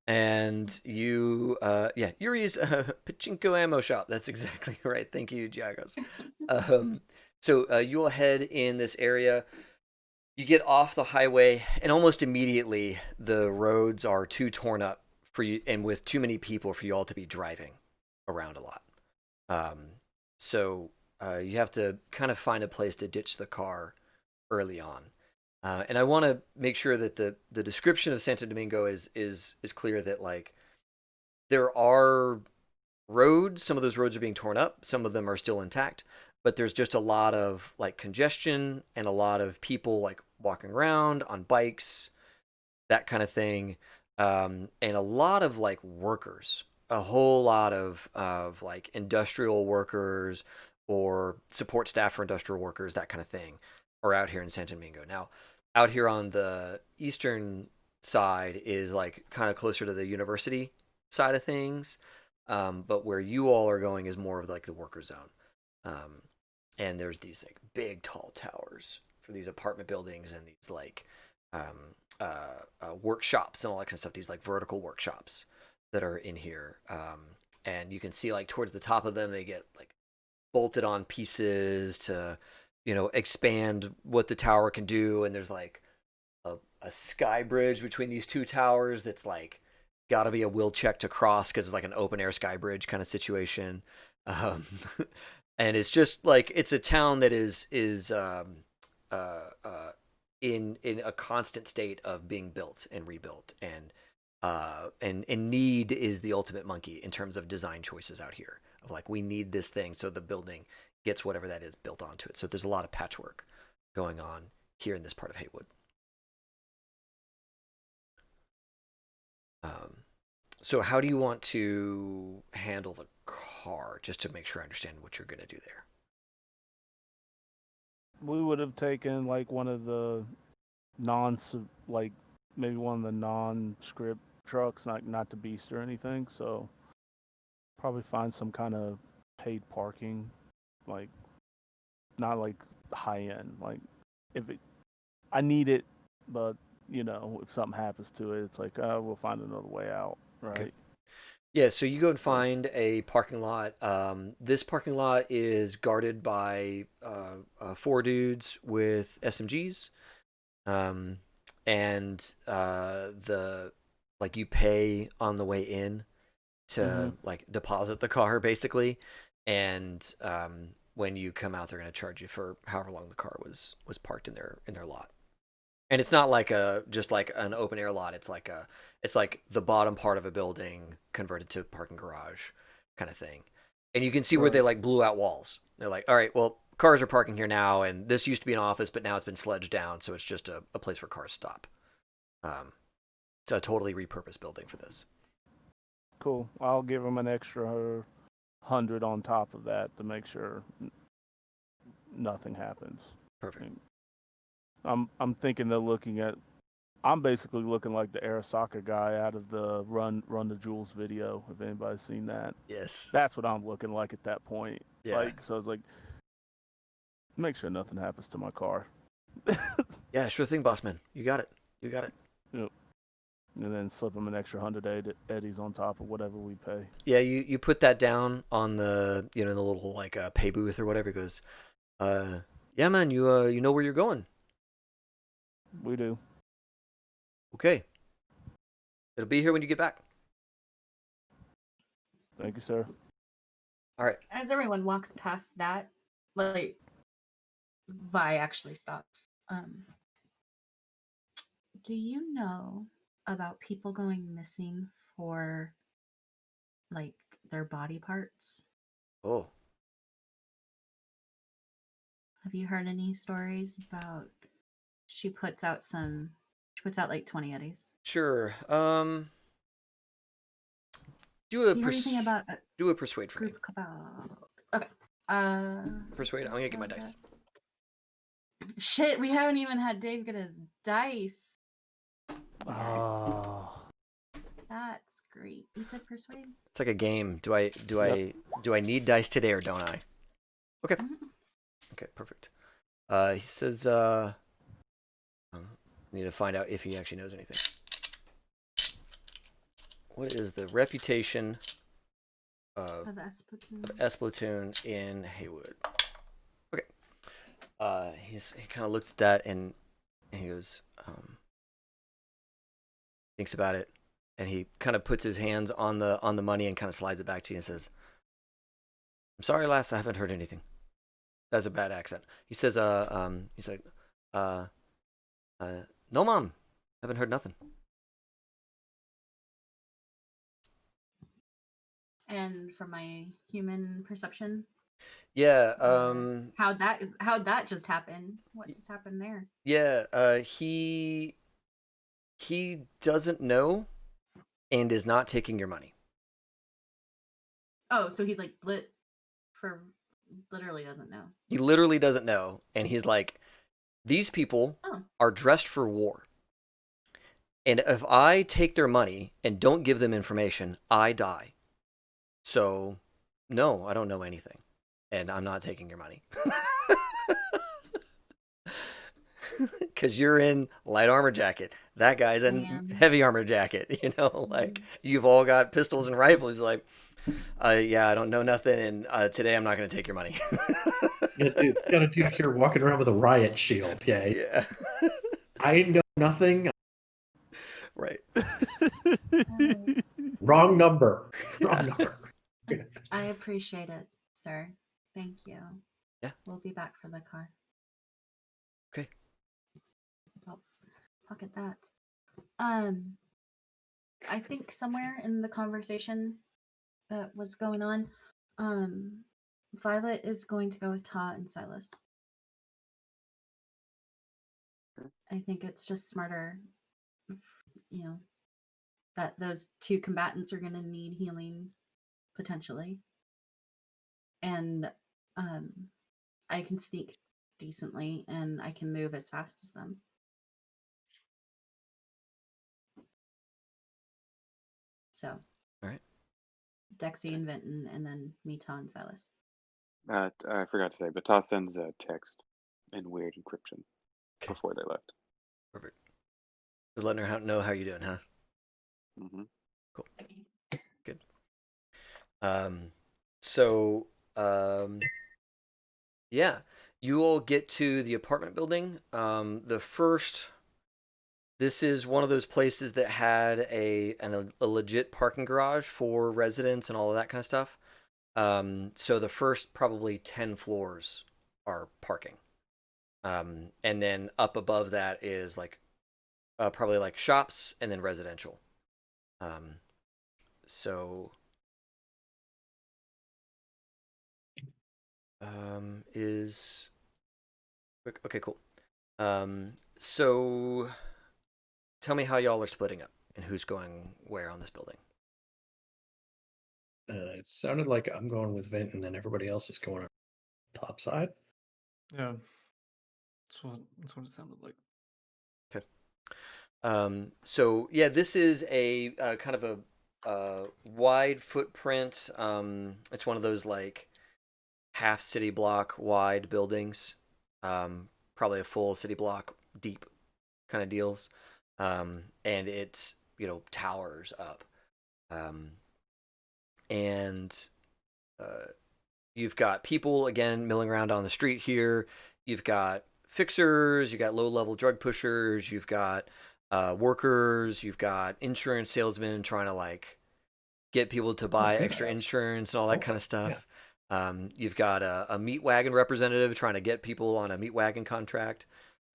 And you, Yuri's Pachinko ammo shop. That's exactly right. Thank you, Giagos. So you'll head in this area. You get off the highway, and almost immediately the roads are too torn up for you, and with too many people for you all to be driving around a lot. So you have to kind of find a place to ditch the car early on. And I want to make sure that the description of Santo Domingo is clear, that like there are roads. Some of those roads are being torn up. Some of them are still intact. But there's just a lot of like congestion and a lot of people like walking around on bikes, that kind of thing, and a lot of like workers, a whole lot of like industrial workers or support staff for industrial workers, that kind of thing, are out here in Santo Domingo. Now, out here on the eastern side is like kind of closer to the university side of things, but where you all are going is more of like the worker zone. And there's these like big tall towers for these apartment buildings and these like workshops and all that kind of stuff. These like vertical workshops that are in here. And you can see like towards the top of them, they get like bolted on pieces to, expand what the tower can do. And there's like a sky bridge between these two towers that's like got to be a will check to cross because it's like an open air sky bridge kind of situation. And it's just like it's a town that is in a constant state of being built and rebuilt, and need is the ultimate monkey in terms of design choices out here. Of like, we need this thing so the building gets whatever that is built onto it. So there's a lot of patchwork going on here in this part of Haywood. So how do you want to handle the car, just to make sure I understand what you're going to do there? We would have taken like one of the like maybe one of the non-script trucks, not the Beast or anything. So probably find some kind of paid parking, like not like high end. Like I need it, but if something happens to it, it's like we'll find another way out, right? Okay. Yeah, so you go and find a parking lot. This parking lot is guarded by 4 dudes with SMGs, and you pay on the way in to like deposit the car basically, and when you come out, they're going to charge you for however long the car was parked in their lot. And it's not like just like an open air lot. It's like the bottom part of a building converted to parking garage kind of thing. And you can see where they like blew out walls. They're like, all right, well, cars are parking here now, and this used to be an office, but now it's been sledged down, so it's just a place where cars stop. It's a totally repurposed building for this. Cool. I'll give them an extra 100 on top of that to make sure nothing happens. Perfect. I'm thinking they're looking at. I'm basically looking like the Arasaka guy out of the Run the Jewels video. If anybody's seen that, Yes. that's what I'm looking like at that point. Yeah. Like, so I was like, make sure nothing happens to my car. Yeah, sure thing, boss man. You got it. Yep. And then slip them an extra 100 eddies on top of whatever we pay. Yeah, you put that down on the the little like pay booth or whatever. It goes, yeah, man, you know where you're going. We do. Okay. It'll be here when you get back. Thank you, sir. All right. As everyone walks past that, like Vi actually stops. Do you know about people going missing for like their body parts? Oh. Have you heard any stories about she puts out like 20 eddies. Sure. Do You heard anything about a do a persuade for me. group cabal? Okay. Persuade. I'm gonna get my dice. Shit, we haven't even had Dave get his dice. Oh. That's great. You said persuade? It's like a game. Do I need dice today or don't I? Okay. Okay, perfect. He says need to find out if he actually knows anything. What is the reputation of Splatoon in Haywood? Okay. He kind of looks at that and he goes, thinks about it, and he kind of puts his hands on the money and kind of slides it back to you and says, "I'm sorry, lass, I haven't heard anything." That's a bad accent. He says, he's like, no, mom, haven't heard nothing. And from my human perception, yeah, how'd that just happen? What just happened there? Yeah, he doesn't know and is not taking your money. Oh, so he like literally doesn't know. He literally doesn't know, and he's like, these people are dressed for war. And if I take their money and don't give them information, I die. So, no, I don't know anything. And I'm not taking your money. Because you're in light armor jacket. That guy's in heavy armor jacket. You know, like, you've all got pistols and rifles. He's like, yeah, I don't know nothing, and today I'm not going to take your money. Got a dude here walking around with a riot shield. Yeah. I know nothing. Right. Wrong number. Wrong number. I appreciate it, sir. Thank you. Yeah. We'll be back for the car. Okay. Oh, look at that. I think somewhere in the conversation that was going on, Violet is going to go with Ta and Silas. I think it's just smarter, that those two combatants are going to need healing potentially. And I can sneak decently and I can move as fast as them. So, all right. Dexy and Vinton, and then me, Ta, and Silas. I forgot to say, but Todd sends a text in weird encryption before they left. Perfect. Just letting her know how you're doing, huh? Mm-hmm. Cool. Good. So, yeah, you all get to the apartment building. This is one of those places that had a legit parking garage for residents and all of that kind of stuff. So the first probably 10 floors are parking. And then up above that is like probably like shops and then residential. So is okay. Cool. So tell me how y'all are splitting up and who's going where on this building. It sounded like I'm going with Vent, and then everybody else is going on top side. Yeah. That's what it sounded like. Okay. So yeah, this is a kind of a wide footprint. It's one of those like half city block wide buildings. Probably a full city block deep kind of deals. And it towers up. And you've got people again milling around on the street here. You've got fixers, you've got low-level drug pushers, you've got workers, you've got insurance salesmen trying to like get people to buy extra insurance and all that kind of stuff. You've got a meat wagon representative trying to get people on a meat wagon contract.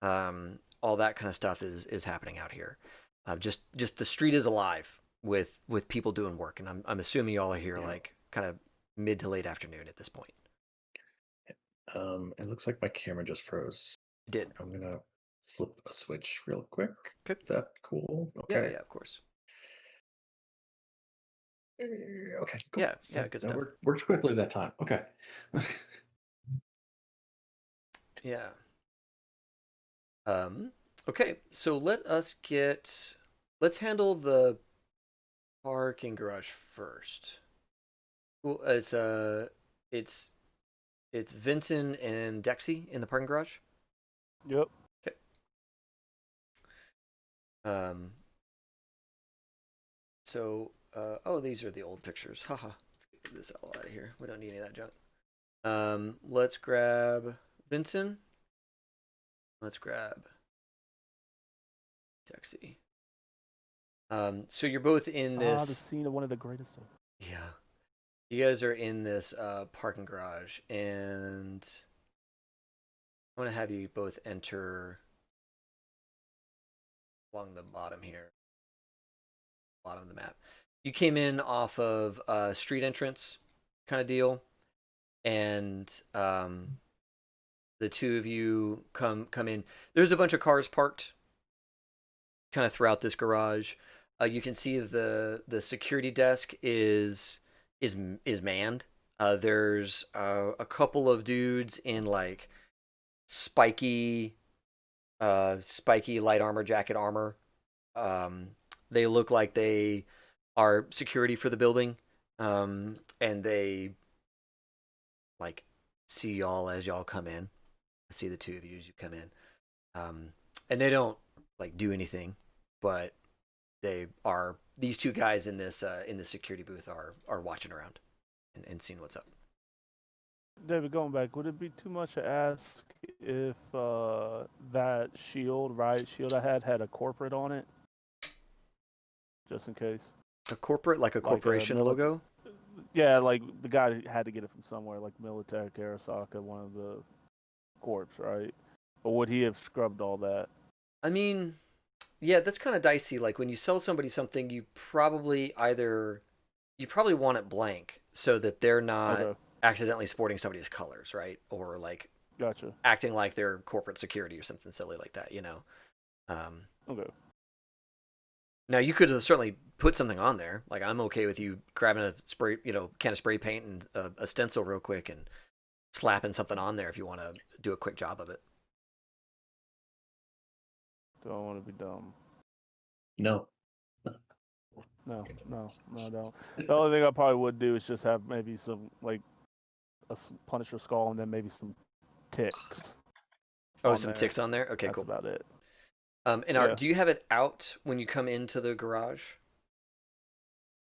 All that kind of stuff is happening out here. Just the street is alive with people doing work, and I'm assuming y'all are here like kind of mid to late afternoon at this point. It looks like my camera just froze. It did. I'm gonna flip a switch real quick. Okay. Is that cool? Okay. Yeah, of course. Okay, cool. Yeah, good stuff. Worked quickly that time. Okay. Yeah. Okay, so let's handle the parking garage first. Well, it's Vincent and Dexy in the parking garage. Yep. Okay. So these are the old pictures. Haha. Let's get this all out of here. We don't need any of that junk. Let's grab Vincent. Let's grab Dexy. So you're both in this. The scene of one of the greatest. Yeah. You guys are in this parking garage, and I want to have you both enter along the bottom here. Bottom of the map. You came in off of a street entrance kind of deal, and the two of you come in. There's a bunch of cars parked kind of throughout this garage. You can see the security desk is manned. There's a couple of dudes in like spiky light armor jacket armor. They look like they are security for the building, and they like see y'all as y'all come in. I see the two of you as you come in, and they don't like do anything, but these two guys in this security booth are watching around and seeing what's up. David, going back, would it be too much to ask if that riot shield I had a corporate on it? Just in case. A corporate, like a corporation logo? Yeah, like the guy had to get it from somewhere, like Militech, Arasaka, one of the corps, right? Or would he have scrubbed all that? I mean, yeah, that's kind of dicey. Like when you sell somebody something, you probably want it blank so that they're not accidentally sporting somebody's colors, right? Or like Gotcha. acting like they're corporate security or something silly like that, Okay. Now you could have certainly put something on there. Like I'm okay with you grabbing a spray, can of spray paint and a stencil real quick and slapping something on there if you want to do a quick job of it. Don't want to be dumb. No. No, I don't. The only thing I probably would do is just have maybe some, like, a Punisher skull and then maybe some ticks. Oh, some ticks on there? Okay, That's cool. That's about it. And do you have it out when you come into the garage?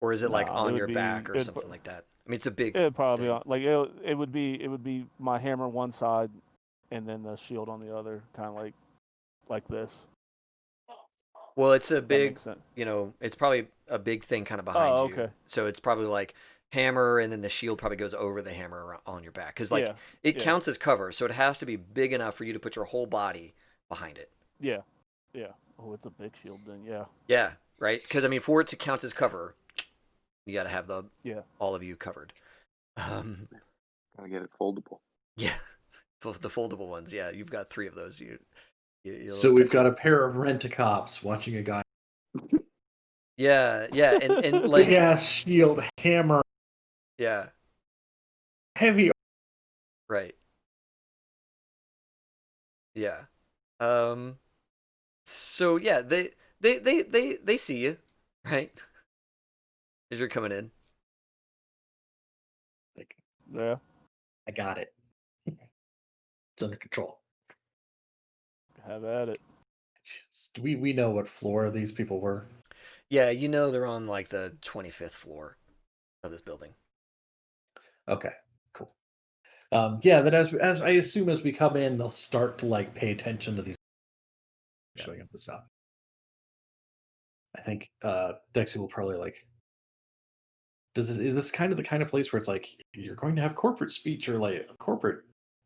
Or is it like on your back or something like that? I mean, it's a big. It'd probably be on, like it would be my hammer on one side, and then the shield on the other, kind of like this. Well, it's a big, it's probably a big thing kind of behind you. So it's probably like hammer, and then the shield probably goes over the hammer on your back, because it counts as cover, so it has to be big enough for you to put your whole body behind it. Yeah. Oh, it's a big shield then. Yeah. Yeah, right. Because I mean, for it to count as cover, you got to have all of you covered. Gotta get it foldable. Yeah, the foldable ones. Yeah, you've got 3 of those. So we've got a pair of rent-a-cops watching a guy. Yeah, and Big like ass shield, hammer, yeah, heavy. right. Yeah. Um. So yeah, they see you, right? As you're coming in. Like, Yeah. I got it. It's under control. Have at it. We know what floor these people were. Yeah, you know they're on like the 25th floor of this building. Okay, cool. Yeah, that as I assume as we come in, they'll start to like pay attention to these showing up and stuff. I think Dexy will probably like. Is this kind of the kind of place where it's like you're going to have corporate speech or like corporate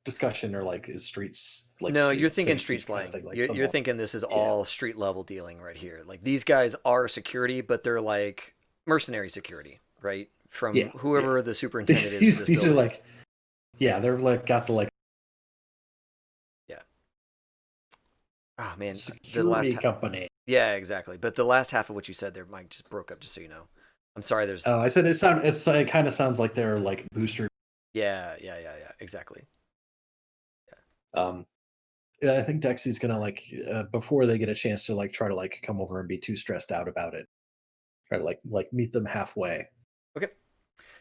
discussion or like is streets like No, you're streets thinking city street speak kind of slang. thing like You're thinking this is Yeah. all street level dealing right here. Like these guys are security, but they're like mercenary security, right? From Yeah, whoever yeah. the superintendent is for this These are building. like, yeah, they're like got the like Yeah. Oh man, the security last company. yeah, exactly. But the last half of what you said there, Mike, just broke up. Just so you know, I'm sorry. There's I said it kind of sounds like they're like booster. yeah, exactly. Um, I think Dexy's gonna like before they get a chance to like try to like come over and be too stressed out about it. Try to like meet them halfway. Okay.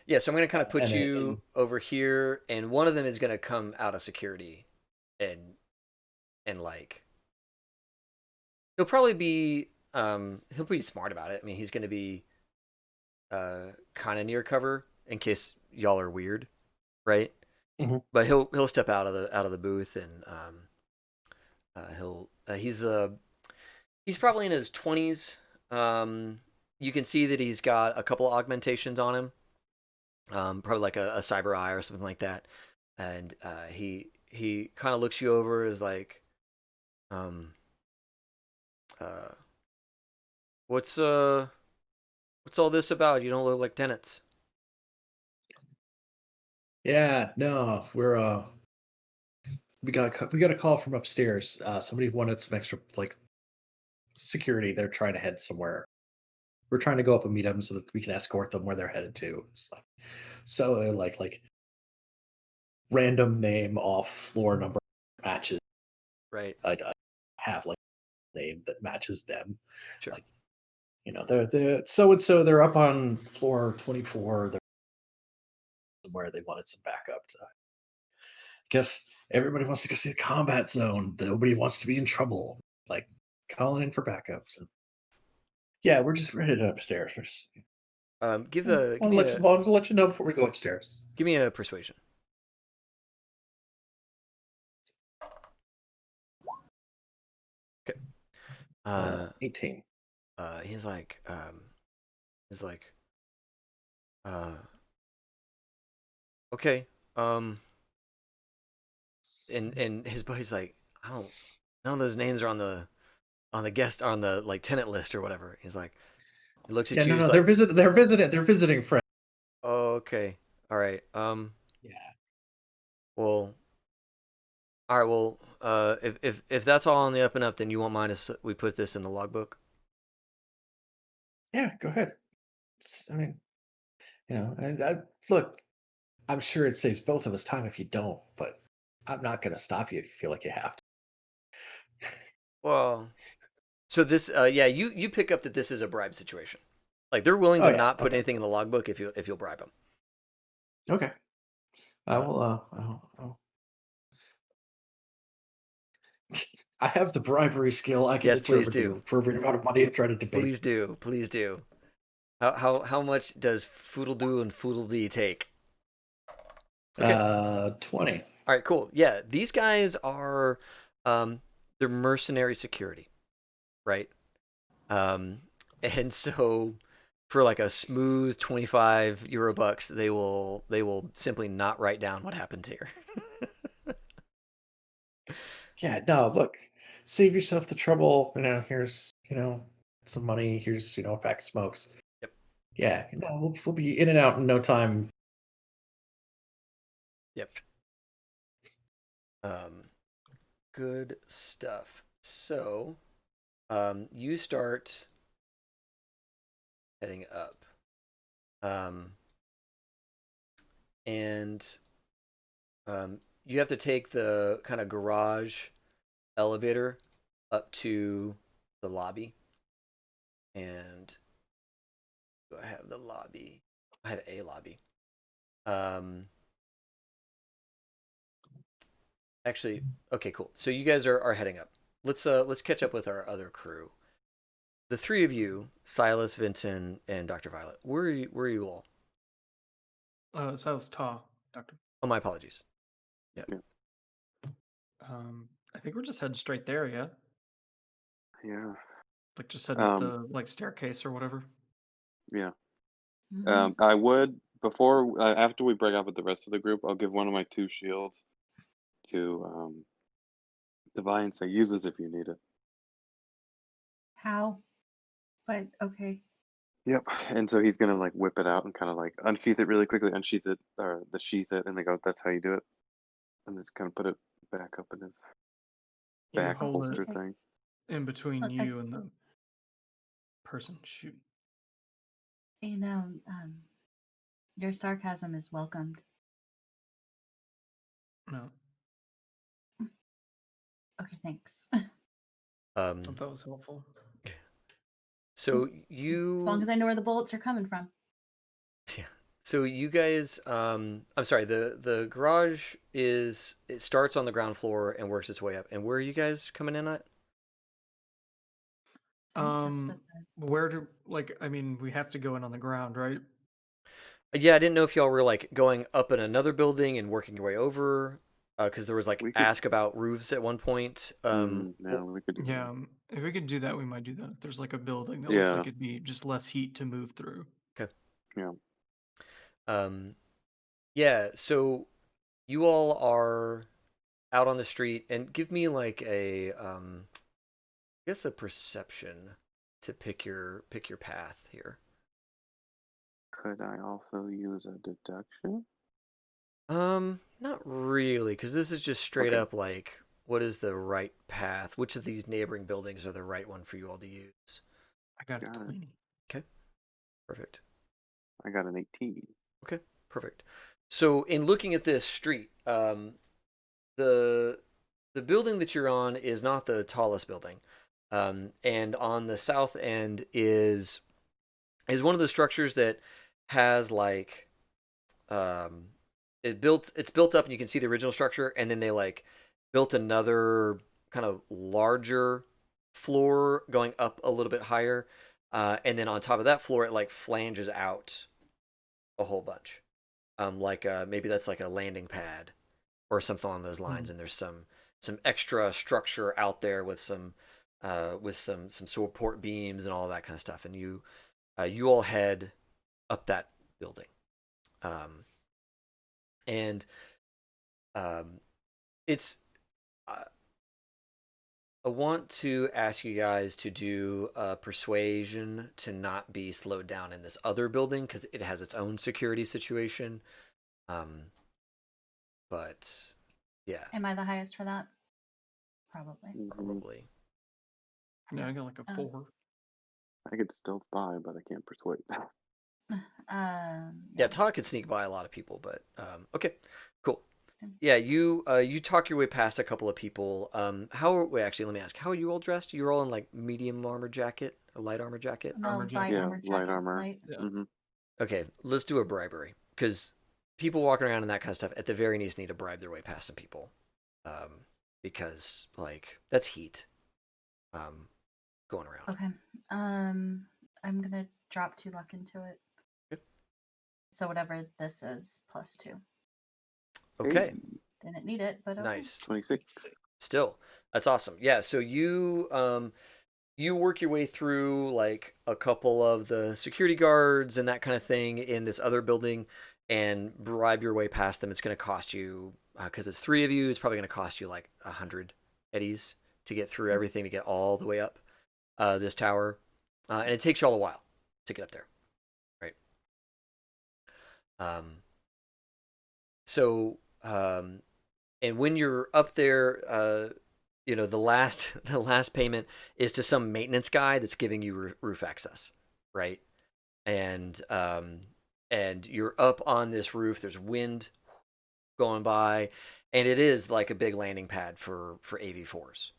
Yeah, so I'm gonna kind of put and you over here, and one of them is gonna come out of security, and like he'll probably be he'll be smart about it. I mean, he's gonna be kind of near cover in case y'all are weird, right? Mhm. But he'll step out of the booth and he's probably in his 20s. You can see that he's got a couple of augmentations on him, probably like a cyber eye or something like that. And he kind of looks you over as like, um, uh, what's all this about? You don't look like tenants. Yeah, no, we're we got a call from upstairs. Somebody wanted some extra like security. They're trying to head somewhere. We're trying to go up and meet them so that we can escort them where they're headed to. So like random name off floor number matches. Right. I have like a name that matches them. Sure. Like they're so and so. They're up on floor 24. They're somewhere they wanted some backup. Guess everybody wants to go see the combat zone. Nobody wants to be in trouble. Like calling in for backups. Yeah, we're just headed upstairs. Give Want to let you know before we go upstairs. give me a persuasion. Okay. 18. He's like, okay. And his buddy's like, I don't. None of those names are on the guest on the like tenant list or whatever. He's like, he looks at Yeah, you. no, He's they're like, they're visiting friends. oh, okay, all right. Yeah. Well, all right. Well, if that's all on the up and up, then you won't mind if we put this in the logbook. Yeah, go ahead. I mean, look, I'm sure it saves both of us time if you don't, but I'm not going to stop you if you feel like you have to. Well, so this, yeah, you pick up that this is a bribe situation. Like they're willing Oh, to yeah. not put Okay. anything in the logbook if you'll bribe them. Okay. I will. I have the bribery skill. I can Yes, please determine the do. appropriate amount of money and try to debate. Please do. How much does Foodle-Doo and Foodle-Dee take? Okay. 20. All right, cool. Yeah, these guys are, they're mercenary security, right? And so for like a smooth 25 euro bucks, they will simply not write down what happened here. Yeah, no, look, save yourself the trouble. Here's, some money. Here's, a pack of smokes. Yep. Yeah, no, we'll be in and out in no time. Yep. Um, good stuff. So, you start heading up. And you have to take the kind of garage elevator up to the lobby. And I have the lobby. I have a lobby. Actually, okay, cool. So you guys are heading up. Let's catch up with our other crew. The three of you, Silas, Vincent, and Dr. Violet. Where are you all? Silas Ta, Doctor. Oh, my apologies. Yeah. I think we're just heading straight there, yeah. Yeah. Like just heading up Um, the like staircase or whatever. yeah. Mhm. I would before after we break up with the rest of the group, I'll give one of my 2 shields to Divine and say use this if you need it. How? But okay. Yep. And so he's gonna like whip it out and kind of like unsheath it really quickly, unsheath it or the sheath it, and they go, "That's how you do it." And just kind of put it back up in his You back hold it holster Okay. thing. in between Look, you and the person shooting. you know, your sarcasm is welcomed. No, Okay, thanks. Um, I thought that was helpful. so As long you, as I know where the bullets are coming from. yeah. So you guys, I'm sorry. The garage it starts on the ground floor and works its way up. And where are you guys coming in at? Just at the Where do like I mean we have to go in on the ground, right? Yeah, I didn't know if y'all were like going up in another building and working your way over, because there was like We could. ask about roofs at one point. No, we could do Yeah, if we could do that, we might do that. If there's like a building that that. looks Yeah. like it'd be just less heat to move through. Okay. Yeah. Yeah. So you all are out on the street, and give me like I guess a perception to pick your path here. Could I also use a deduction? Not really, because this is just straight Okay. up like, what is the right path? Which of these neighboring buildings are the right one for you all to use? I got a Got it. 20. Okay, perfect. I got an 18. Okay, perfect. So in looking at this street, the building that you're on is not the tallest building, and on the south end is one of the structures that has like it's built up and you can see the original structure, and then they like built another kind of larger floor going up a little bit higher, and then on top of that floor it like flanges out a whole bunch, like maybe that's like a landing pad or something along those lines, and there's some extra structure out there with some support beams and all that kind of stuff, and you all head up that building. And it's I want to ask you guys to do a persuasion to not be slowed down in this other building because it has its own security situation. But yeah, Am I the highest for that? Probably. Mhm. probably. Yeah, I got like a 4. I could stealth by, but I can't persuade. Yeah, Todd could sneak by a lot of people, but okay, cool. Okay. Yeah, you talk your way past a couple of people. Wait, actually, let me ask. How are you all dressed? You're all in like medium armor jacket or light armor jacket? I'm a Armor light jacket. Yeah, armor light jacket. armor. Light. Yeah. Mm-hmm. Okay, let's do a bribery because people walking around and that kind of stuff at the very least need to bribe their way past some people, because like that's heat, going around. Okay. I'm gonna drop 2 luck into it. Good. So whatever this is, +2. Okay, Didn't need it, but okay. nice. 26. Still, that's awesome. Yeah, so you work your way through like a couple of the security guards and that kind of thing in this other building and bribe your way past them. It's going to cost you, because it's 3 of you, it's probably going to cost you like 100 eddies to get through everything to get all the way up this tower. And it takes you all a while to get up there, right? So and when you're up there, the last the last payment is to some maintenance guy that's giving you roof access, right? And you're up on this roof. There's wind going by, and it is like a big landing pad for AV4s.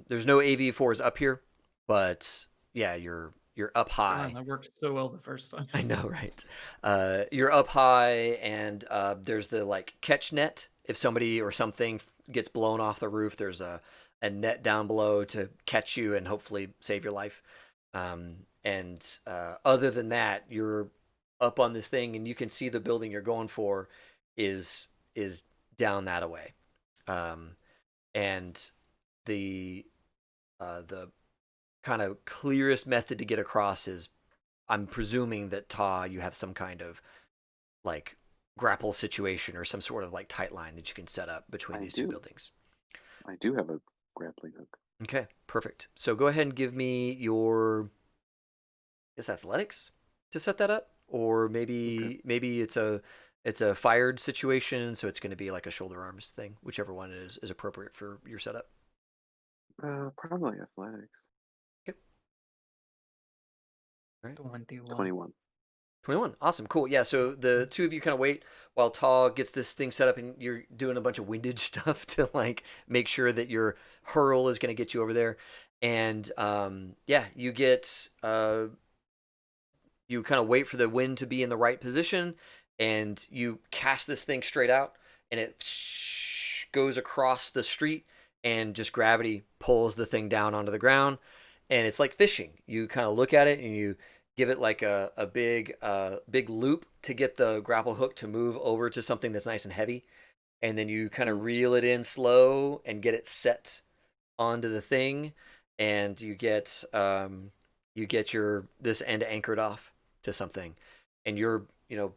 There's no AV4s up here, but yeah, you're up high. God, that worked so well the first time. I know, right? You're up high, and there's the like catch net. If somebody or something gets blown off the roof, there's a net down below to catch you and hopefully save your life. And other than that, you're up on this thing, and you can see the building you're going for is down that away. And the kind of clearest method to get across is, I'm presuming that you have some kind of like grapple situation or some sort of like tight line that you can set up between these two buildings. I do have a grappling hook. Okay, perfect. So go ahead and give me your, I guess, athletics to set that up, or maybe it's a fired situation, so it's going to be like a shoulder arms thing, whichever one is appropriate for your setup. Probably athletics. Okay. All right. 21. 21. Awesome. Cool. Yeah. So the two of you kind of wait while Taw gets this thing set up, and you're doing a bunch of windage stuff to like make sure that your hurl is going to get you over there. And you get you kind of wait for the wind to be in the right position, and you cast this thing straight out, and it goes across the street, and just gravity pulls the thing down onto the ground. And it's like fishing. You kind of look at it, and you give it like a big loop to get the grapple hook to move over to something that's nice and heavy, and then you kind of reel it in slow and get it set onto the thing, and you get your this end anchored off to something, and your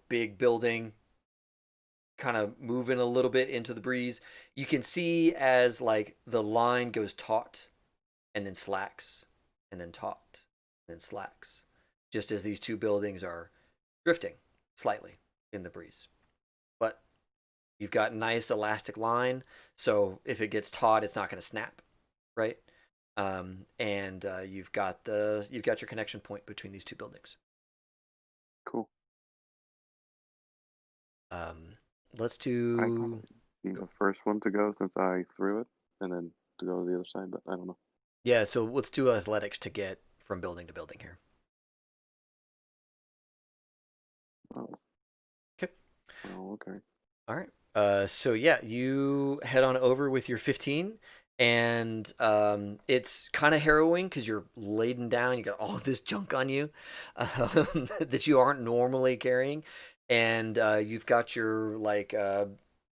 big building kind of moving a little bit into the breeze. You can see as like the line goes taut and then slacks and then taut and then slacks, just as these two buildings are drifting slightly in the breeze. But you've got a nice elastic line, so if it gets taut, it's not going to snap, right? And you've got your connection point between these two buildings. Cool. Let's do. Be the first one to go since I threw it, and then to go to the other side. But I don't know. Yeah, so let's do athletics to get from building to building here. Oh. Okay. Oh, okay. All right. So yeah, you head on over with your 15, and it's kind of harrowing because you're laden down. You got all this junk on you that you aren't normally carrying, and you've got your like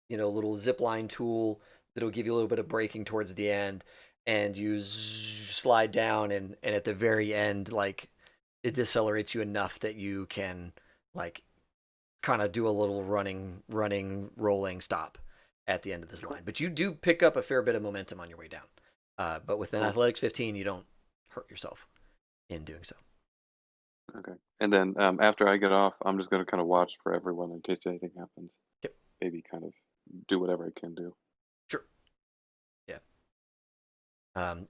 little zip line tool that'll give you a little bit of braking towards the end, and you slide down, and at the very end, like it decelerates you enough that you can like kind of do a little rolling stop at the end of this line. But you do pick up a fair bit of momentum on your way down. But with an athletics 15, you don't hurt yourself in doing so. Okay. And then after I get off, I'm just going to kind of watch for everyone in case anything happens. Yep. Maybe kind of do whatever I can do. Sure.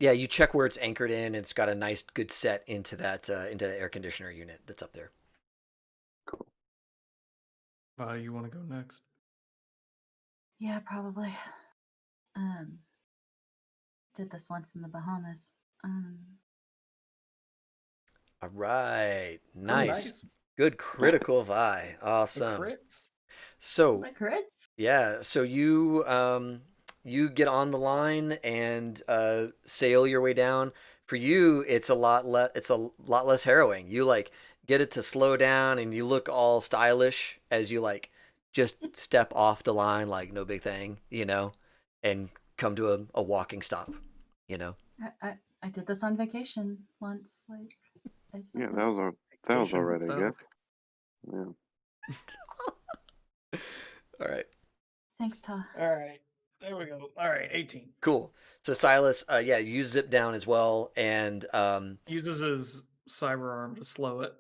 Yeah. You check where it's anchored in. It's got a nice, good set into that into the air conditioner unit that's up there. Cool. You want to go next? Yeah, probably. Did this once in the Bahamas. All right. Oh, Nice. Good critical vi. Awesome. Crits. So My crits? yeah, so you get on the line and sail your way down. For you, it's a lot less harrowing. You like get it to slow down, and you look all stylish as you like just step off the line like no big thing, and come to a walking stop, I did this on vacation once. Like, Yeah, that was all right, I guess. Yeah. All right. Thanks, Ta. All right. There we go. All right, 18. Cool. So Silas, you zip down as well, and Uses his cyber arm to slow it.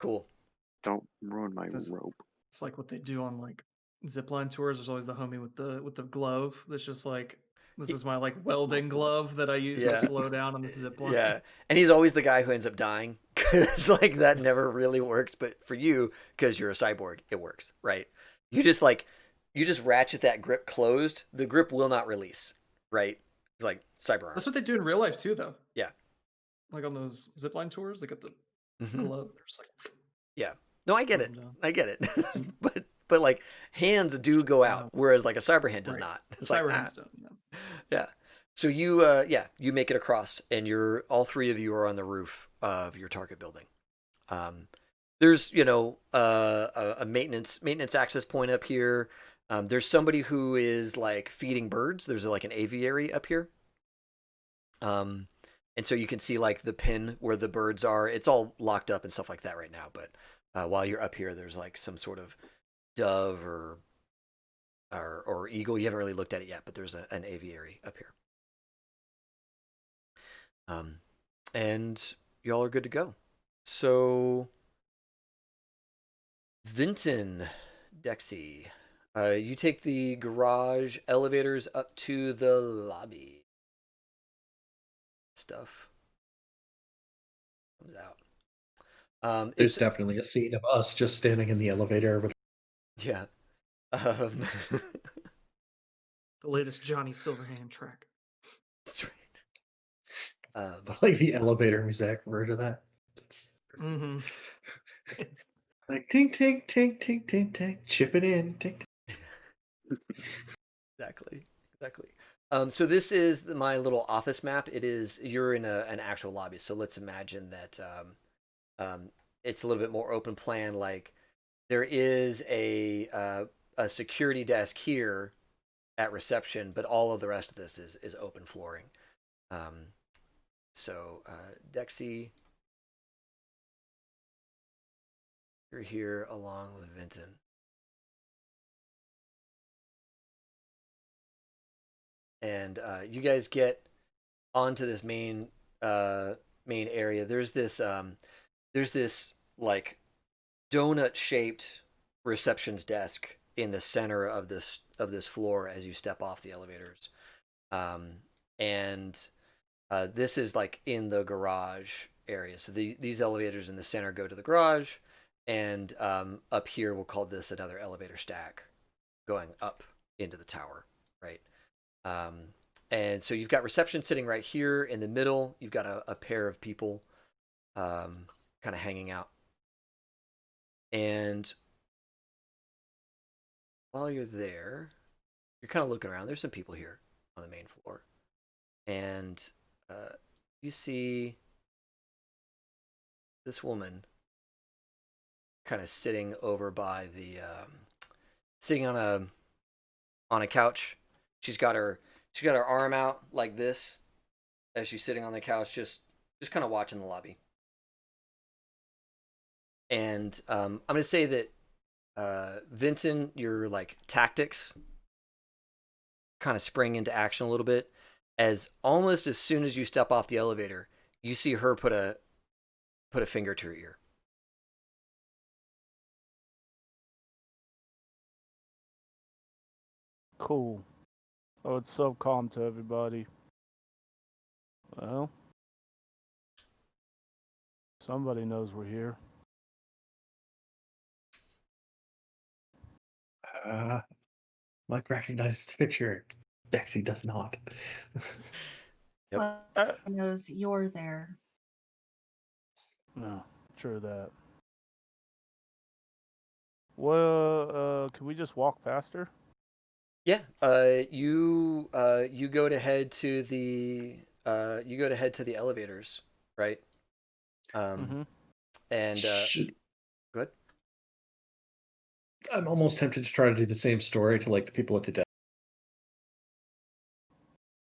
cool. Don't ruin my rope. It's like what they do on like zipline tours, there's always the homie with the glove that's just like, this is my like welding glove that I use to slow down on the zipline. Yeah, and he's always the guy who ends up dying because like that never really works. But for you, because you're a cyborg, it works, right? You just ratchet that grip closed. The grip will not release, right? It's like cyber arm. That's what they do in real life too, though. Yeah. Like on those zipline tours, they got the glove. They're just like, yeah. No, I get it. down. I get it. but like hands do go out, whereas like a cyber hand does not. It's cyber like, hands don't. Yeah. So you you make it across, and all three of you are on the roof of your target building. There's a maintenance access point up here. There's somebody who is like feeding birds. There's like an aviary up here. And so you can see like the pin where the birds are. It's all locked up and stuff like that right now. But while you're up here, there's like some sort of dove or eagle. You haven't really looked at it yet, but there's an aviary up here. And y'all are good to go. So, Vinton, Dexy, you take the garage elevators up to the lobby. Stuff comes out. There's definitely a scene of us just standing in the elevator with. Yeah. The latest Johnny Silverhand track. That's right. Like the elevator music version of that. It's like ting ting ting ting ting ting, chip it in, ting ting. Exactly. So this is my little office map. You're in an actual lobby. So let's imagine that it's a little bit more open plan. Like there is a security desk here at reception, but all of the rest of this is open flooring. So Dexy, you're here along with Vinton. And you guys get onto this main area. There's this like donut shaped reception's desk in the center of this floor as you step off the elevators. And this is like in the garage area. So these elevators in the center go to the garage, and up here we'll call this another elevator stack going up into the tower, right? And so you've got reception sitting right here in the middle. You've got a pair of people kind of hanging out. And while you're there, you're kind of looking around. There's some people here on the main floor. And you see this woman kind of sitting over by the sitting on a couch. She's got her arm out like this as she's sitting on the couch, just kind of watching the lobby. And I'm gonna say that Vinton, your like tactics kind of spring into action a little bit, as almost as soon as you step off the elevator, you see her put a finger to her ear. Cool. Oh, it's so calm to everybody. Well, somebody knows we're here. Mike recognizes the picture. Dexy does not. Yep. Well, he knows you're there. No, true that. Well, can we just walk past her? Yeah. You go to head to the elevators, right? And go ahead. I'm almost tempted to try to do the same story to like the people at the desk.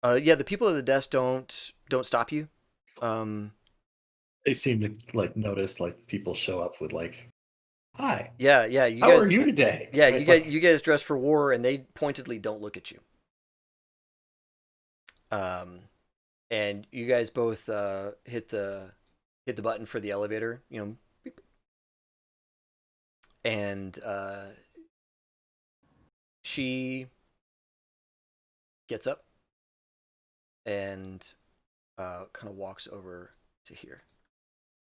Yeah, the people at the desk don't stop you. They seem to like notice like people show up with like, "Hi, yeah. How are you today?" Yeah, Right? you guys dress for war, and they pointedly don't look at you. And you guys both hit the button for the elevator, you know, beep. And she gets up and kind of walks over to here.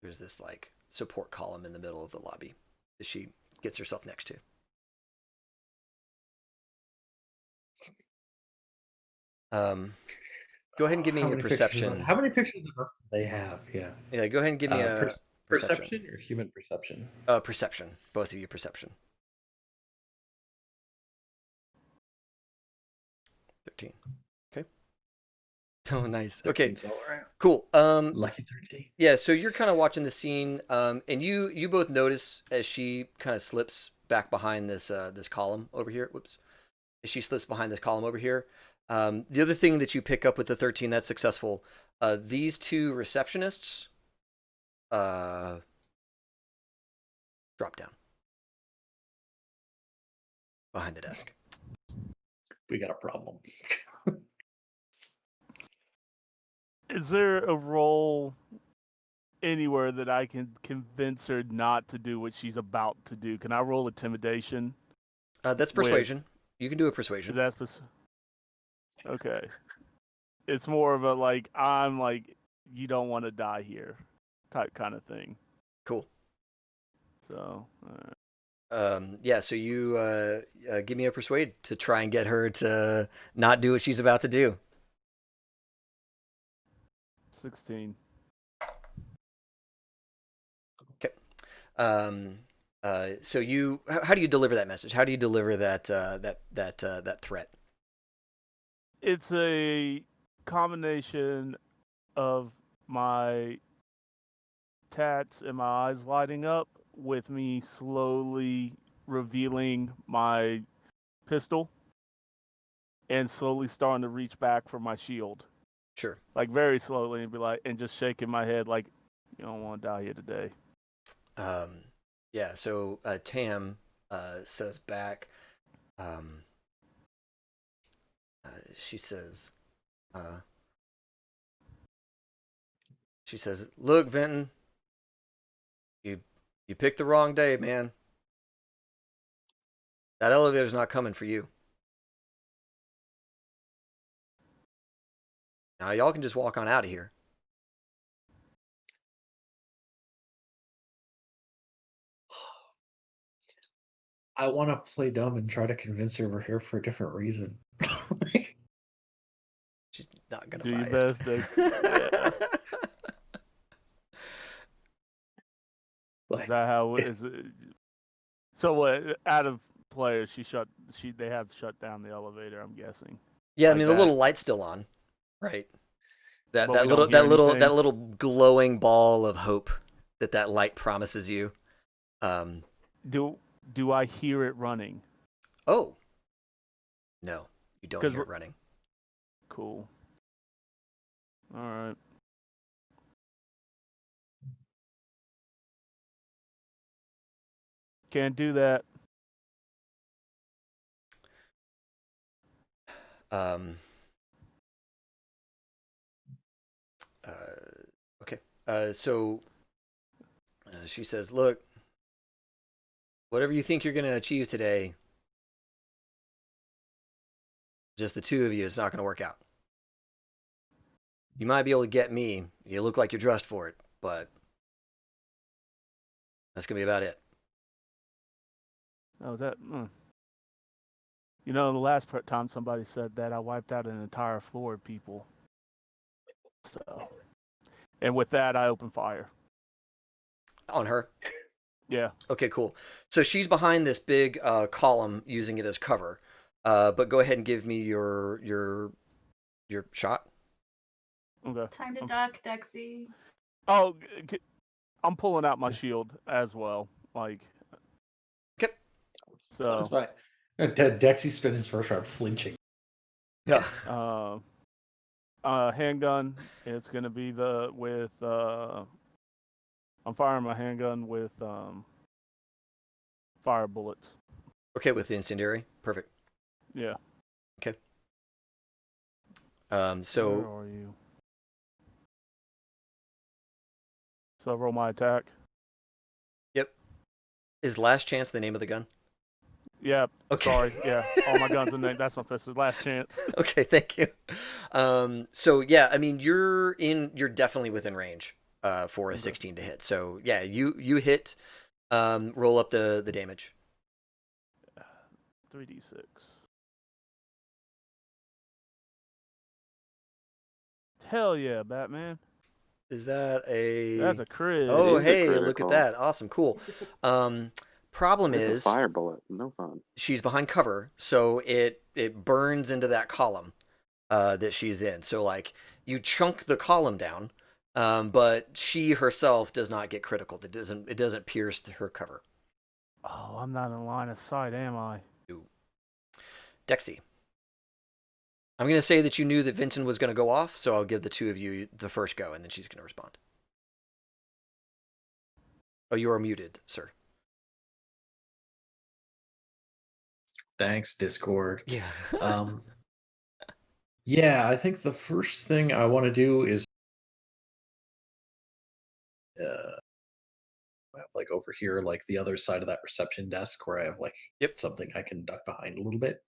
There's this like support column in the middle of the lobby that she gets herself next to. Go ahead and give me a perception. How many pictures of us do they have? Yeah. Yeah, go ahead and give me a perception or human perception? Perception. Both of you perception. 13. Okay. Oh, nice. Okay. 13's all right. Cool. Lucky 13. Yeah, so you're kind of watching the scene, and you both notice as she kind of slips back behind this this column over here. Whoops. As she slips behind this column over here. The other thing that you pick up with the 13 that's successful, these two receptionists drop down behind the desk. We got a problem. Is there a role anywhere that I can convince her not to do what she's about to do? Can I roll intimidation? That's persuasion. You can do a persuasion. Is that okay. It's more of a like, I'm like, you don't want to die here type kind of thing. Cool. So, yeah, so you give me a persuade to try and get her to not do what she's about to do. 16. Okay. So you, how do you deliver that message? How do you deliver that that threat? It's a combination of my tats and my eyes lighting up with me slowly revealing my pistol and slowly starting to reach back for my shield. Sure. Like very slowly and be like, and just shaking my head like, you don't want to die here today. Yeah, so Tam says back, she says, look, Vinton, you picked the wrong day, man. That elevator's not coming for you. Now y'all can just walk on out of here. I want to play dumb and try to convince her we're here for a different reason. She's not gonna Do buy your it. best, Dick. Yeah. Like, Is that how is it? So what? Out of players, they have shut down the elevator. I'm guessing. Yeah, I Like mean that. the little light's still on, right? That But we little don't hear anything? that little glowing ball of hope that light promises you. Do I hear it running? Oh, no, you don't 'Cause hear it running. Cool. All right. Can't do that. Okay. So she says, "Look, whatever you think you're going to achieve today, just the two of you, it's not going to work out. You might be able to get me. You look like you're dressed for it, but that's going to be about it." Oh, is that? You know, the last time somebody said that, I wiped out an entire floor of people. So, and with that, I open fire. On her? Yeah. Okay, cool. So she's behind this big column using it as cover. But go ahead and give me your shot. Okay. Time to duck, Dexy. Oh, I'm pulling out my shield as well. Like, Okay. that's so. fine. Dexy spent his first round flinching. Yeah. Handgun. It's gonna be with. I'm firing my handgun with fire bullets. Okay, with the incendiary. Perfect. Yeah. Okay. Where So are you? So roll my attack. yep. Is Last Chance the name of the gun? Yeah. Okay. Sorry. Yeah. All my guns in there. That's my pistol. Last chance. Okay, thank you. So yeah, I mean you're definitely within range for a Okay. 16 to hit. So yeah, you hit. Roll up the damage. 3d6. Hell yeah, Batman. Is that a? That's a crit. Oh, is a hey, look at critical. that! Awesome, cool. Problem It's a is fire bullet. No fun. she's behind cover, so it burns into that column that she's in. So like you chunk the column down, but she herself does not get critical. It doesn't pierce her cover. Oh, I'm not in line of sight, am I? Dexy. I'm going to say that you knew that Vincent was going to go off, so I'll give the two of you the first go, and then she's going to respond. Oh, you are muted, sir. Thanks, Discord. Yeah. Yeah, I think the first thing I want to do is like over here, like the other side of that reception desk where I have like something I can duck behind a little bit.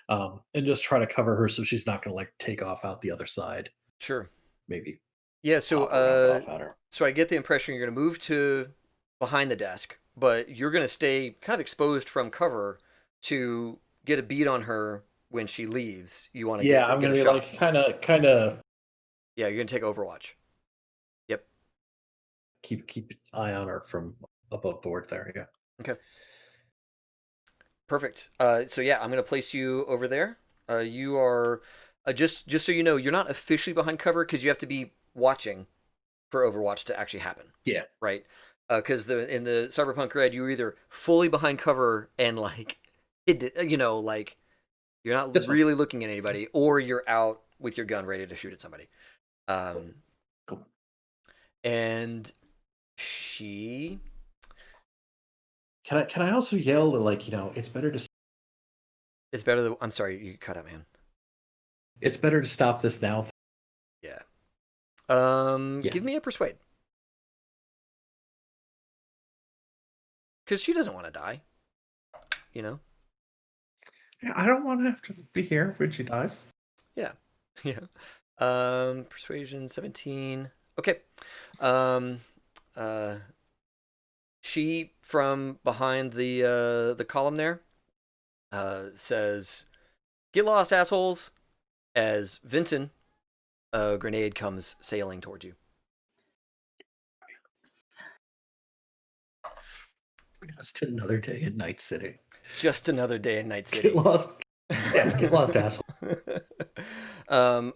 And just try to cover her so she's not gonna like take off out the other side. Sure. Maybe. Yeah, Pop around off at her. so I get the impression you're going to move to behind the desk, but you're going to stay kind of exposed from cover to get a beat on her when she leaves. You want to Yeah, get I'm a gonna be shot. like kind of Yeah, you're going to take Overwatch. Yep. keep an eye on her from above board there. Yeah. Okay. Perfect. So yeah, I'm going to place you over there. You are just so you know, you're not officially behind cover because you have to be watching for Overwatch to actually happen. Yeah. Right. Because in the Cyberpunk Red, you're either fully behind cover and like, like you're not This one. really looking at anybody, or you're out with your gun ready to shoot at somebody. Cool. And she. Can I also yell that, like, it's better to It's better than. I'm sorry, you cut out, man. it's better to stop this now. Yeah. Yeah. Give me a persuade. Because she doesn't want to die. Yeah, I don't want to have to be here when she dies. Yeah. Yeah. Persuasion 17. Okay. She from behind the column there says, "Get lost, assholes!" As Vincent, a grenade comes sailing towards you. Just another day in Night City. Just another day in Night City. Get lost. Yeah, get lost, asshole.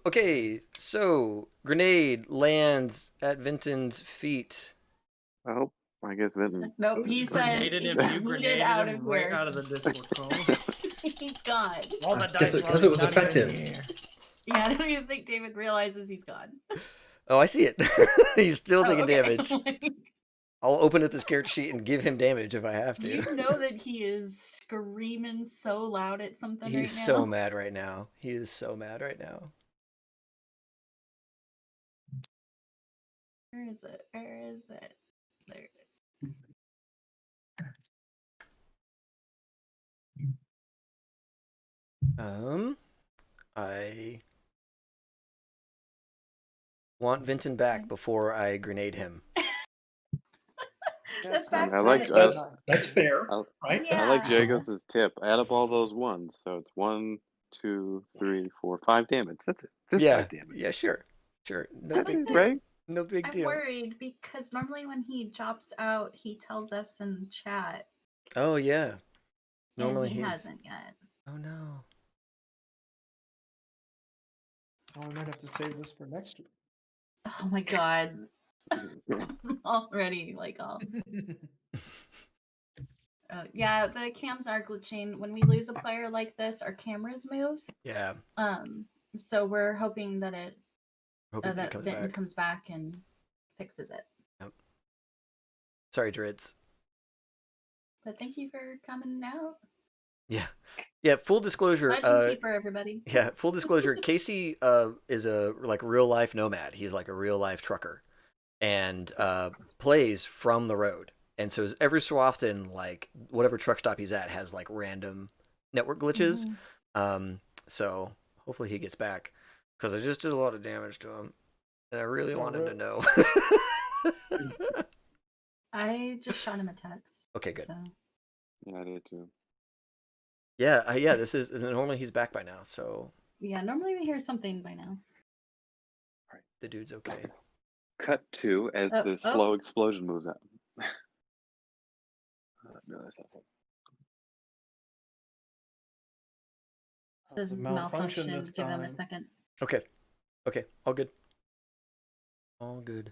Okay, so grenade lands at Vinton's feet. Oh, I guess Vinton. Nope, he said Grenaded him, he you needed grenaded out him of right here. out of the Discord call. He's gone. All the Guess dice it- guess rolls it was not even effective. in the air. Yeah, I don't even think David realizes he's gone. Oh, I see it. He's still taking okay. damage. I'll open up his character sheet and give him damage if I have to. You know that he is screaming so loud at something He's right now. so mad right now. He is so mad right now. Where is it? Where is it? There it is. I want Vinton back before I grenade him. That's fine. back. I like- That's fair, I- right? Yeah. I like Jagos' tip. Add up all those ones, so it's 1, 2, 3, 4, 5 damage. That's it. Just Yeah, 5 damage. yeah, sure. No I big like deal. Right? No big I'm deal. worried because normally when he drops out, he tells us in chat. Oh yeah. Normally and he he's. hasn't yet. Oh no. Oh, I might have to save this for next week. Oh my god. I'm already like all. Yeah, the cams are glitching. When we lose a player like this, our cameras move. Yeah. So we're hoping that Hoping that it comes Vinton back. comes back and fixes it. Sorry, Drids. But thank you for coming out. Yeah. Yeah. Full disclosure. Legend Keeper, everybody. Yeah. Full disclosure. Casey is a real life nomad. He's like a real life trucker, and plays from the road. And so every so often, like whatever truck stop he's at has like random network glitches. So hopefully he gets back because I just did a lot of damage to him, and I really want him to know. I just shot him a text. Okay, good. So. Yeah, I did too. Yeah, yeah. This is normally he's back by now, so Yeah, normally we hear something by now. the dude's okay. Cut to as Oh, the oh. slow explosion moves out. No, that's not fun. Does The malfunction. this Give them a time. second. Okay, okay, all good. All good.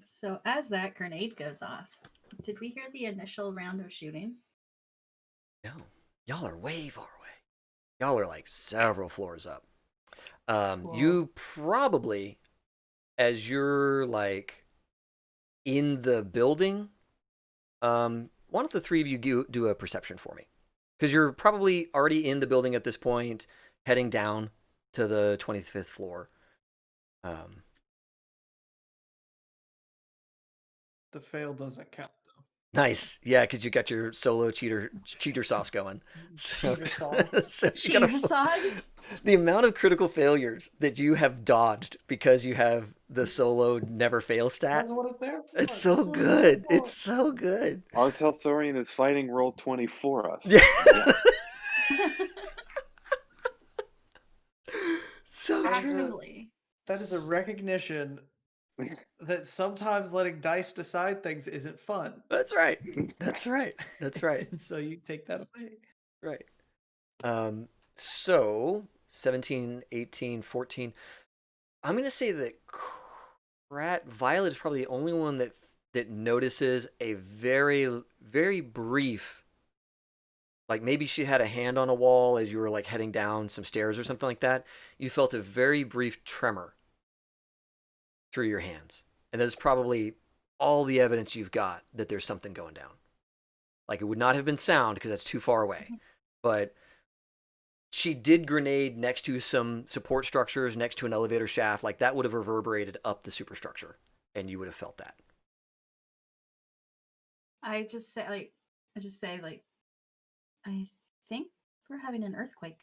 So as that grenade goes off, did we hear the initial round of shooting? No, y'all are way far away. Y'all are like several floors up. Cool. You probably, as you're like in the building, why don't the three of you do a perception for me? Because you're probably already in the building at this point, heading down to the 25th floor. The fail doesn't count though. Nice, yeah, because you got your solo cheater sauce going. So, Cheater sauce. so you Cheater gotta- sauce. The amount of critical failures that you have dodged because you have the solo never fail stat. That's what it's there for. It's so That's what good. there It's so good. R.Talsorian is fighting roll 20 for us. Yeah. Yeah. So That is true. Actually, That is a recognition that sometimes letting dice decide things isn't fun. That's right. That's right. That's right. And so you take that away. Right. So 17, 18, 14. I'm going to say that Violet is probably the only one that notices a very, very brief, like maybe she had a hand on a wall as you were like heading down some stairs or something like that. You felt a very brief tremor through your hands. And that's probably all the evidence you've got that there's something going down. Like it would not have been sound because that's too far away. But she did grenade next to some support structures, next to an elevator shaft. Like that would have reverberated up the superstructure and you would have felt that. I just say I think we're having an earthquake.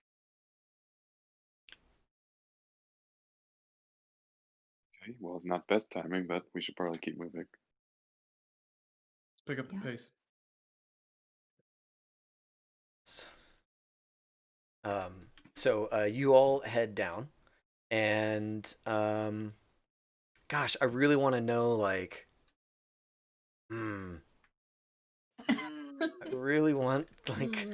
Okay, well, not best timing, but we should probably keep moving. Let's pick up the Yeah. pace. So you all head down, and gosh, I really want to know, like, I really want, like,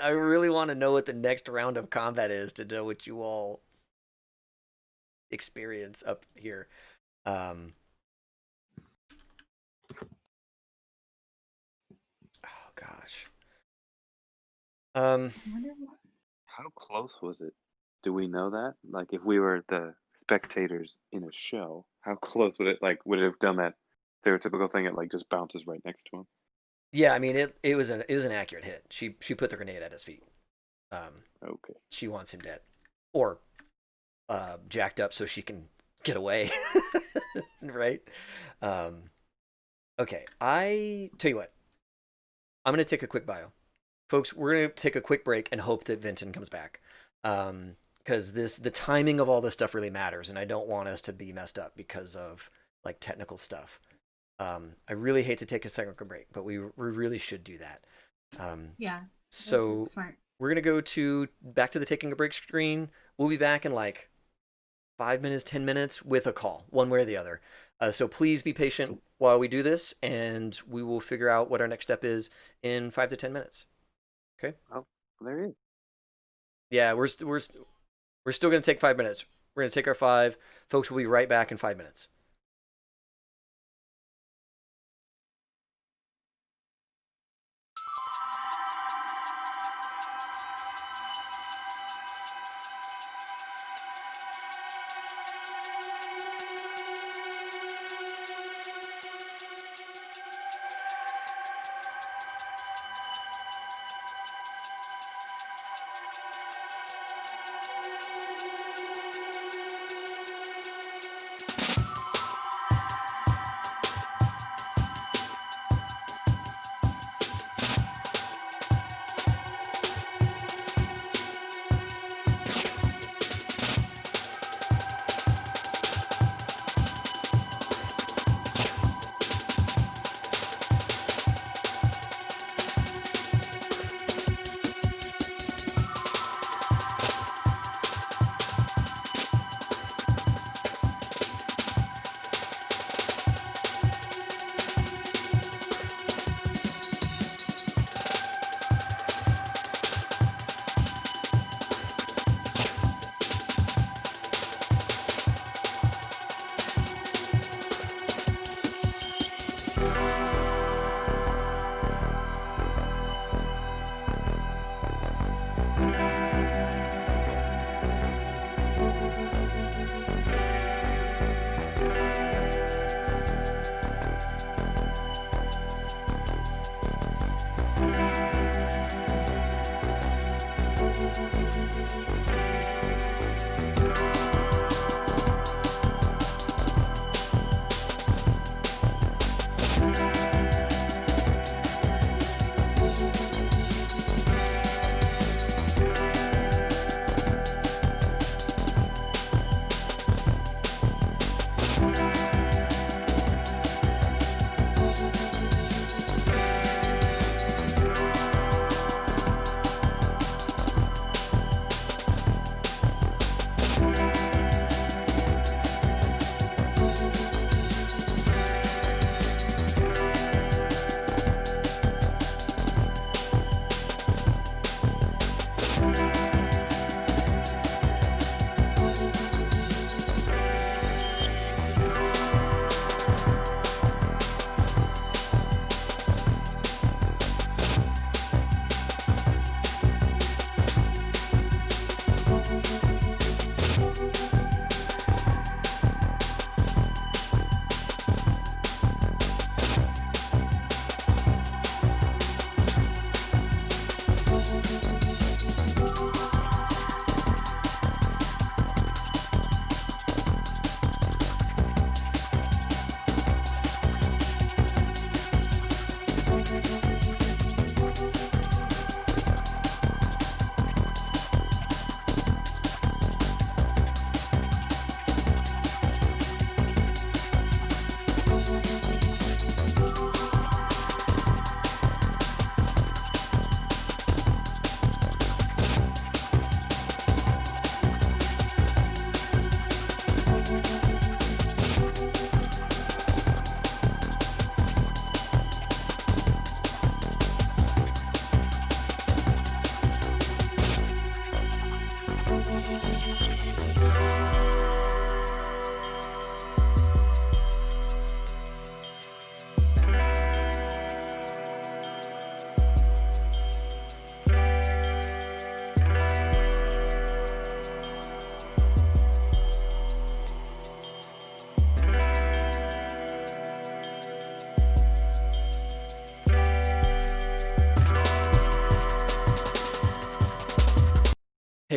I really want to know what the next round of combat is to know what you all experience up here. Oh gosh. I wonder what. How close was it? Do we know that? Like, if we were the spectators in a show, how close would it, like, would it have done that stereotypical thing? It like just bounces right next to him. Yeah, I mean it was an accurate hit. She put the grenade at his feet. Okay. She wants him dead, or jacked up so she can get away, right? Okay, I tell you what, I'm gonna take a quick bio, folks. We're gonna take a quick break and hope that Vinton comes back, because the timing of all this stuff really matters, and I don't want us to be messed up because of like technical stuff. I really hate to take a second break, but we really should do that. Yeah. So That's smart. we're gonna go back to the taking a break screen. We'll be back in like 5 minutes, 10 minutes with a call, one way or the other. So please be patient while we do this, and we will figure out what our next step is in 5 to 10 minutes. Okay? Oh, there he is. Yeah, we're still gonna take 5 minutes. We're gonna take our 5. Folks, we'll be right back in 5 minutes.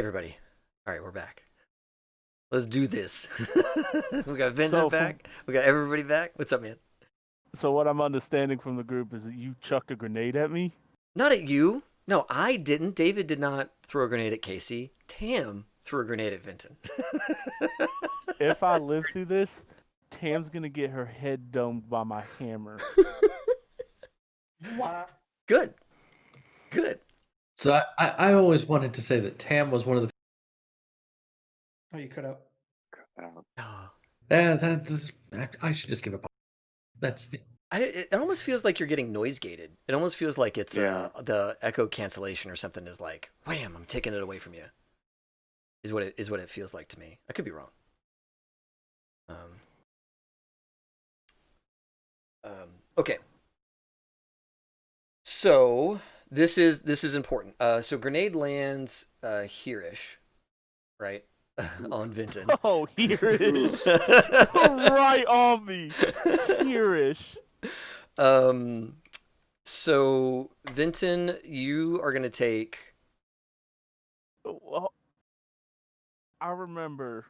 everybody. All right, we're back. Let's do this. We got Vincent So back. We got everybody back. What's up, man? So what I'm understanding from the group is that you chucked a grenade at me. Not at you. No, I didn't. David did not throw a grenade at Casey. Tam threw a grenade at Vinton. If I live through this, Tam's gonna get her head domed by my hammer. Good. Good. So I always wanted to say that Tam was one of the. Oh, you cut out. Oh. I should just give up. That's It almost feels like you're getting noise gated. It almost feels like it's Yeah. the echo cancellation or something is like, wham, I'm taking it away from you. Is what it feels like to me. I could be wrong. Okay. So this is important. So grenade lands here-ish, right? On Vinton. Oh, here-ish. Right on me. Here-ish. So Vinton, you are gonna take. Well, I remember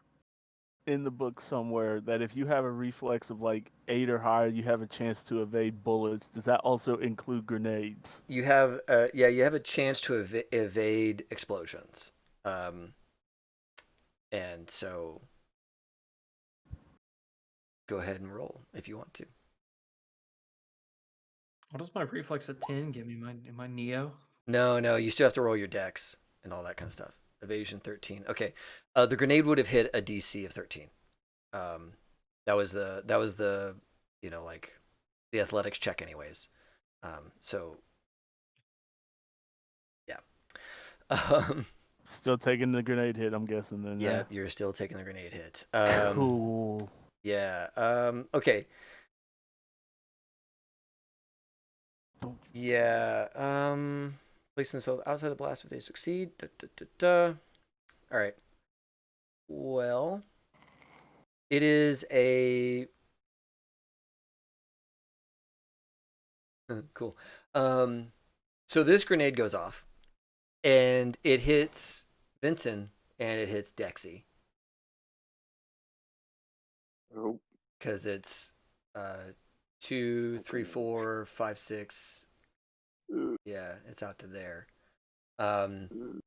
in the book somewhere that if you have a reflex of like 8 or higher, you have a chance to evade bullets. Does that also include grenades? You have you have a chance to evade explosions. And so go ahead and roll if you want to. What does my reflex at 10 give me? Am I Neo? No, you still have to roll your dex and all that kind of stuff. Evasion 13. Okay. The grenade would have hit a DC of 13. That was the like the athletics check anyways. So yeah. Still taking the grenade hit, I'm guessing then. Yeah, you're still taking the grenade hit. Cool. Yeah. Okay. Yeah. Placing themselves outside the blast if they succeed. All right. Well, it is a cool. So this grenade goes off, and it hits Vincent, and it hits Dexy. Oh. Because it's 2, 3, 4, 5, 6. Yeah, it's out to there. And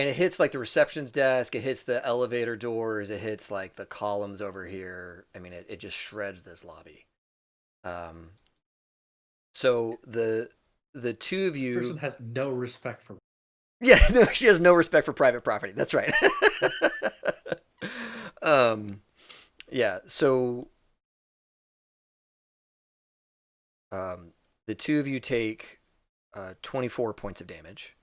it hits like the reception's desk. It hits the elevator doors. It hits like the columns over here. I mean, it just shreds this lobby. So the two of this you. person has no respect for. Yeah, no, she has no respect for private property. That's right. Yeah. So the two of you take 24 points of damage.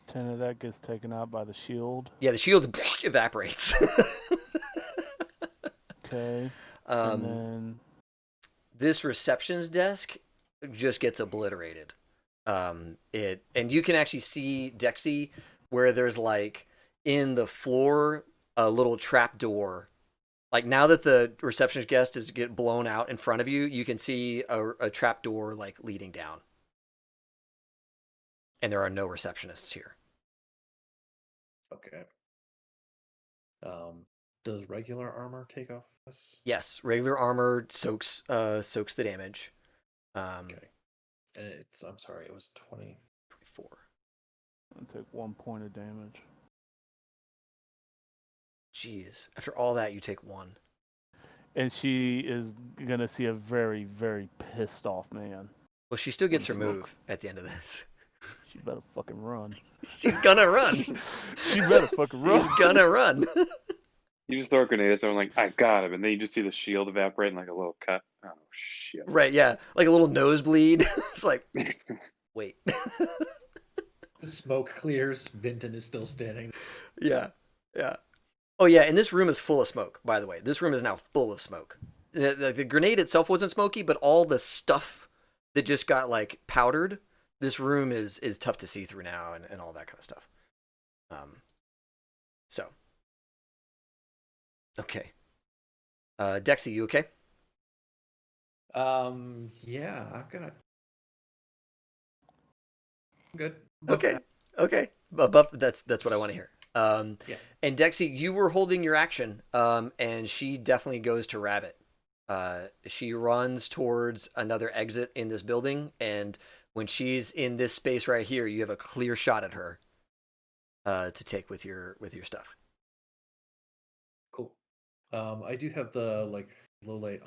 10 of that gets taken out by the shield. Yeah, the shield evaporates. Okay. And then this reception's desk just gets obliterated. And you can actually see Dexy where there's like in the floor a little trap door. Like now that the receptionist guest is get blown out in front of you, you can see a trap door like leading down. And there are no receptionists here. Okay. Does regular armor take off this? Yes, regular armor soaks the damage. Okay. And I'm sorry, it was 20. 24. I'll take 1 point of damage. Jeez. After all that, you take 1. And she is gonna see a very, very pissed off man. Well, she still gets her Smoke. move at the end of this. She better fucking run. She's gonna run. She better fucking run. She's gonna run. You just throw a grenade at someone like, I got him, and then you just see the shield evaporate and like a little cut. Oh shit. Right, yeah. Like a little nosebleed. It's like, wait. The smoke clears. Vinton is still standing. Yeah. Oh, yeah, and this room is full of smoke, by the way. This room is now full of smoke. The grenade itself wasn't smoky, but all the stuff that just got, like, powdered, this room is tough to see through now and all that kind of stuff. So. Okay. Dexy, you okay? Yeah, I'm good. Okay. above. That's what I want to hear. Yeah. And Dexy, you were holding your action, and she definitely goes to Rabbit. She runs towards another exit in this building, and when she's in this space right here, you have a clear shot at her to take with your stuff. Cool. I do have the like low light.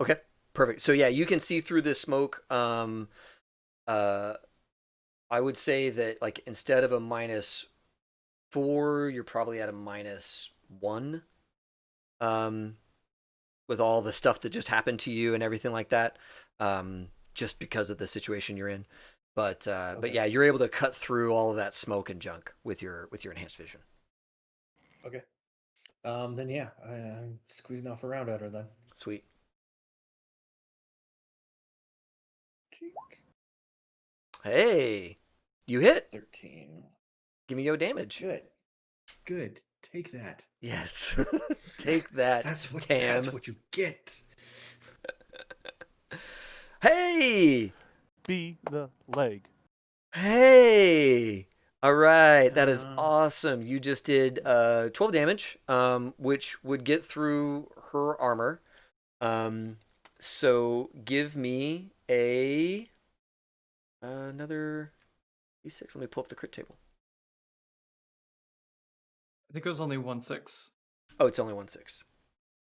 Okay, perfect. So yeah, you can see through this smoke. I would say that like instead of a -4, you're probably at a -1. With all the stuff that just happened to you and everything like that, just because of the situation you're in. But yeah, you're able to cut through all of that smoke and junk with your enhanced vision. Okay. Then yeah, I'm squeezing off around at her then. Sweet. Hey, you hit. 13. Give me your damage. Good. Take that. Yes. Take that, That's Tam. what you get. Hey! Be the leg. Hey! All right, that is awesome. You just did 12 damage, which would get through her armor. So give me another d6. Let me pull up the crit table. I think it was only 1/6. Oh, it's only 1/6.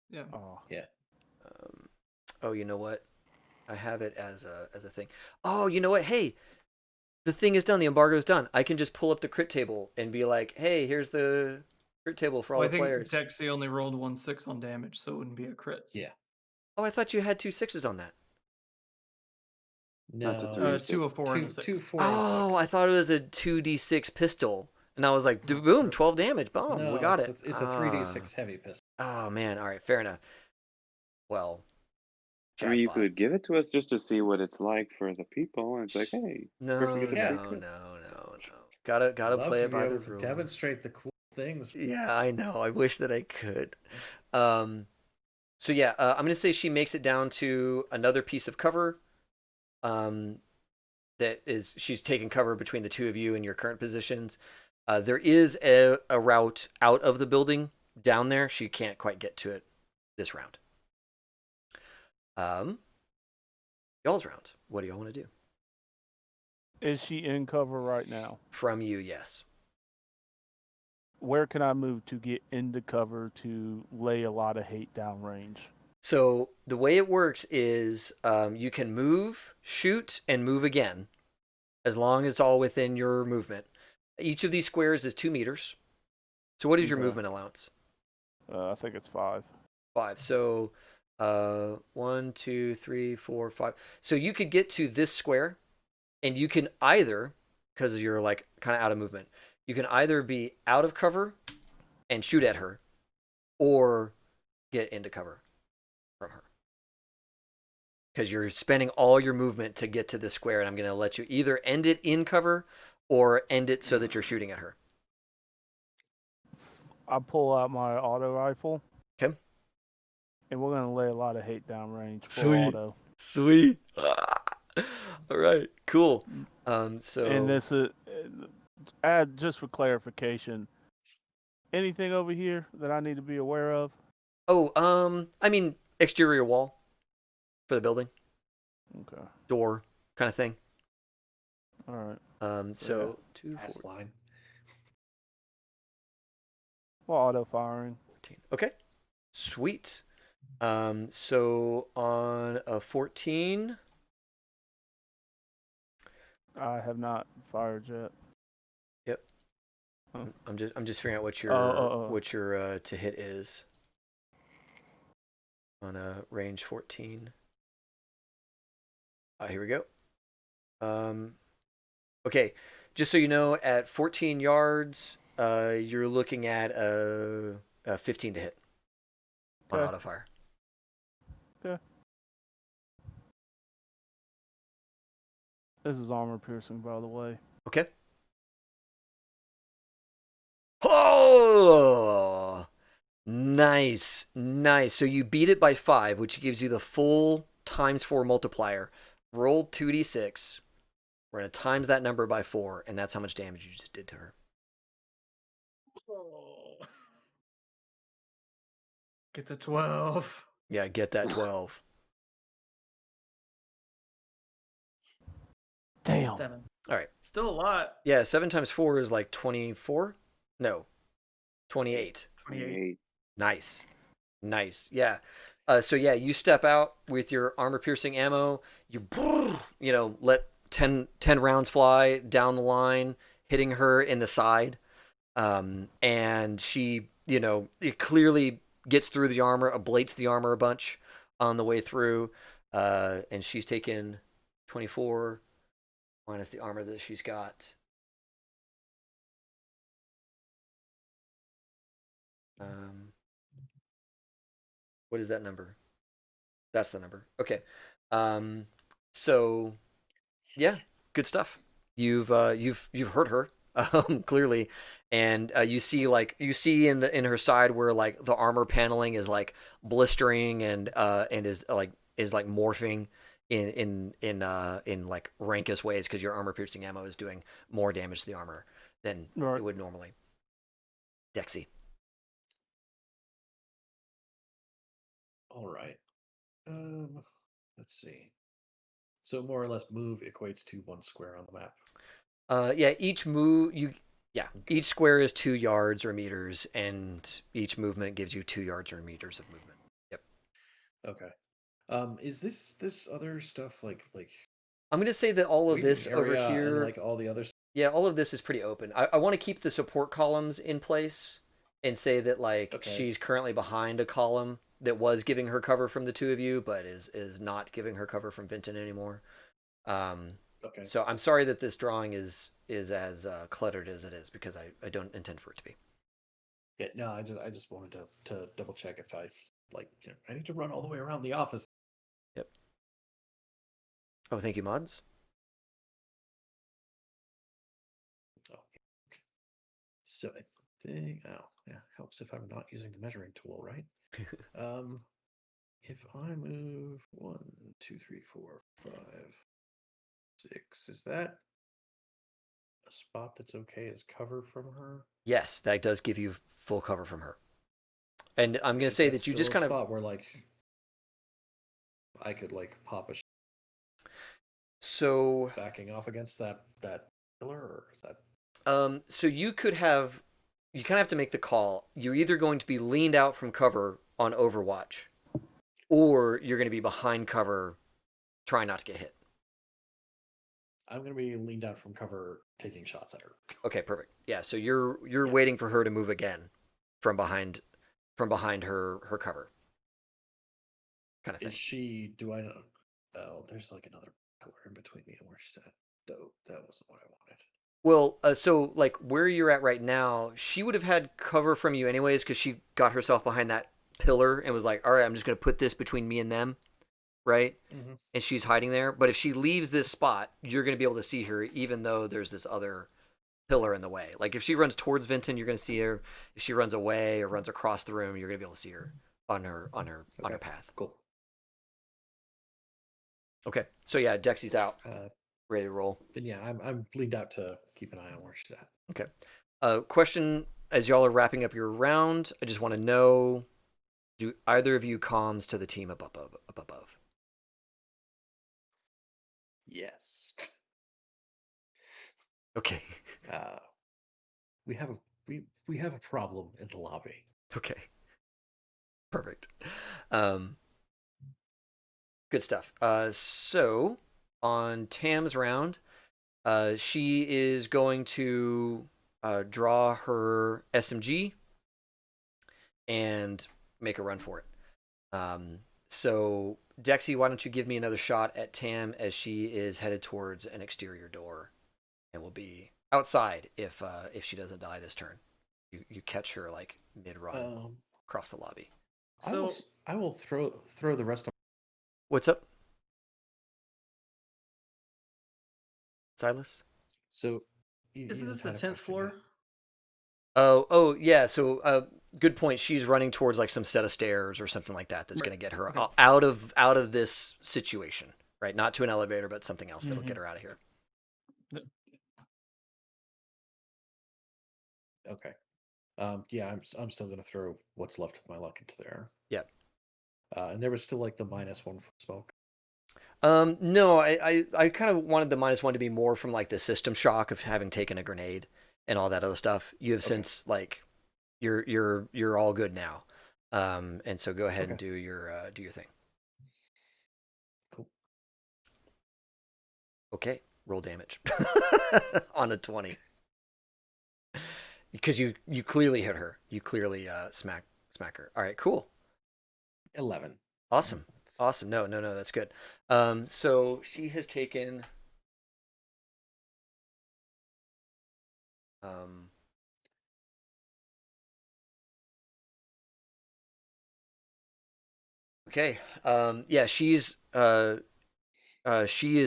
Yeah. Oh, Yeah. Oh, you know what? I have it as a thing. Oh, you know what? Hey, the thing is done. The embargo's done. I can just pull up the crit table and be like, hey, here's the crit table for all Well, the players. I think Dexy only rolled 1/6 on damage, so it wouldn't be a crit. Yeah. Oh, I thought you had 2 6s on that. Not No. the 2, a 4, and a 6. 2, 4, and Oh, 6. I thought it was a 2d6 pistol. And I was like, boom, 12 damage. Boom, No, we got it's it. it's a 3d6 heavy pistol. Oh, man. All right, fair enough. Well, I mean, you Chatspot. could give it to us just to see what it's like for the people, and it's like, hey, No, person gets a Yeah. free no, crit. no. Gotta Love play to it be by able the to rules. demonstrate the cool things. Yeah, I know. I wish that I could. So yeah, I'm gonna say she makes it down to another piece of cover. That is, she's taking cover between the two of you in your current positions. There is a route out of the building down there. She can't quite get to it this round. Y'all's round. What do y'all want to do? is she in cover right now? From you, yes. Where can I move to get into cover to lay a lot of hate downrange? So the way it works is you can move, shoot, and move again, as long as it's all within your movement. Each of these squares is 2 meters. So what is your Okay. movement allowance? I think it's 5. 5. So 1, 2, 3, 4, 5. So you could get to this square, and you can either, because you're like kind of out of movement, you can either be out of cover and shoot at her, or get into cover from her. Because you're spending all your movement to get to this square, and I'm going to let you either end it in cover or end it so that you're shooting at her. I pull out my auto rifle. Okay. And we're gonna lay a lot of hate downrange for Sweet. auto. Sweet. All right. Cool. So. And this is add just for clarification. Anything over here that I need to be aware of? Oh, I mean, exterior wall for the building, Okay. door kind of thing. All right. So 2, 4, Last line. Well, auto firing. 14. Okay. Sweet. So on a 14. I have not fired yet. Yep. Huh. I'm just figuring out what your what your to hit is on a range 14. Here we go. Okay, just so you know, at 14 yards, you're looking at a 15 to hit on Okay. auto fire. Okay. This is armor piercing, by the way. Okay. Oh, nice, nice. So you beat it by 5, which gives you the full ×4 multiplier. Roll 2d6. We're going to times that number by 4, and that's how much damage you just did to her. Oh. Get the 12. Yeah, get that 12. Damn. 7. All right. Still a lot. Yeah, 7 times 4 is like 24? No, 28. 28. Nice. Yeah. So yeah, you step out with your armor-piercing ammo. You let 10 rounds fly down the line, hitting her in the side. And she, it clearly gets through the armor, ablates the armor a bunch on the way through. And she's taken 24 minus the armor that she's got. What is that number? That's the number. Okay. So yeah, good stuff. You've hurt her clearly, and you see in her side where like the armor paneling is like blistering and is like morphing in like rankus ways because your armor piercing ammo is doing more damage to the armor than it would normally. Dexy. All right. Let's see. So more or less, move equates to 1 square on the map. Yeah, each square is 2 yards or meters, and each movement gives you 2 yards or meters of movement. Yep. Okay. Is this other stuff like I'm gonna say that all of this over area here, and like all the other? Yeah, all of this is pretty open. I want to keep the support columns in place and say that like she's currently behind a column that was giving her cover from the 2 of you, but is not giving her cover from Vinton anymore. Okay. So I'm sorry that this drawing is as cluttered as it is because I don't intend for it to be. Yeah, no, I just wanted to double check if I I need to run all the way around the office. Yep. Oh, thank you, mods. Okay. So I think helps if I'm not using the measuring tool, right? If I move 1, 2, 3, 4, 5, 6, is that a spot that's okay as cover from her? Yes, that does give you full cover from her. And I'm gonna say that you just kind of spot where like I could like pop a so backing off against that pillar, or is that? So you kind of have to make the call. You're either going to be leaned out from cover on Overwatch, or you're going to be behind cover, trying not to get hit. I'm going to be leaned out from cover, taking shots at her. Okay, perfect. Yeah, so you're waiting for her to move again from behind her cover. Kind of thing. Is she? Do I know? Oh, there's like another pillar in between me and where she's at. Though that wasn't what I wanted. Well, so like where you're at right now, she would have had cover from you anyways because she got herself behind that pillar and was like, all right, I'm just going to put this between me and them, right? Mm-hmm. And she's hiding there. But if she leaves this spot, you're going to be able to see her even though there's this other pillar in the way. Like if she runs towards Vinton, you're going to see her. If she runs away or runs across the room, you're going to be able to see her on her path. Cool. Okay. So yeah, Dexy's out. Ready to roll. Then yeah, I'm leaned out to keep an eye on where she's at. Okay. Question as y'all are wrapping up your round, I just want to know, do either of you comms to the team up above? Yes. Okay. We have a problem in the lobby. Okay. Perfect. Good stuff. So on Tam's round, she is going to draw her SMG and make a run for it. So Dexy, why don't you give me another shot at Tam as she is headed towards an exterior door, and will be outside if she doesn't die this turn. You catch her like mid run across the lobby. So I will throw the rest of. What's up, Silas? So isn't this the 10th floor? Oh yeah. So good point. She's running towards like some set of stairs or something like that. That's going to get her out of this situation, right? Not to an elevator, but something else that'll get her out of here. Okay. Yeah, I'm still gonna throw what's left of my luck into there. Yep. And there was still like the -1 from smoke. No, I kind of wanted the -1 to be more from like the system shock of having taken a grenade and all that other stuff. You have since like you're all good now. And so go ahead and Okay. do your thing. Cool. Okay, roll damage on a 20. Because you clearly hit her. You clearly smack her. All right, cool. 11. Awesome. Awesome. No, that's good. So she has taken okay. Yeah, she is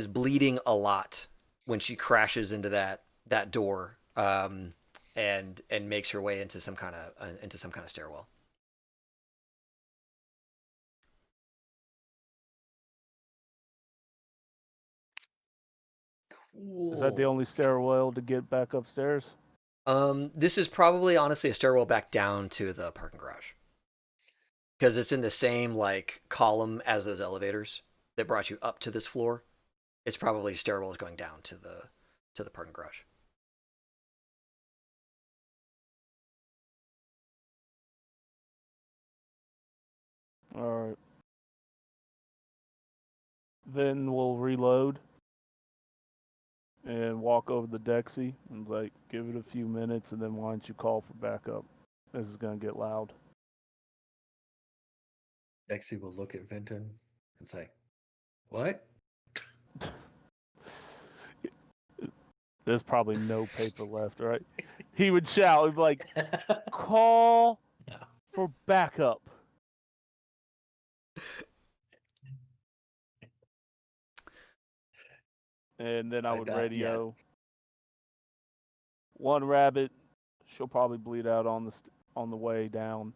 bleeding a lot when she crashes into that door. And makes her way into some kind of stairwell. Is that the only stairwell to get back upstairs? This is probably honestly a stairwell back down to the parking garage. Because it's in the same like column as those elevators that brought you up to this floor. It's probably stairwells going down to the parking garage. All right. Then we'll reload and walk over to Dexy and like give it a few minutes, and then why don't you call for backup? This is gonna get loud. Dexy will look at Vinton and say, "What?" There's probably no paper left, right? He would shout, he'd be like, "Call No. for backup." And then I would radio. One rabbit, she'll probably bleed out on the way down.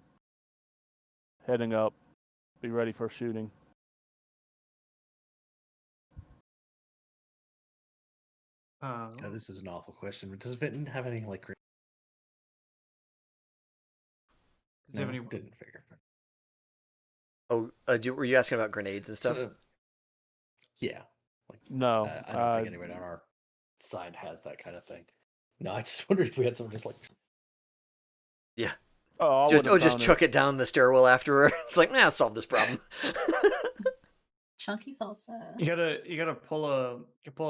Heading up, be ready for shooting. God, this is an awful question. But does Vinton have any like? Does he have any? Didn't figure. Oh, were you asking about grenades and stuff? So, yeah. Like, No, I don't think anyone on our side has that kind of thing. No, I just wondered if we had someone just like. Yeah. Oh, just chuck it down the stairwell after her. It's like, nah, solve this problem. Chunky salsa. You gotta pull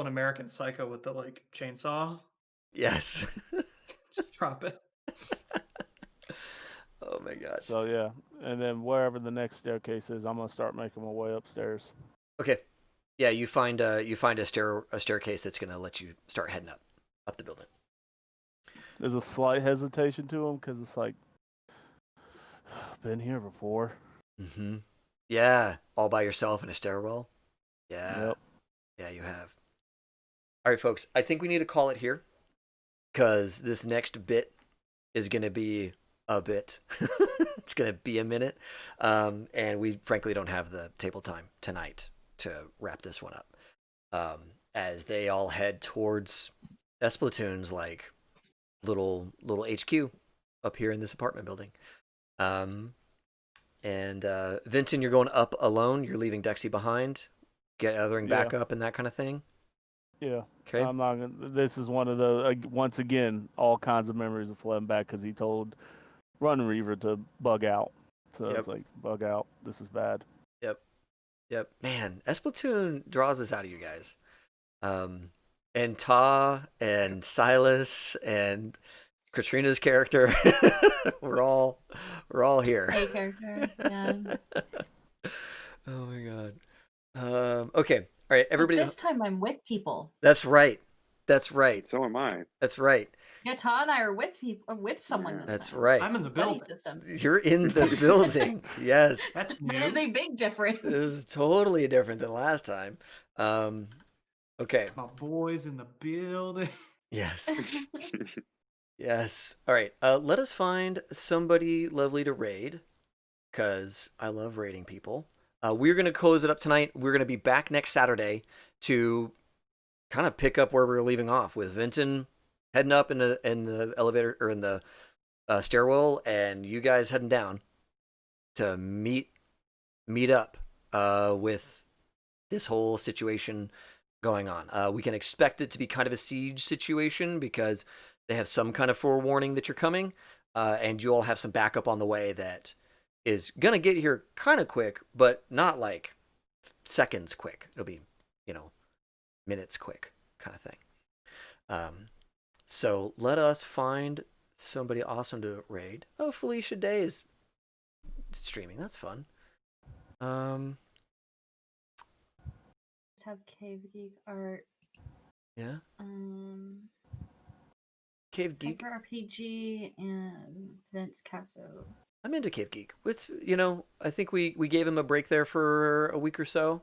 an American Psycho with the like chainsaw. Yes. Just drop it. Oh my gosh. So yeah, and then wherever the next staircase is, I'm gonna start making my way upstairs. Okay. Yeah, you find a staircase that's gonna let you start heading up the building. There's a slight hesitation to him because it's like, been here before. Mm-hmm. Yeah, all by yourself in a stairwell. Yeah. Yep. Yeah, you have. All right, folks. I think we need to call it here because this next bit is gonna be a bit. It's gonna be a minute, and we frankly don't have the table time tonight to wrap this one up. As they all head towards Splatoon's like little HQ up here in this apartment building. And Vinton, you're going up alone. You're leaving Dexy behind, gathering back up and that kind of thing. Yeah. Okay. I'm not gonna. This is one of the once again all kinds of memories of flooding back because he told Run Reaver to bug out. So it's like bug out. This is bad. Yep. Man, Splatoon draws this out of you guys. And Ta and Silas and Katrina's character, we're all here. A character, yeah. Oh my god. Okay. All right, everybody. But this time I'm with people. That's right. So am I. That's right. Yeah, Todd and I are with people, with someone. That's time. right. I'm in the Buddy building. system. You're in the building. Yes. That's new. That is a big difference. It is totally different than last time. Okay. My boys in the building. Yes. Yes. All right. Let us find somebody lovely to raid, because I love raiding people. We're going to close it up tonight. We're going to be back next Saturday to kind of pick up where we were leaving off with Vinton heading up in the elevator or in the stairwell, and you guys heading down to meet up with this whole situation going on. We can expect it to be kind of a siege situation because they have some kind of forewarning that you're coming, and you all have some backup on the way that is gonna get here kind of quick, but not like seconds quick. It'll be, minutes quick kind of thing. So let us find somebody awesome to raid. Oh, Felicia Day is streaming. That's fun. Just have Cave Geek art. Yeah. Cave Geek. Hyper RPG and Vince Casso. I'm into Cave Geek. It's, I think we gave him a break there for a week or so.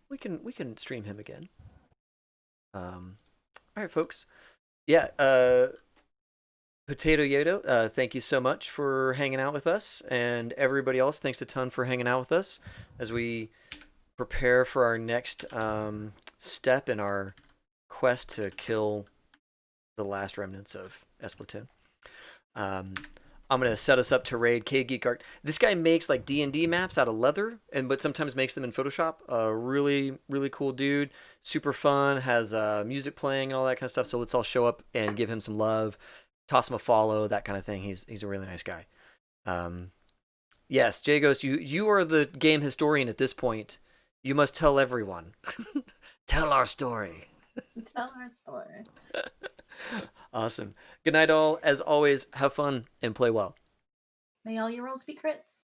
We can stream him again. All right, folks. Yeah. Potato Yodo, thank you so much for hanging out with us, and everybody else, thanks a ton for hanging out with us as we prepare for our next step in our quest to kill the last remnants of Splatoon. I'm gonna set us up to raid Cave Geek Art. This guy makes like D&D maps out of leather, but sometimes makes them in Photoshop. Really, really cool dude. Super fun. Has music playing and all that kind of stuff. So let's all show up and give him some love. Toss him a follow, that kind of thing. He's a really nice guy. Yes, Jagos, you are the game historian at this point. You must tell everyone. Tell our story. Tell our story. Awesome. Good night, all. As always, have fun and play well. May all your rolls be crits.